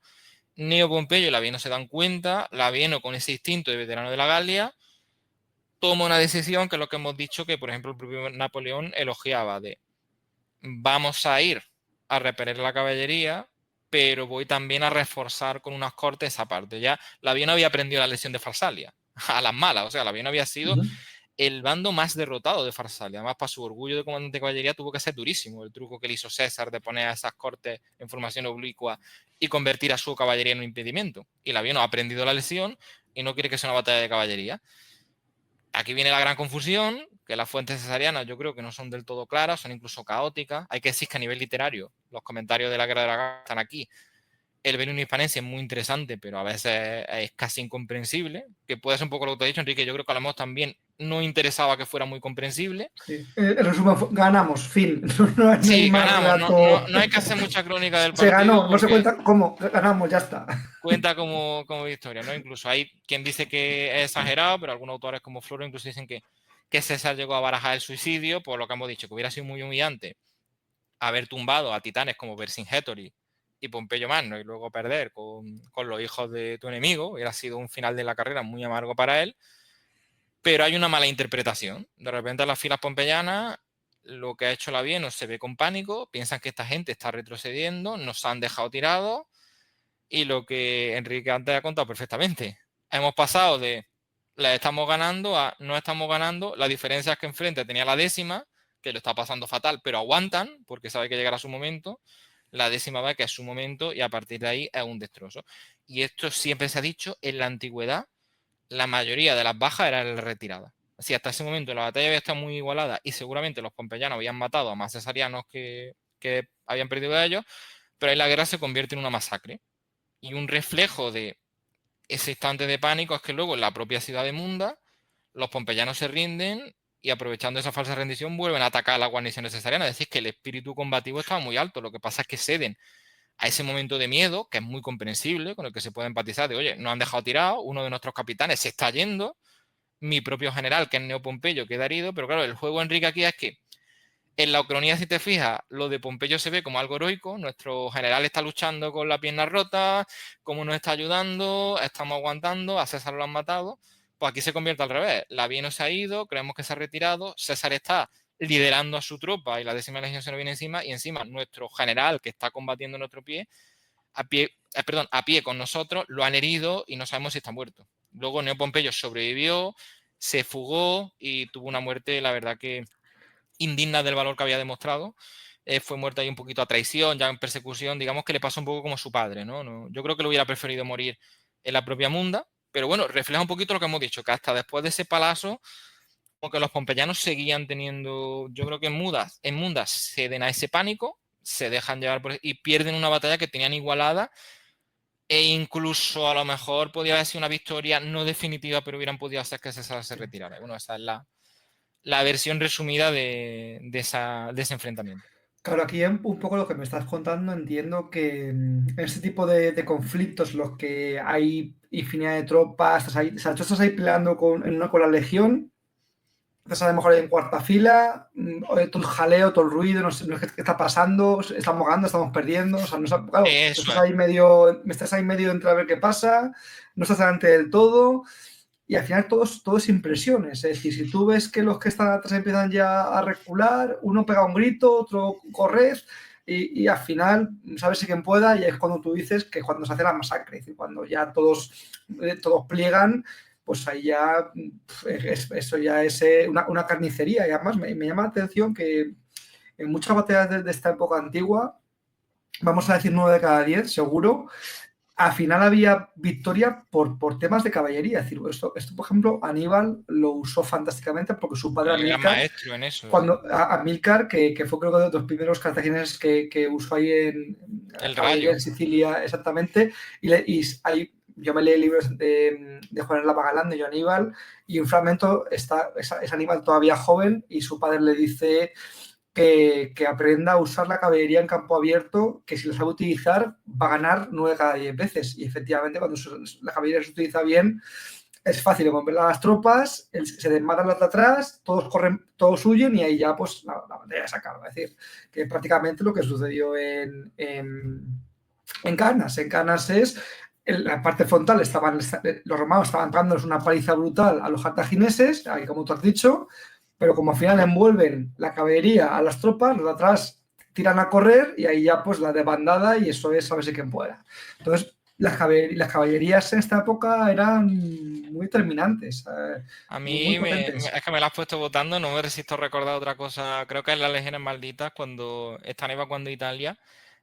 Neo Pompeyo y Labieno se dan cuenta, Labieno con ese instinto de veterano de la Galia toma una decisión que es lo que hemos dicho que, por ejemplo, el propio Napoleón elogiaba de vamos a ir a repeler la caballería, pero voy también a reforzar con unas cortes esa parte. Ya Labieno había aprendido la lección de Farsalia, a las malas, o sea, Labieno había sido el bando más derrotado de Farsalia. Además, para su orgullo de comandante de caballería tuvo que ser durísimo el truco que le hizo César de poner a esas cortes en formación oblicua y convertir a su caballería en un impedimento. Y Labieno ha aprendido la lección y no quiere que sea una batalla de caballería. Aquí viene la gran confusión, que las fuentes cesarianas yo creo que no son del todo claras, son incluso caóticas. Hay que decir que a nivel literario los comentarios de la Guerra de la Gala están aquí. El Bellum Hispanense es muy interesante, pero a veces es casi incomprensible, que puede ser un poco lo que te he dicho, Enrique. Yo creo que a lo mejor también no interesaba que fuera muy comprensible. Sí. El resumen fue, ganamos, fin. No hay Sí, más ganamos. relato. No hay que hacer mucha crónica del Se partido ganó, no se porque cuenta cómo, ganamos, ya está. cuenta como victoria, ¿no? Incluso hay quien dice que es exagerado, pero algunos autores como Floro incluso dicen que César llegó a barajar el suicidio, por lo que hemos dicho, que hubiera sido muy humillante haber tumbado a titanes como Vercingetorix y Pompeyo Magno y luego perder con los hijos de tu enemigo. Hubiera sido un final de la carrera muy amargo para él, pero hay una mala interpretación. De repente en las filas pompeyanas lo que ha hecho Labieno se ve con pánico, piensan que esta gente está retrocediendo, nos han dejado tirados y lo que Enrique antes ha contado perfectamente. Hemos pasado de la estamos ganando a no estamos ganando. La diferencia es que enfrente tenía la décima, que lo está pasando fatal, pero aguantan porque sabe que llegará su momento. La décima va que es su momento y a partir de ahí es un destrozo. Y esto siempre se ha dicho, en la antigüedad la mayoría de las bajas eran retiradas. Si hasta ese momento la batalla había estado muy igualada y seguramente los pompeyanos habían matado a más cesarianos que habían perdido de ellos, pero ahí la guerra se convierte en una masacre. Y un reflejo de ese instante de pánico es que luego en la propia ciudad de Munda los pompeyanos se rinden y aprovechando esa falsa rendición vuelven a atacar a las guarniciones cesarianas. Es decir, que el espíritu combativo estaba muy alto. Lo que pasa es que ceden a ese momento de miedo, que es muy comprensible, con el que se puede empatizar, de oye, nos han dejado tirados, uno de nuestros capitanes se está yendo, mi propio general, que es Neo Pompeyo, queda herido, pero claro, el juego, Enrique, aquí es que en la Ucronía, si te fijas, lo de Pompeyo se ve como algo heroico. Nuestro general está luchando con la pierna rota, cómo nos está ayudando, estamos aguantando, a César lo han matado. Pues aquí se convierte al revés. Labieno se ha ido, creemos que se ha retirado, César está liderando a su tropa y la 10ª legión se nos viene encima y encima nuestro general que está combatiendo en nuestro pie, a pie con nosotros, lo han herido y no sabemos si está muerto. Luego Neo Pompeyo sobrevivió, se fugó y tuvo una muerte, la verdad que indigna del valor que había demostrado. Fue muerto ahí un poquito a traición, ya en persecución, digamos que le pasó un poco como su padre, ¿no? Yo creo que lo hubiera preferido morir en la propia Munda, pero bueno, refleja un poquito lo que hemos dicho, que hasta después de ese palazo, como que los pompeyanos seguían teniendo, yo creo que en Mundas ceden a ese pánico, se dejan llevar y pierden una batalla que tenían igualada e incluso a lo mejor podía haber sido una victoria no definitiva, pero hubieran podido hacer que César se retirara. Bueno, esa es la versión resumida de ese enfrentamiento. Claro, aquí un poco lo que me estás contando, entiendo que en este tipo de conflictos, los que hay infinidad de tropas, estás ahí, o sea, tú estás ahí peleando con la legión, estás a lo mejor ahí en cuarta fila, oye, todo el jaleo, todo el ruido, no sé qué está pasando, estamos ganando, estamos perdiendo, o sea, claro, Eso es. me estás ahí medio entre a ver qué pasa, no estás delante del todo, y al final todo es impresiones. Es decir, si tú ves que los que están atrás empiezan ya a recular, uno pega un grito, otro corre, y al final sabes si quien pueda, y es cuando tú dices que cuando se hace la masacre, es decir, cuando ya todos pliegan, pues ahí ya eso ya es una carnicería. Y además me llama la atención que en muchas batallas de esta época antigua, vamos a decir 9 de cada 10, seguro, al final había victoria por temas de caballería. Es decir, esto, por ejemplo, Aníbal lo usó fantásticamente porque su padre El gran Amílcar, maestro en eso, sí. cuando Amílcar, que fue creo que de los primeros cartagineses que usó ahí en El caballería rayo. en Sicilia exactamente, y ahí yo me leí libros de Juan Lava Galán, de yo Aníbal, y un fragmento es Aníbal todavía joven y su padre le dice que aprenda a usar la caballería en campo abierto, que si lo sabe utilizar va a ganar 9 cada 10 veces. Y efectivamente, cuando la caballería se utiliza bien, es fácil mover las tropas, se desmatan las de atrás, todos corren, todos huyen y ahí ya pues la batalla se acaba. Es decir, que prácticamente lo que sucedió en Canas. En Canas es en la parte frontal los romanos estaban dándoles una paliza brutal a los cartagineses, ahí como tú has dicho, pero como al final envuelven la caballería a las tropas, los de atrás tiran a correr y ahí ya pues la desbandada y eso es a ver si quien pueda. Entonces, las caballerías en esta época eran muy determinantes, A muy mí potentes. es que me la has puesto votando, no me resisto a recordar otra cosa. Creo que es las Legiones Malditas, cuando está evacuando Italia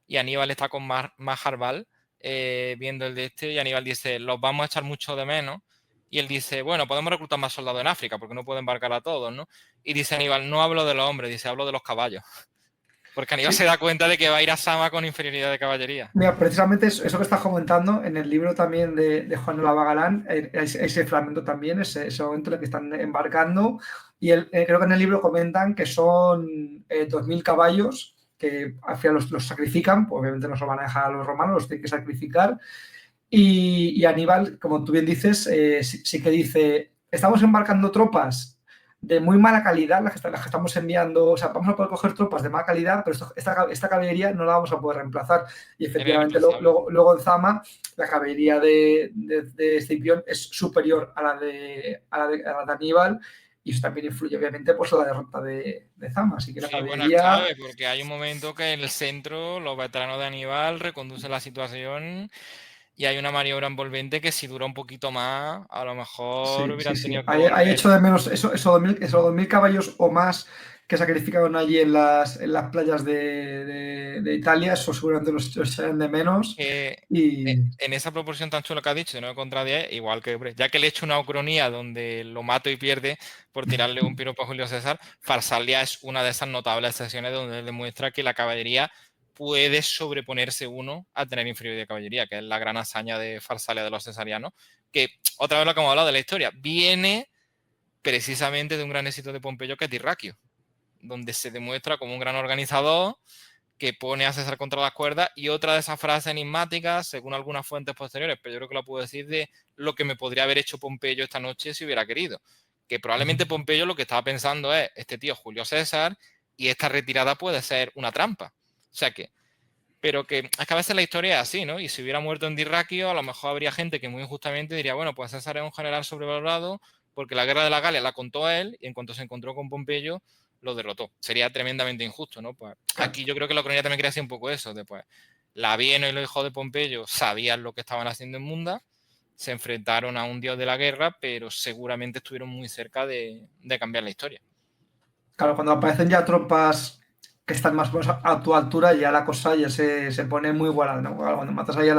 y Aníbal está con Harbal viendo el de este y Aníbal dice, los vamos a echar mucho de menos. Y él dice, bueno, podemos reclutar más soldados en África porque no puede embarcar a todos, ¿no? Y dice Aníbal, no hablo de los hombres, dice, hablo de los caballos. Porque Aníbal se Sí, da cuenta de que va a ir a Sama con inferioridad de caballería. mira, precisamente eso que estás comentando en el libro también de Juan de la Galán, ese fragmento también, ese momento en el que están embarcando, y creo que en el libro comentan que son 2.000 caballos que al final los sacrifican, pues obviamente no se lo van a dejar a los romanos, los tienen que sacrificar, y Aníbal, como tú bien dices, sí que dice, estamos embarcando tropas de muy mala calidad, las que estamos enviando, o sea, vamos a poder coger tropas de mala calidad, pero esta caballería no la vamos a poder reemplazar. Y Era efectivamente, irreemplazable. luego en Zama, la caballería de Escipión es superior a la de Aníbal, y eso también influye, obviamente, pues, en la derrota de Zama. Así que la Sí, bueno, es caballería, clave porque hay un momento que en el centro los veteranos de Aníbal reconducen la situación y hay una maniobra envolvente que si dura un poquito más, a lo mejor sí, sí, hubieran sí. tenido que Hay volver. hecho de menos esos 2.000 caballos o más que sacrificaron allí en las playas de Italia, eso seguramente los echarán de menos. Y En esa proporción tan chula que has dicho, de 9 contra 10, igual que, hombre, ya que le he hecho una ucronía donde lo mato y pierde por tirarle un piropo a Julio César, Farsalia es una de esas notables sesiones donde él demuestra que la caballería puede sobreponerse uno a tener inferioridad de caballería, que es la gran hazaña de Farsalia de los cesarianos, que otra vez lo que hemos hablado de la historia, viene precisamente de un gran éxito de Pompeyo que es Tirraquio, donde se demuestra como un gran organizador que pone a César contra las cuerdas, y otra de esas frases enigmáticas, según algunas fuentes posteriores, pero yo creo que la puedo decir, de lo que me podría haber hecho Pompeyo esta noche si hubiera querido. Que probablemente Pompeyo lo que estaba pensando es, este tío Julio César, y esta retirada puede ser una trampa. O sea que, pero que es que a veces la historia es así, ¿no? Y si hubiera muerto en Dirraquio, a lo mejor habría gente que muy injustamente diría, bueno, pues César es un general sobrevalorado porque la guerra de la Galia la contó él y en cuanto se encontró con Pompeyo lo derrotó. Sería tremendamente injusto, ¿no? Pues claro, aquí yo creo que la crónica también quería decir un poco eso, de pues Labieno y los hijos de Pompeyo sabían lo que estaban haciendo en Munda, se enfrentaron a un dios de la guerra, pero seguramente estuvieron muy cerca de cambiar la historia. claro, cuando aparecen ya tropas que están más o menos a tu altura, ya la cosa ya se pone muy buena, ¿no? Claro, cuando matas ahí a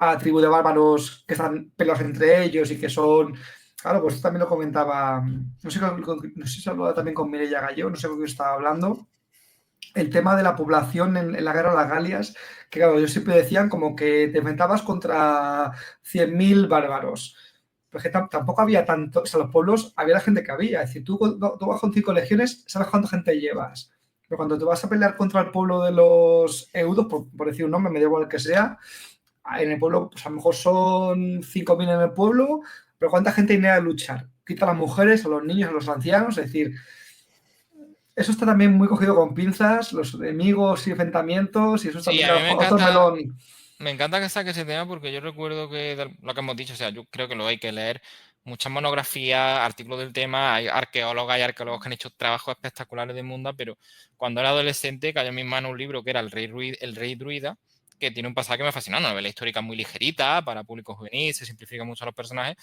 la tribu de bárbaros que están peleados entre ellos y que son. Claro, pues esto también lo comentaba, no sé si se hablaba también con Mireia Gallego, no sé con quién estaba hablando, el tema de la población en la guerra de las Galias, que claro, ellos siempre decían como que te enfrentabas contra 100.000 bárbaros. Pues que tampoco había tanto, o sea, los pueblos, había la gente que había. Es decir, tú vas con 5 legiones, sabes cuánta gente llevas. Pero cuando te vas a pelear contra el pueblo de los eudos, por decir un nombre, me da igual que sea, en el pueblo, pues a lo mejor son 5.000 en el pueblo, pero ¿cuánta gente viene a luchar? Quita a las mujeres, a los niños, a los ancianos, es decir, eso está también muy cogido con pinzas, los enemigos y enfrentamientos, y eso Sí, también a da mí otro melón. me encanta que saque ese tema porque yo recuerdo que lo que hemos dicho, o sea, yo creo que lo hay que leer, muchas monografías, artículos del tema, hay arqueólogas y arqueólogos que han hecho trabajos espectaculares de Munda, pero cuando era adolescente cayó en mis manos un libro que era El Rey Druida, que tiene un pasaje que me fascinó, una novela histórica muy ligerita para público juvenil, se simplifica mucho a los personajes,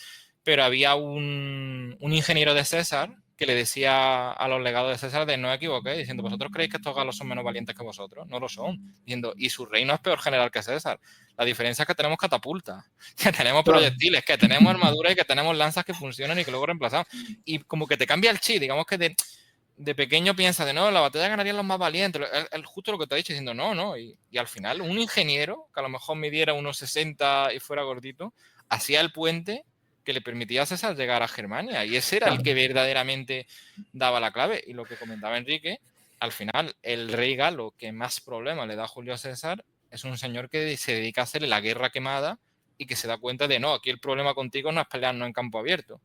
pero había un ingeniero de César que le decía a los legados de César de no os equivoquéis, diciendo, vosotros creéis que estos galos son menos valientes que vosotros, no lo son, diciendo, y su reino es peor general que César. La diferencia es que tenemos catapultas, que tenemos Claro, proyectiles, que tenemos armaduras y que tenemos lanzas que funcionan y que luego reemplazamos. Y como que te cambia el chip, digamos que de pequeño piensas de no, la batalla ganarían los más valientes, justo lo que te ha dicho, diciendo no, no, y al final un ingeniero que a lo mejor midiera unos 60 y fuera gordito, hacía el puente que le permitía a César llegar a Germania, y ese era el claro. que verdaderamente daba la clave. Y lo que comentaba Enrique, al final el rey galo que más problemas le da a Julio César es un señor que se dedica a hacerle la guerra quemada y que se da cuenta de, no, aquí el problema contigo no es pelearnos en campo abierto.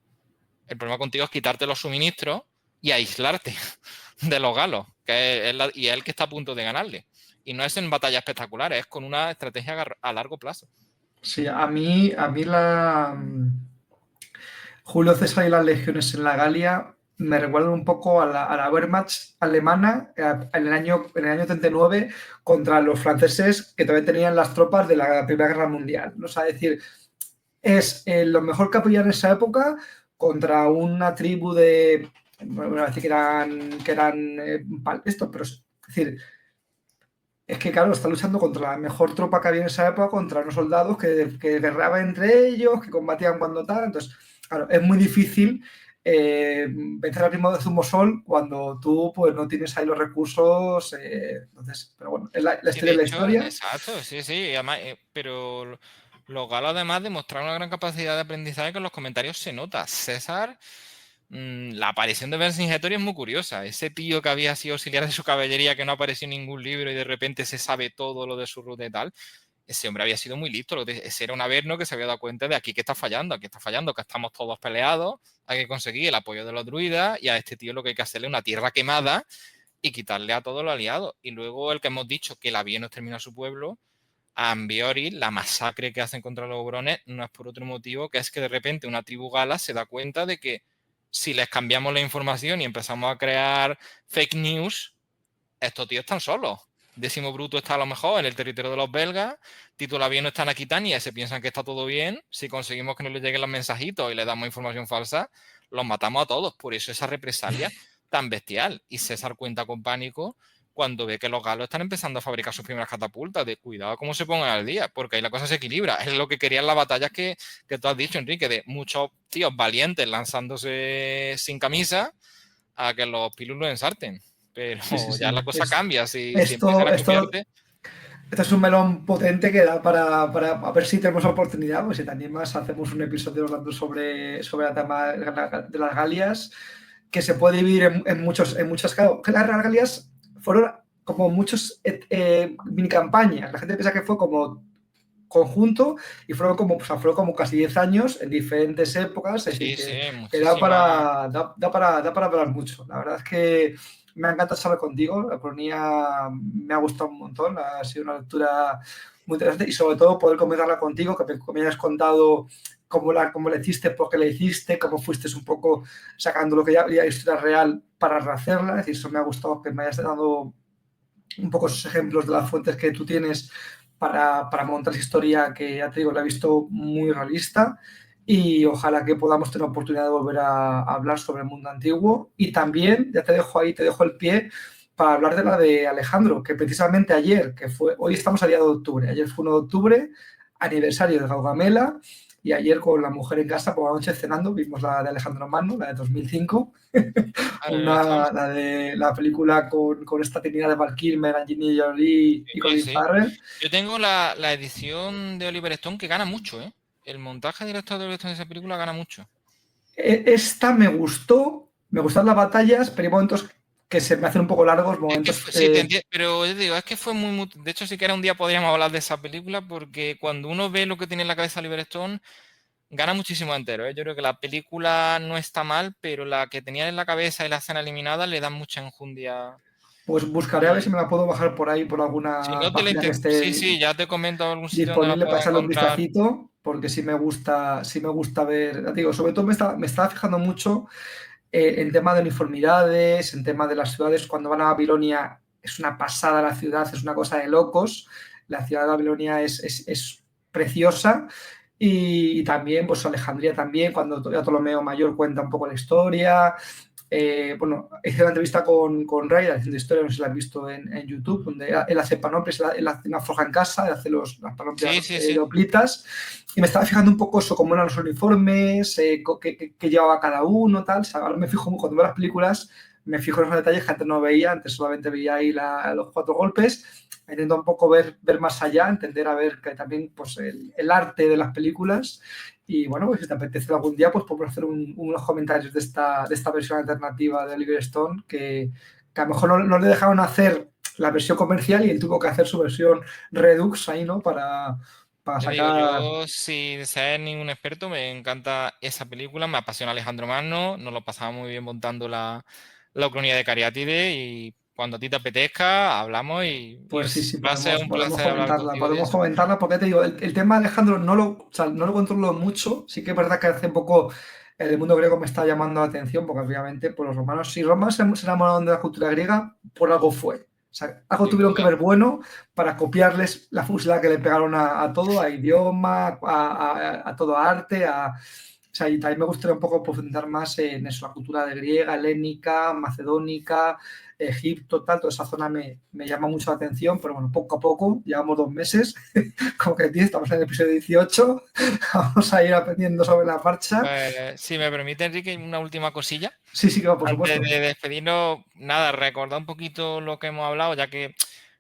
El problema contigo es quitarte los suministros y aislarte de los galos, y es el que está a punto de ganarle. Y no es en batallas espectaculares, es con una estrategia a largo plazo. Sí, a mí Julio César y las legiones en la Galia me recuerdan un poco a la Wehrmacht alemana en el año 39 contra los franceses que todavía tenían las tropas de la Primera Guerra Mundial. ¿No? O sea, es decir, es lo mejor que había en esa época contra una tribu de, bueno, a decir que eran estos, pero es decir, es que claro, está luchando contra la mejor tropa que había en esa época, contra unos soldados que guerreaban entre ellos, que combatían cuando tal. Entonces, claro, es muy difícil vencer al ritmo de Zumosol cuando tú pues no tienes ahí los recursos. Entonces, pero bueno, es la Sí, historia de de la hecho, historia. exacto, sí, además, pero los galos además demostraron una gran capacidad de aprendizaje que en los comentarios se nota. César, la aparición de Vercingetorix es muy curiosa. Ese tío que había sido auxiliar de su caballería, que no apareció en ningún libro y de repente se sabe todo lo de su ruta y tal, ese hombre había sido muy listo. Ese era un averno que se había dado cuenta de aquí que está fallando, que estamos todos peleados, hay que conseguir el apoyo de los druidas y a este tío lo que hay que hacerle es una tierra quemada y quitarle a todos los aliados. Y luego el que hemos dicho que la Vie no extermina a su pueblo, a Ambiori, la masacre que hacen contra los obrones, no es por otro motivo, que es que de repente una tribu gala se da cuenta de que si les cambiamos la información y empezamos a crear fake news, estos tíos están solos. Décimo Bruto está a lo mejor en el territorio de los belgas, Tito Lavie no está en Aquitania y se piensan que está todo bien. Si conseguimos que no les lleguen los mensajitos y les damos información falsa, los matamos a todos. Por eso esa represalia tan bestial. Y César cuenta con pánico cuando ve que los galos están empezando a fabricar sus primeras catapultas, de cuidado cómo se pongan al día, porque ahí la cosa se equilibra. Es lo que querían las batallas que tú has dicho, Enrique, de muchos tíos valientes lanzándose sin camisa a que los pilus lo ensarten. Pero Sí, sí, ya sí. la cosa cambia si empiezan Esto, a esto, copiarte. Esto es un melón potente que da para a ver si tenemos oportunidad, pues si te animas, hacemos un episodio hablando sobre el tema de las Galias, que se puede dividir en muchas. Claro, que las Galias fueron como muchos mini campañas. La gente piensa que fue como conjunto y fueron como casi 10 años en diferentes épocas, es decir, Sí, sí, que da muchísima. para hablar mucho. La verdad es que me encanta charlar contigo, la cronía me ha gustado un montón, ha sido una lectura muy interesante y sobre todo poder comentarla contigo, que me hayas contado cómo le hiciste, por qué le hiciste, cómo fuiste un poco sacando lo que ya había historia real para rehacerla, es decir, eso me ha gustado que me hayas dado un poco esos ejemplos de las fuentes que tú tienes para montar esa historia que, ya te digo, la he visto muy realista y ojalá que podamos tener oportunidad de volver a hablar sobre el mundo antiguo. Y también, ya te dejo ahí, te dejo el pie para hablar de la de Alejandro, que precisamente ayer, hoy estamos a día de octubre, ayer fue 1 de octubre, aniversario de Gaugamela, y ayer con la mujer en casa por la noche cenando vimos la de Alejandro Magno, la de 2005, la película con esta Trinidad de Val Kilmer, Angelina Jolie y Sí, Colin sí. Farrell. Yo tengo la edición de Oliver Stone que gana mucho, ¿eh? El montaje directo de Oliver Stone de esa película gana mucho. Esta me gustaron las batallas, pero hay momentos que se me hacen un poco largos, Es que momentos. sí, te entiendo, pero yo digo, es que fue muy. De hecho, si quiera un día podríamos hablar de esa película, porque cuando uno ve lo que tiene en la cabeza Oliver Stone, gana muchísimo entero, ¿eh? Yo creo que la película no está mal, pero la que tenía en la cabeza y la escena eliminada le dan mucha enjundia. Pues buscaré a ver si Y me la puedo bajar por ahí, por si alguna no te la página que sí, esté sí, ya te comento algún sitio donde la disponible para puedas echarle un encontrar. vistacito, porque sí me gusta ver, digo, sobre todo me estaba fijando mucho en tema de uniformidades, en tema de las ciudades, cuando van a Babilonia es una pasada la ciudad, es una cosa de locos, la ciudad de Babilonia es preciosa y también, pues Alejandría también, cuando Ptolomeo Mayor cuenta un poco la historia. Bueno, hice una entrevista con Ray haciendo historia, no sé si la has visto en YouTube, donde él hace panoplias, él hace una forja en casa, él hace las panoplias Sí, sí, sí. de hoplitas, y me estaba fijando un poco eso, cómo eran los uniformes, qué llevaba cada uno, tal. O sea, ahora me fijo, cuando veo las películas, me fijo en esos detalles que antes no veía, antes solamente veía ahí los 4 golpes. Intento un poco ver más allá, entender a ver que también pues, el arte de las películas. Y bueno, pues si te apetece algún día, pues podemos hacer unos comentarios de esta versión alternativa de Oliver Stone, que a lo mejor no le dejaron hacer la versión comercial y él tuvo que hacer su versión Redux ahí, ¿no? para Te digo, sacar... yo sin ser ningún experto, me encanta esa película, me apasiona Alejandro Magno, nos lo pasamos muy bien montando la Ucronía de Cariátide y cuando a ti te apetezca hablamos y Pues sí, sí, va a ser podemos, un podemos placer hablar comentarla, contigo de podemos eso. comentarla porque te digo, el tema de Alejandro o sea, no lo controlo mucho, sí que es verdad que hace poco el mundo griego me está llamando la atención porque obviamente por los romanos, si romanos se enamoraron de la cultura griega, por algo fue. O sea, algo Sin tuvieron que duda. ver bueno para copiarles la fusilada que le pegaron a todo, a idioma, a todo arte, o sea, y también me gustaría un poco profundizar más en eso, la cultura de griega, helénica, macedónica, Egipto, tal, toda esa zona me llama mucho la atención, pero bueno, poco a poco, llevamos 2 meses, como que dices, estamos en el episodio 18, vamos a ir aprendiendo sobre la marcha. Pues, si me permite, Enrique, una última cosilla. Sí, sí, claro, por Antes supuesto. de despedirnos, nada, recordar un poquito lo que hemos hablado, ya que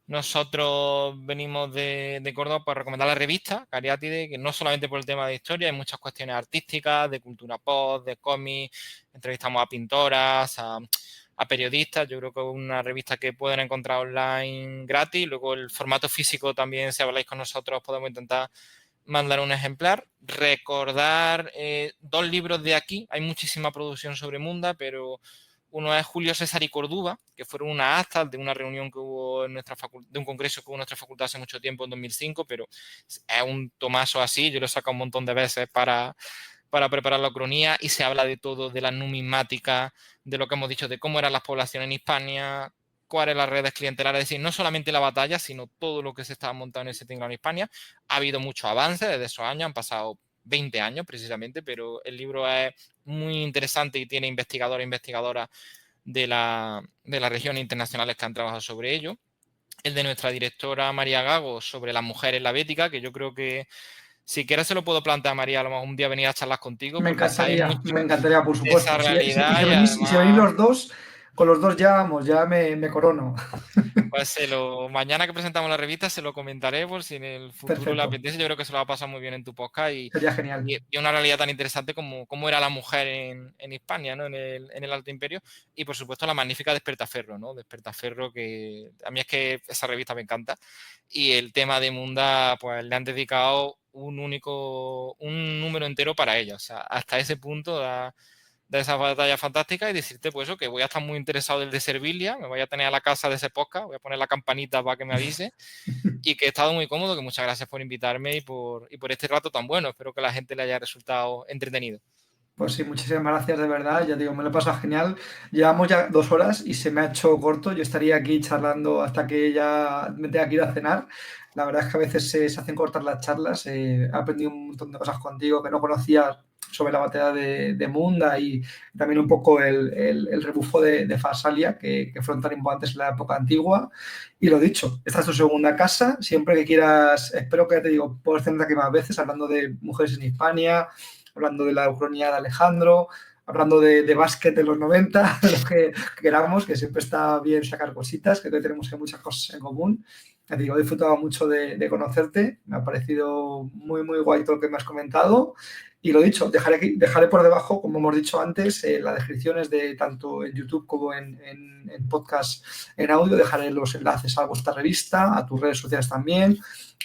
nosotros venimos de Córdoba para recomendar la revista Cariátide, que no solamente por el tema de historia, hay muchas cuestiones artísticas, de cultura pop, de cómics, entrevistamos a pintoras, a periodistas, yo creo que es una revista que pueden encontrar online gratis, luego el formato físico también, si habláis con nosotros, podemos intentar mandar un ejemplar. Recordar 2 libros de aquí. Hay muchísima producción sobre Munda, pero uno es Julio César y Cordúa, que fueron unas actas de una reunión que hubo en nuestra facultad, de un congreso que hubo en nuestra facultad hace mucho tiempo, en 2005, pero es un tomazo así. Yo lo he sacado un montón de veces para preparar la cronía y se habla de todo, de la numismática, de lo que hemos dicho, de cómo eran las poblaciones en Hispania, cuáles las redes clientelares, es decir, no solamente la batalla, sino todo lo que se estaba montando en ese tinglado en Hispania. Ha habido mucho avance desde esos años, han pasado 20 años precisamente, pero el libro es muy interesante y tiene investigadores e investigadoras de las regiones internacionales que han trabajado sobre ello. El de nuestra directora María Gago sobre las mujeres en la Bética, que yo creo que si quieres se lo puedo plantear, María, a lo mejor un día venir a charlas contigo porque sabe Me mucho encantaría, por de esa supuesto. realidad y Y si venís además los dos, con los dos ya vamos, ya me corono. pues mañana que presentamos la revista se lo comentaré por si en el futuro le Perfecto, apetece. Yo creo que se lo va a pasar muy bien en tu podcast sería genial. y una realidad tan interesante como era la mujer en Hispania, ¿no? En el Alto Imperio. Y por supuesto la magnífica Despertaferro, ¿no? Despertaferro, que a mí es que esa revista me encanta. Y el tema de Munda, pues le han dedicado un número entero para ella. O sea, hasta ese punto de esa batalla fantástica y decirte pues eso, que voy a estar muy interesado del de Servilia, me voy a tener a la casa de ese podcast, voy a poner la campanita para que me avise y que he estado muy cómodo, que muchas gracias por invitarme y por este rato tan bueno, espero que a la gente le haya resultado entretenido. Pues sí, muchísimas gracias de verdad. Ya digo, me lo he pasado genial. Llevamos ya 2 horas y se me ha hecho corto. Yo estaría aquí charlando hasta que ya me tenga que ir a cenar. La verdad es que a veces se hacen cortas las charlas. He aprendido un montón de cosas contigo que no conocía sobre la batalla de Munda y también un poco el rebufo de Farsalia, que fueron tan importantes en la época antigua. Y lo dicho, esta es tu segunda casa. Siempre que quieras, espero que te digo, puedes tenerte aquí más veces hablando de mujeres en Hispania, hablando de la Ucronía de Alejandro, hablando de básquet de los 90, de lo que queramos, que siempre está bien sacar cositas, que tenemos muchas cosas en común. Ya te digo, he disfrutado mucho de conocerte, me ha parecido muy, muy guay todo lo que me has comentado. Y lo dicho, dejaré por debajo, como hemos dicho antes, las descripciones de tanto en YouTube como en podcast en audio. Dejaré los enlaces a vuestra revista, a tus redes sociales también,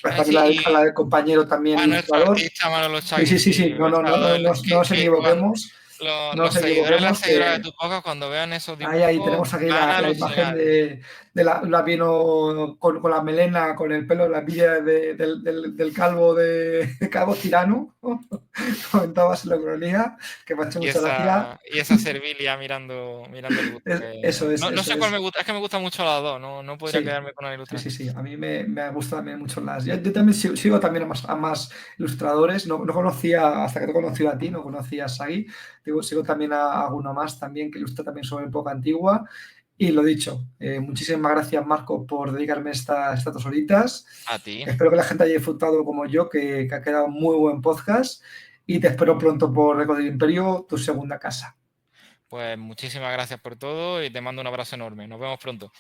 también Sí, a la y del compañero también a nuestro ilustrador. artista Manolo Sí, Chagui, sí, sí, sí, sí. No, no, no, no, no, no nos equivoquemos. No los nos seguidores y las equivoquemos seguidoras de que tu podcast cuando vean esos ahí dibujos tenemos aquí van a la imagen alucinar. de la vino con la melena, con el pelo, la villa del calvo de Calvo Tirano. Comentabas en la cronía, que me ha hecho Y mucha gracia. esa Servilia mirando el busto. Eso es, No eso sé cuál me es. gusta, es que me gustan mucho las dos, no podría Sí, quedarme con una sí, sí, ilustración. sí. A mí me gusta también mucho las. Yo también sigo también a más ilustradores. No conocía, hasta que te conocí a ti, no conocía a Sagi. Digo, sigo también a alguno más también que ilustra también sobre época antigua. Y lo dicho, muchísimas gracias, Marco, por dedicarme estas 2 horitas. A ti. Espero que la gente haya disfrutado como yo, que ha quedado muy buen podcast. Y te espero pronto por Record del Imperio, tu segunda casa. Pues muchísimas gracias por todo y te mando un abrazo enorme. Nos vemos pronto.